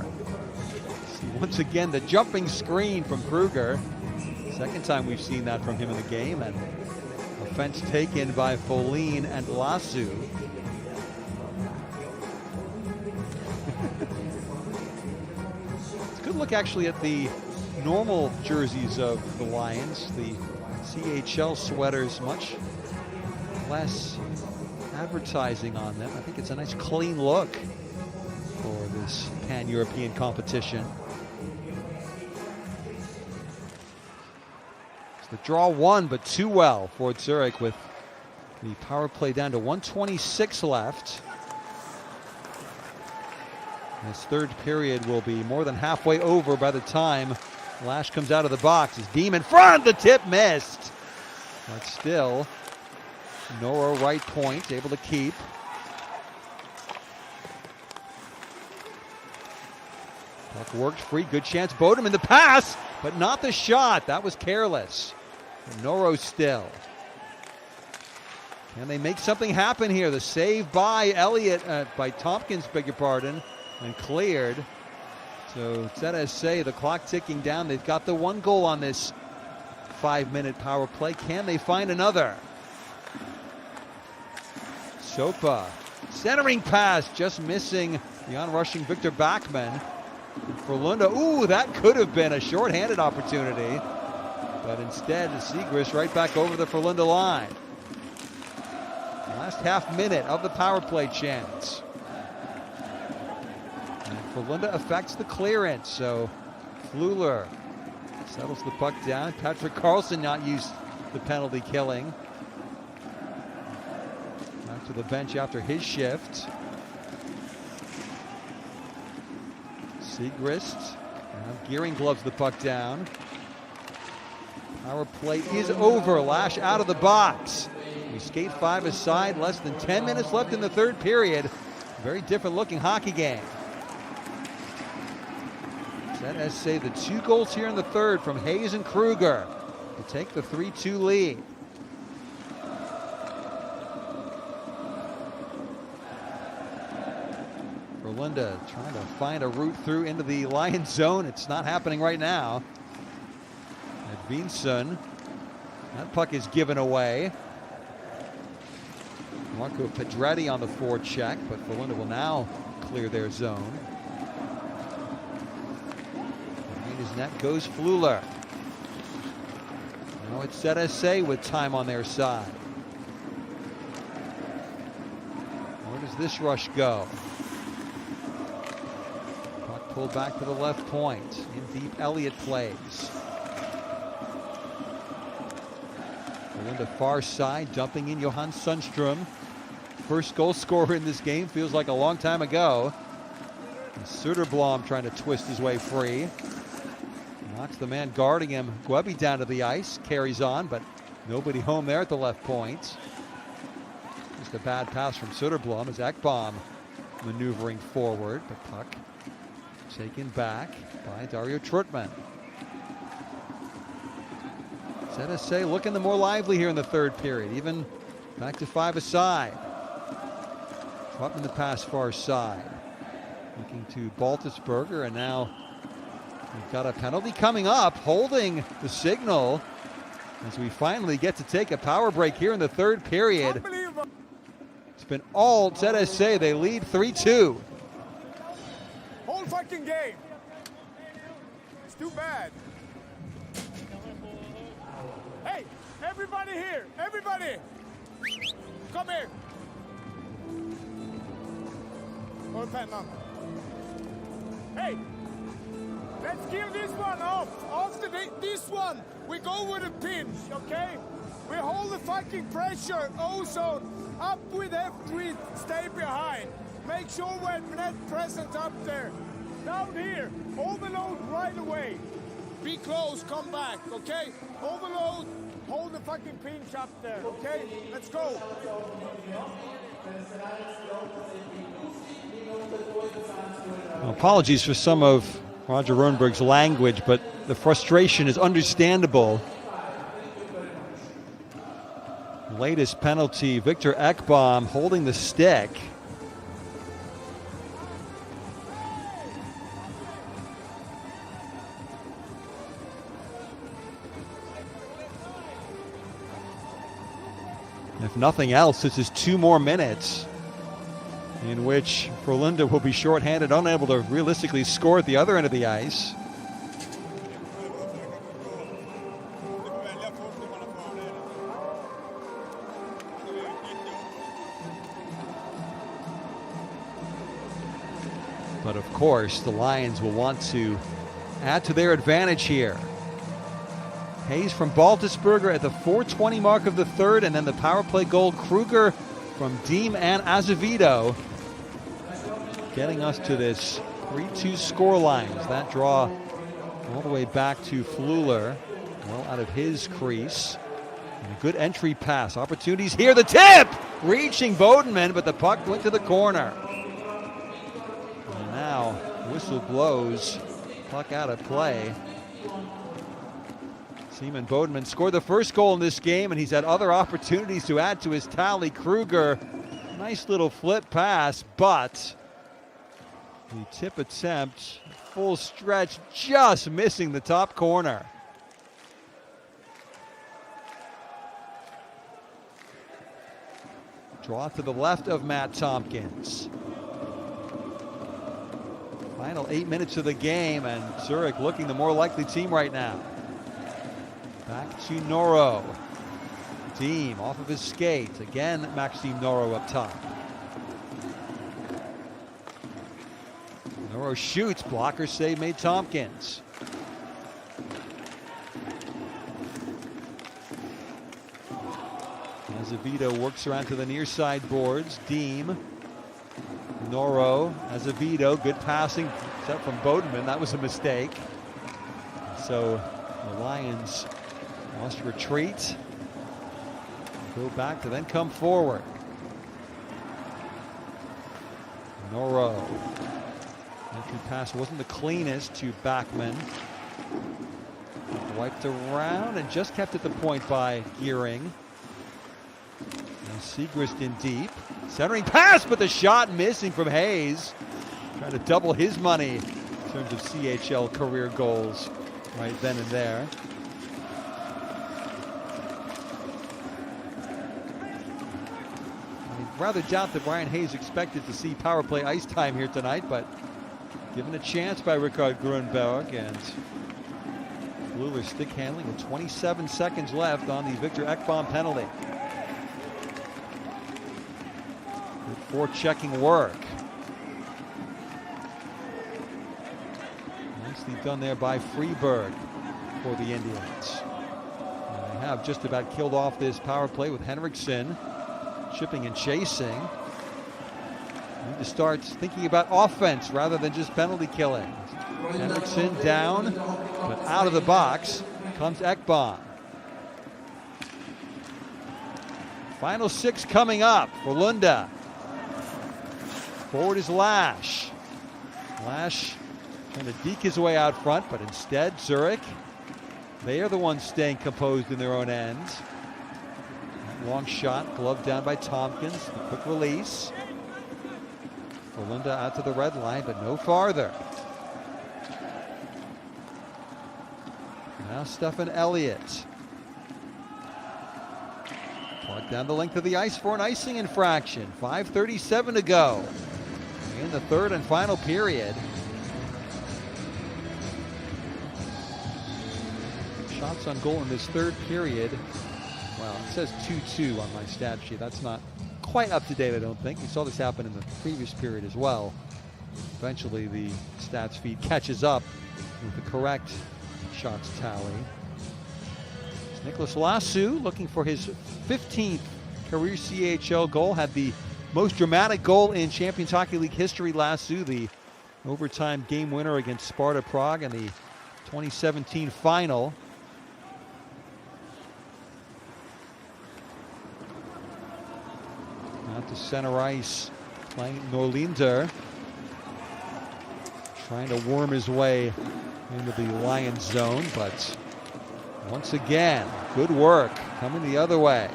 Speaker 2: Once again, the jumping screen from Kruger. Second time we've seen that from him in the game, and offense taken by Folin and Lasu. It's a good look actually at the normal jerseys of the Lions. The CHL sweaters, much less advertising on them. I think it's a nice clean look for this pan-European competition. The draw one, but too well for Zurich with the power play down to 1:26 left. This third period will be more than halfway over by the time Lash comes out of the box. His Deem in front, the tip missed. But still, Noro right point, able to keep. Puck worked free, good chance. Bodum in the pass, but not the shot. That was careless. Noro still. Can they make something happen here? The save by Elliott, by Tompkins, beg your pardon, and cleared. So ZSC, the clock ticking down. They've got the one goal on this 5-minute power play. Can they find another? Sopa, centering pass, just missing the onrushing Victor Backman. Frölunda, ooh, that could have been a shorthanded opportunity. But instead, Segrist right back over the Frölunda line. Last half minute of the power play chance. And Frölunda affects the clearance, so Fleuler settles the puck down. Patrick Carlson not used the penalty killing. Back to the bench after his shift. Segrist now Gearing gloves the puck down. Power play is over. Lash out of the box. We skate 5 aside. Less than 10 minutes left in the third period. Very different looking hockey game. ZSC the 2 goals here in the third from Hayes and Kruger to take the 3-2 lead. Frölunda trying to find a route through into the Lions zone. It's not happening right now. Edvinsson, that puck is given away. Marco Pedretti on the forecheck, but Frölunda will now clear their zone. Behind his net goes Fleuler. Now it's ZSC with time on their side. Where does this rush go? Puck pulled back to the left point. In deep, Elliott plays. Frölunda far side, dumping in Johan Sundström. First goal scorer in this game, feels like a long time ago. And Söderblom trying to twist his way free. Knocks the man guarding him, Gwebbe, down to the ice. Carries on, but nobody home there at the left point. Just a bad pass from Söderblom as Ekblom maneuvering forward. The puck taken back by Dario Trutman. ZSC looking the more lively here in the third period, even back to 5 aside. Trutman the pass far side. Looking to Baltusberger, and now we've got a penalty coming up, holding the signal as we finally get to take a power break here in the third period. It's been all ZSC. They lead 3-2.
Speaker 3: Whole fucking game. It's too bad. Hey, everybody here, everybody. Come here. Or pennan. Hey, let's give this one off. After this one, we go with a pinch, okay? We hold the fucking pressure, ozone, up with F3, stay behind. Make sure when net present up there. Down here, overload right away. Be close, come back, okay? Overload, hold the fucking pinch up there, okay? Let's go.
Speaker 2: Apologies for some of Roger Rönnberg's language, but the frustration is understandable. Latest penalty, Victor Ekblom holding the stick. If nothing else, this is 2 more minutes in which Frölunda will be shorthanded, unable to realistically score at the other end of the ice. But of course, the Lions will want to add to their advantage here. Hayes from Baltusberger at the 4:20 mark of the third, and then the power play goal, Kruger from Diem and Azevedo, getting us to this 3-2 score lines. That draw all the way back to Fleuler, well out of his crease. And a good entry pass. Opportunities here. The tip! Reaching Bodenman, but the puck went to the corner. And now, whistle blows. Puck out of play. Seaman Bodenman scored the first goal in this game, and he's had other opportunities to add to his tally. Kruger, nice little flip pass, but the tip attempt, full stretch, just missing the top corner. Draw to the left of Matt Tompkins. Final 8 minutes of the game, and Zurich looking the more likely team right now. Back to Noro. Team off of his skate. Again, Maxime Noro up top. Noro shoots. Blocker save made Tompkins. Azevedo works around to the near side boards. Deem. Noro. Azevedo. Good passing except from Bodeman. That was a mistake. So the Lions must retreat. Go back to then come forward. Noro. Entry pass wasn't the cleanest to Backman. Wiped around and just kept at the point by Gearing. Now Segrist in deep. Centering pass, but the shot missing from Hayes. Trying to double his money in terms of CHL career goals right then and there. Rather doubt that Brian Hayes expected to see power play ice time here tonight, but given a chance by Rickard Grunberg, and Fluler stick handling with 27 seconds left on the Victor Ekbom penalty. Good forechecking work. Nicely done there by Freeberg for the Indians. And they have just about killed off this power play with Henriksen chipping and chasing. Need to start thinking about offense rather than just penalty killing. Henriksen down, but out of the box comes Ekbom. Final 6 coming up for Frölunda. Forward is Lash. Lash trying to deke his way out front, but instead Zurich, they are the ones staying composed in their own end. Long shot, gloved down by Tompkins. The quick release. Frölunda out to the red line, but no farther. Now Stefan Elliott. Plugged down the length of the ice for an icing infraction. 5:37 to go in the third and final period. Shots on goal in this third period. Well, it says 2-2 on my stat sheet. That's not quite up to date, I don't think. We saw this happen in the previous period as well. Eventually, the stats feed catches up with the correct shots tally. It's Nicholas Lassu looking for his 15th career CHL goal. Had the most dramatic goal in Champions Hockey League history. Lassu, the overtime game winner against Sparta Prague in the 2017 final. Out to center ice, playing Norlinder. Trying to worm his way into the Lions zone, but once again, good work coming the other way.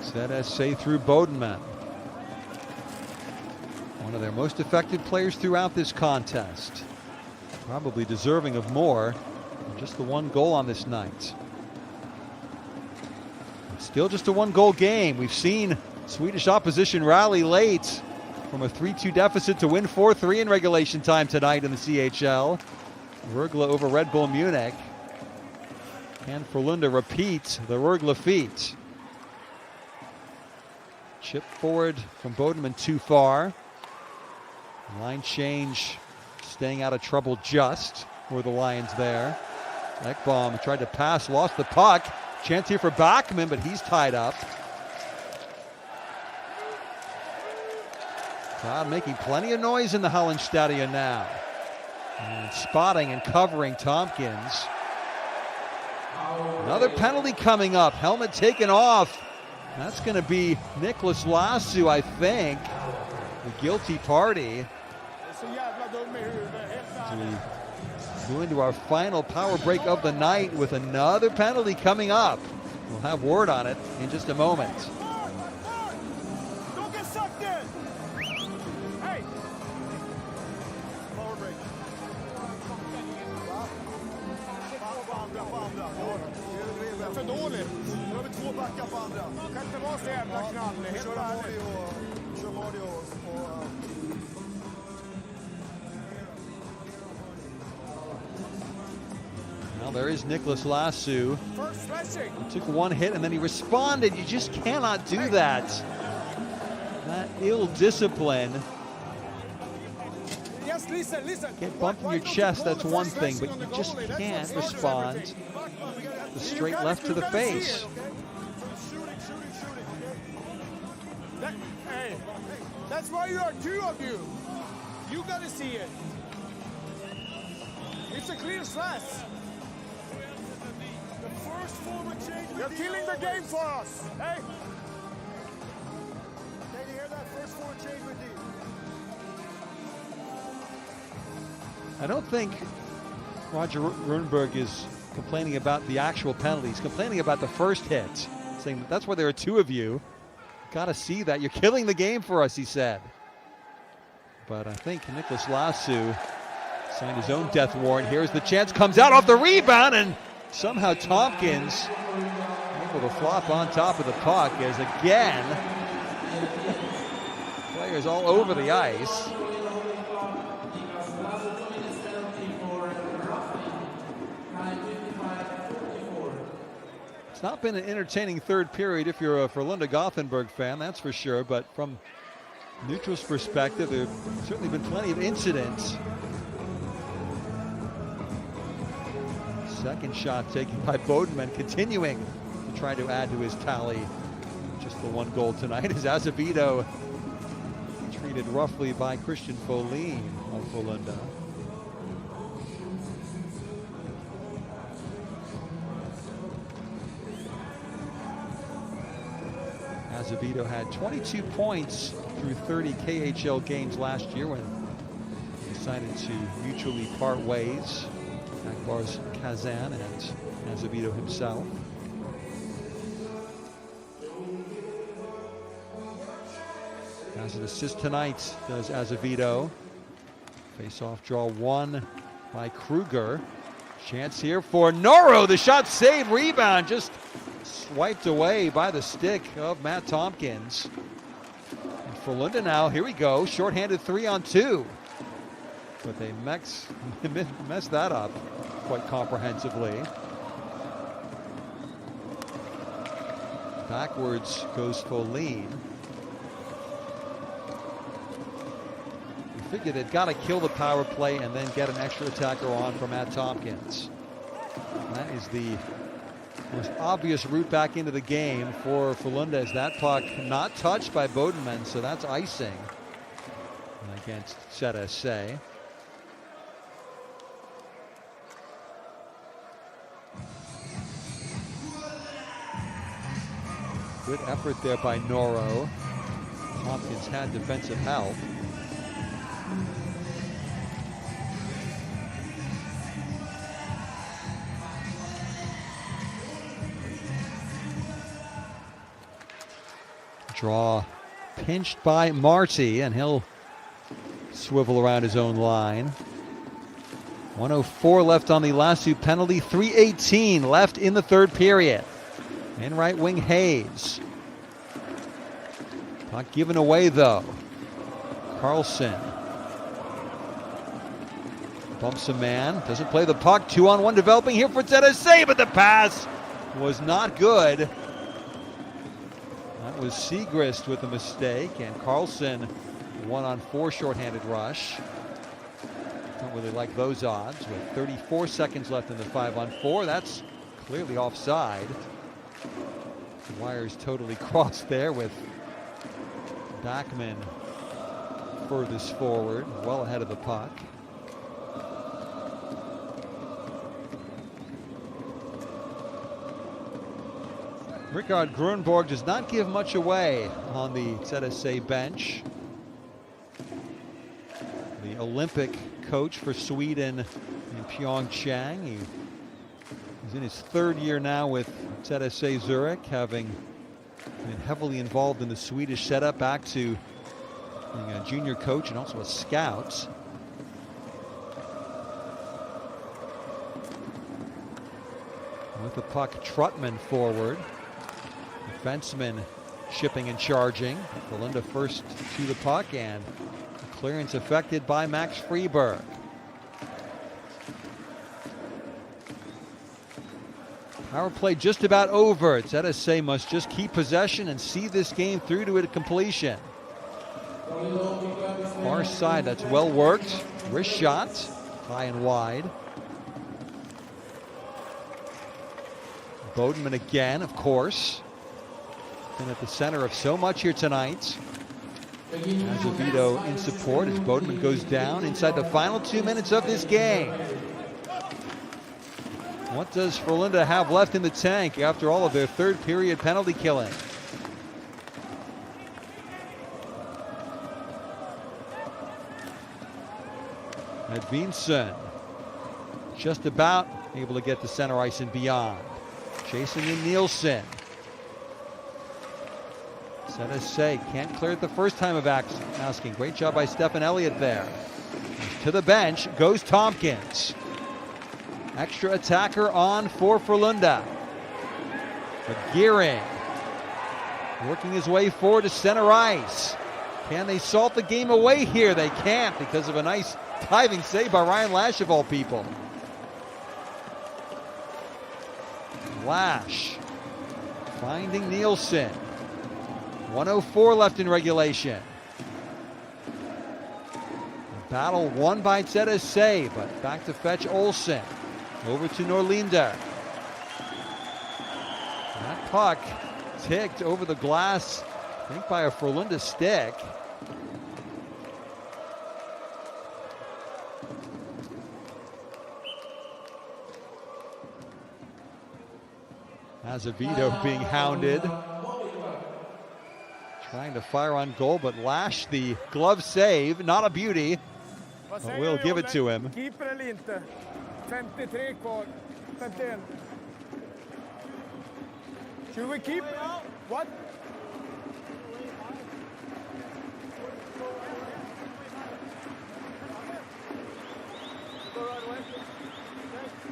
Speaker 2: ZSC through Bodeman. One of their most effective players throughout this contest. Probably deserving of more than just the one goal on this night. Still just a one-goal game. We've seen Swedish opposition rally late from a 3-2 deficit to win 4-3 in regulation time tonight in the CHL. Rögle over Red Bull Munich. Can Frölunda repeat the Rögle feat? Chip forward from Bodeman too far. Line change, staying out of trouble just for the Lions there. Ekbom tried to pass, lost the puck. Chance here for Backman, but he's tied up. Crowd making plenty of noise in the Hallenstadion now. And spotting and covering Tompkins. Another penalty coming up. Helmet taken off. That's going to be Nicholas Lassu, I think. The guilty party. As we go into our final power break of the night with another penalty coming up. We'll have word on it in just a moment.
Speaker 4: Don't get sucked in! Hey! Power break. För dåligt. Nu har vi 2 och backa på andra.
Speaker 3: Kan inte vara så jävla knallig, helt
Speaker 4: Kör
Speaker 3: ärligt.
Speaker 4: Mario och
Speaker 2: Well, there is Nicholas Lassu.
Speaker 3: First flashing.
Speaker 2: He took one hit and then he responded. You just cannot do that. That ill discipline.
Speaker 3: Yes, listen.
Speaker 2: Get bumped in your chest, that's one thing, but you just can't respond. The straight left to the face.
Speaker 3: Hey, that's why you are two of you. You gotta see it. It's a clear slash.
Speaker 4: the first forward change.
Speaker 3: You're killing the game for us. Hey.
Speaker 4: Can you hear that first forward change with D?
Speaker 2: I don't think Roger Runeberg is complaining about the actual penalty. He's complaining about the first hit, saying that that's why there are two of you. Got to see that. You're killing the game for us, he said. But I think Nicholas Lassu signed his own death warrant. Here's the chance, comes out off the rebound, and somehow Tompkins able to flop on top of the puck as again, players all over the ice. It's not been an entertaining third period if you're a Frölunda Gothenburg fan, that's for sure, but from neutral's perspective, there have certainly been plenty of incidents. Second shot taken by Bodenman, continuing to try to add to his tally. Just the one goal tonight as Azevedo treated roughly by Christian Folin of Frölunda. Azevedo had 22 points through 30 KHL games last year when he decided to mutually part ways. Akbar's Kazan and Azevedo himself. As an assist tonight, does Azevedo. Face-off draw won by Kruger. Chance here for Noro. The shot saved, rebound just swiped away by the stick of Matt Tompkins. And Frölunda now, here we go, shorthanded 3-on-2. But they messed that up quite comprehensively. Backwards goes Folin. We figured they'd got to kill the power play and then get an extra attacker on for Matt Tompkins. And that is the most obvious route back into the game for Frölunda, as that puck not touched by Bodenman, so that's icing against ZSC. Good effort there by Noro. Tompkins had defensive help. Draw pinched by Marty, and he'll swivel around his own line. 1:04 left on the Lassu penalty, 3:18 left in the third period. In right wing, Hayes. Puck given away though. Carlson bumps a man, doesn't play the puck. 2-on-1 developing here for ZSC, but the pass was not good. That was Segrist with a mistake, and Carlson 1-on-4 shorthanded rush. Don't really like those odds with 34 seconds left in the 5-on-4. That's clearly offside. The wires totally crossed there with Backman furthest forward, well ahead of the puck. Rickard Grunborg does not give much away on the ZSC bench. The Olympic coach for Sweden in Pyeongchang. He's in his third year now with ZSC Zurich, having been heavily involved in the Swedish setup, back to being a junior coach and also a scout. With the puck, Trutman forward. Defenseman shipping and charging. Frölunda first to the puck, and clearance affected by Max Freeberg. Power play just about over. ZSC must just keep possession and see this game through to a completion. Far side, that's well worked. Wrist shot, high and wide. Bodenman again, of course. Been at the center of so much here tonight. Azevedo in support as Bodenman goes down inside the final 2 minutes of this game. What does Frölunda have left in the tank after all of their third period penalty killing? Edvinsson just about able to get to center ice and beyond. Chasing in Nielsen. ZSC can't clear it the first time of asking. Great job by Stefan Elliott there. To the bench goes Tompkins. Extra attacker on for Frölunda. Gearing working his way forward to center ice. Can they salt the game away here? They can't because of a nice diving save by Ryan Lash of all people. Lash finding Nielsen. 1:04 left in regulation. Battle won by ZSC, but back to fetch Olsen. Over to Norlinder. That puck ticked over the glass, I think by a Frölunda stick. Azevedo being hounded. Trying to fire on goal, but Lash, the glove save, not a beauty. But we'll give it to him.
Speaker 3: 53 kvar. 51. Should we keep? What?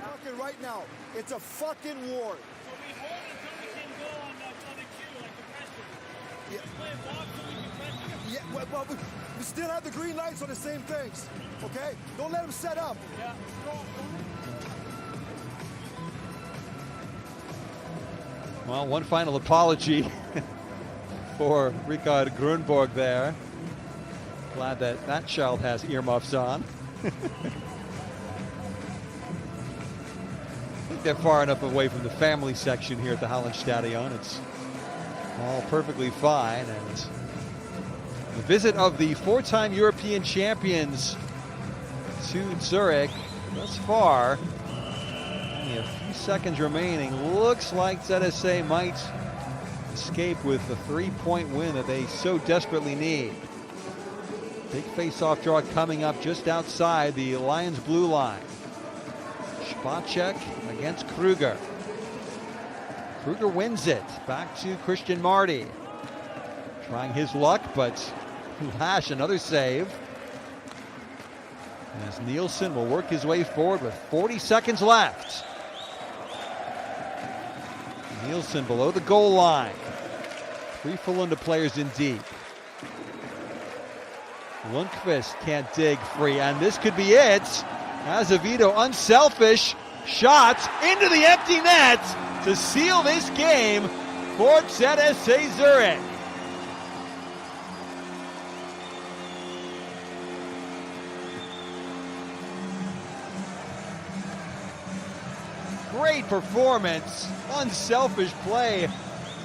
Speaker 4: Fucking right now, it's a fucking war. Yeah, well, we still have the green lights on the same things, okay? Don't let them set up. Yeah.
Speaker 2: Well, one final apology for Richard Grunborg there. Glad that that child has earmuffs on. I think they're far enough away from the family section here at the Hallenstadion. It's all perfectly fine. And the visit of the four-time European champions to Zurich thus far. Only a few seconds remaining. Looks like ZSC might escape with the 3-point win that they so desperately need. Big face-off draw coming up just outside the Lions blue line. Spacek against Kruger. Kruger wins it. Back to Christian Marty. Trying his luck, but Lash, another save. As Nielsen will work his way forward with 40 seconds left. Nielsen below the goal line. 3 Frölunda players in deep. Lundqvist can't dig free, and this could be it. Azevedo, unselfish shots into the empty net to seal this game for ZSC Zurich. Great performance, unselfish play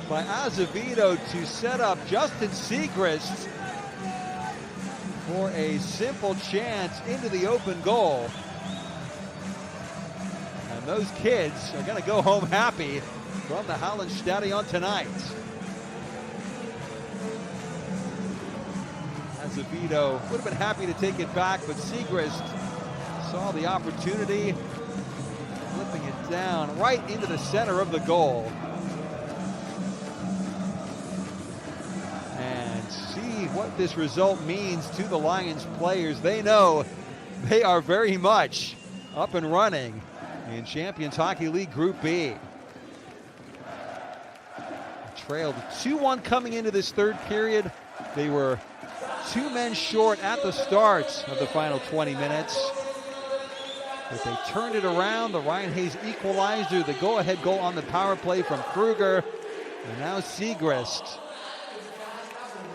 Speaker 2: by Azevedo to set up Justin Siegrist for a simple chance into the open goal. And those kids are going to go home happy from the Hallenstadion tonight. Azevedo would have been happy to take it back, but Siegrist saw the opportunity, flipping it down right into the center of the goal. And see what this result means to the Lions players. They know they are very much up and running in Champions Hockey League Group B. A trailed 2-1 coming into this third period. They were 2 men short at the start of the final 20 minutes. But they turned it around. The Ryan Hayes equalizer, the go-ahead goal on the power play from Kruger. And now Segrist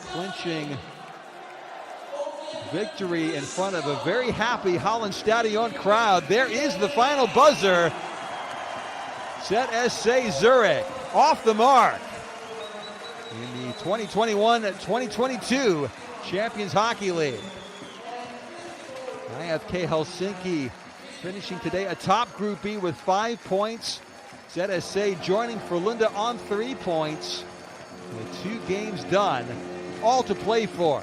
Speaker 2: clinching victory in front of a very happy Hallenstadion crowd. There is the final buzzer. ZSC Zurich off the mark in the 2021-2022 Champions Hockey League. IFK Helsinki finishing today atop Group B with 5 points. ZSC joining Frölunda on 3 points. With 2 games done, all to play for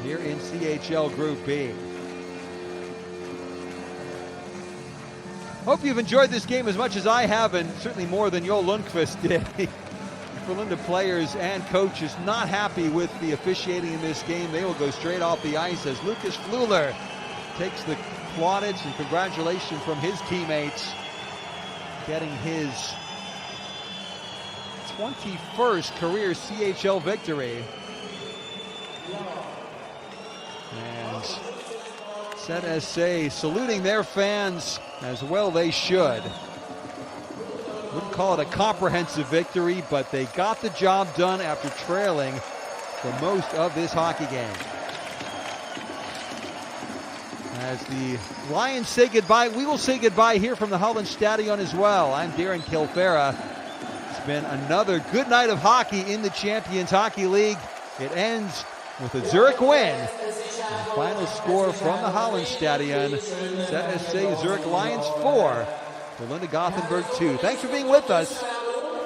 Speaker 2: here in CHL Group B. Hope you've enjoyed this game as much as I have, and certainly more than Joel Lundqvist did. Frölunda players and coaches not happy with the officiating in this game. They will go straight off the ice as Lucas Fleuler takes the plaudits and congratulations from his teammates, getting his 21st career CHL victory. And ZSC saluting their fans as well they should. Wouldn't call it a comprehensive victory, but they got the job done after trailing for most of this hockey game. As the Lions say goodbye, we will say goodbye here from the Hallenstadion as well. I'm Darren Kilfera. It's been another good night of hockey in the Champions Hockey League. It ends with a Zurich win. The final score from the Hallenstadion: ZSC Zurich Lions 4, Frölunda Gothenburg 2. Thanks for being with us.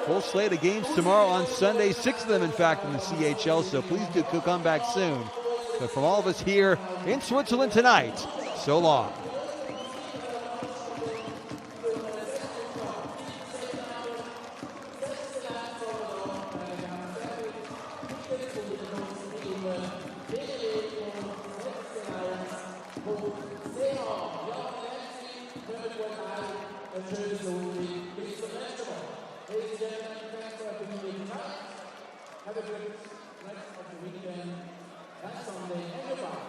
Speaker 2: Full slate of games tomorrow on Sunday, 6 of them in fact in the CHL, so please do come back soon. But from all of us here in Switzerland tonight, so long.
Speaker 1: Have a great rest of the weekend. That's Sunday and goodbye.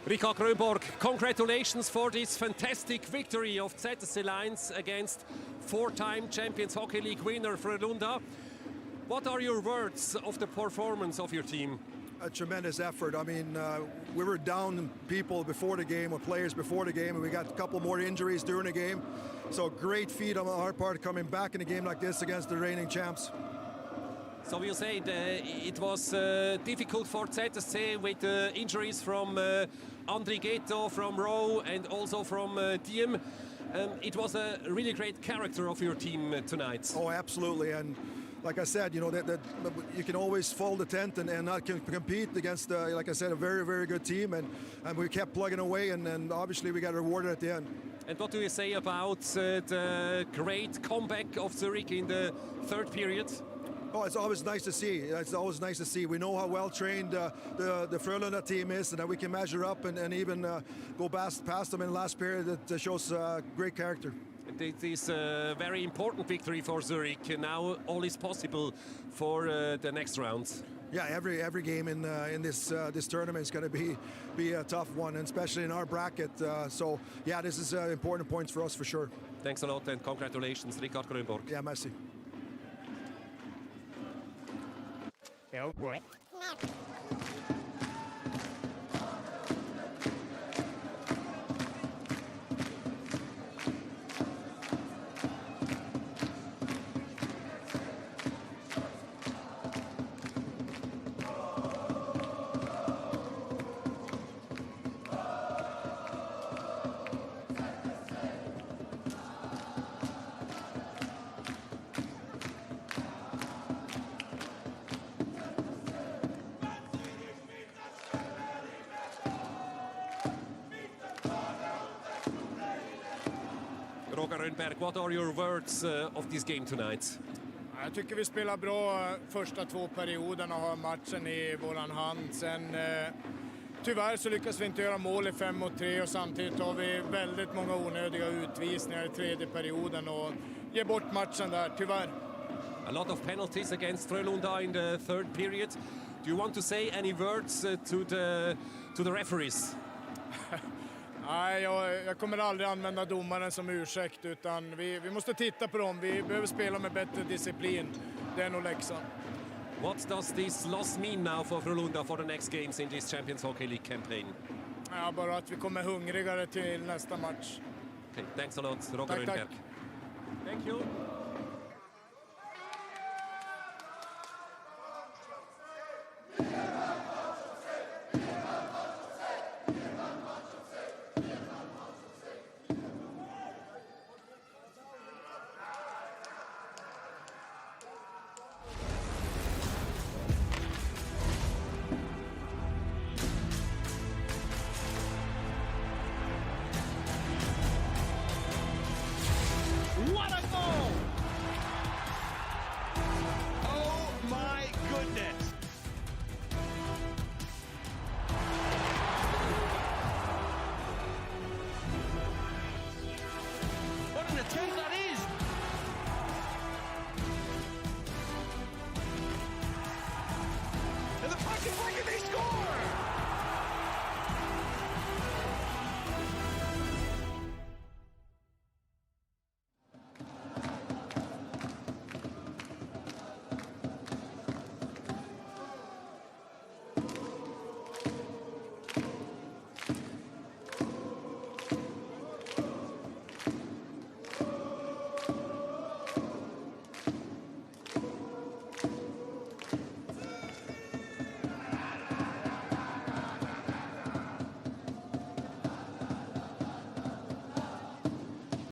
Speaker 8: Richard Grönborg, congratulations for this fantastic victory of ZSC Lions against four-time Champions Hockey League winner Frölunda. What are your words of the performance of your team?
Speaker 4: A tremendous effort. I mean, we were down people before the game, or players before the game, and we got a couple more injuries during the game. So great feat on our part coming back in a game like this against the reigning champs.
Speaker 8: So you said it was difficult for ZSC with injuries from Andri Ghetto, from Rowe, and also from Diem. It was a really great character of your team tonight.
Speaker 4: Oh, absolutely. And like I said, you know, that you can always fold the tent and not compete against, like I said, a very, very good team. And we kept plugging away, and obviously we got rewarded at the end.
Speaker 8: And what do you say about the great comeback of Zurich in the third period?
Speaker 4: Oh, it's always nice to see. It's always nice to see. We know how well trained the Frölunda team is, and that we can measure up and even go past them in the last period. That shows great character.
Speaker 8: It is a very important victory for Zurich. Now all is possible for the next rounds.
Speaker 4: Yeah, every game in this tournament is going to be a tough one, and especially in our bracket. So yeah, this is important points for us for sure.
Speaker 8: Thanks a lot and congratulations, Richard Grönborg.
Speaker 4: Yeah, merci.
Speaker 8: Roger Rönnberg, what are your words of this game tonight?
Speaker 3: Jag tycker vi spelar bra första två perioderna och har matchen i våran hand. Sen tyvärr så lyckas vi inte göra mål i 5-3 och samtidigt har vi väldigt många onödiga utvisningar i tredje perioden och ger bort matchen där, tyvärr.
Speaker 8: A lot of penalties against Frölunda in the third period. Do you want to say any words to the referees?
Speaker 3: Nej, jag kommer aldrig använda domaren som ursäkt, utan vi måste titta på dem. Vi behöver spela med bättre disciplin. Det är nog läxan.
Speaker 8: What does this loss mean now for Frölunda for the next games in this Champions Hockey League campaign?
Speaker 3: Ja, bara att vi kommer hungrigare till nästa match.
Speaker 8: Okay, thanks a lot, Roger Rönnberg.
Speaker 3: Tack.
Speaker 8: Thank you.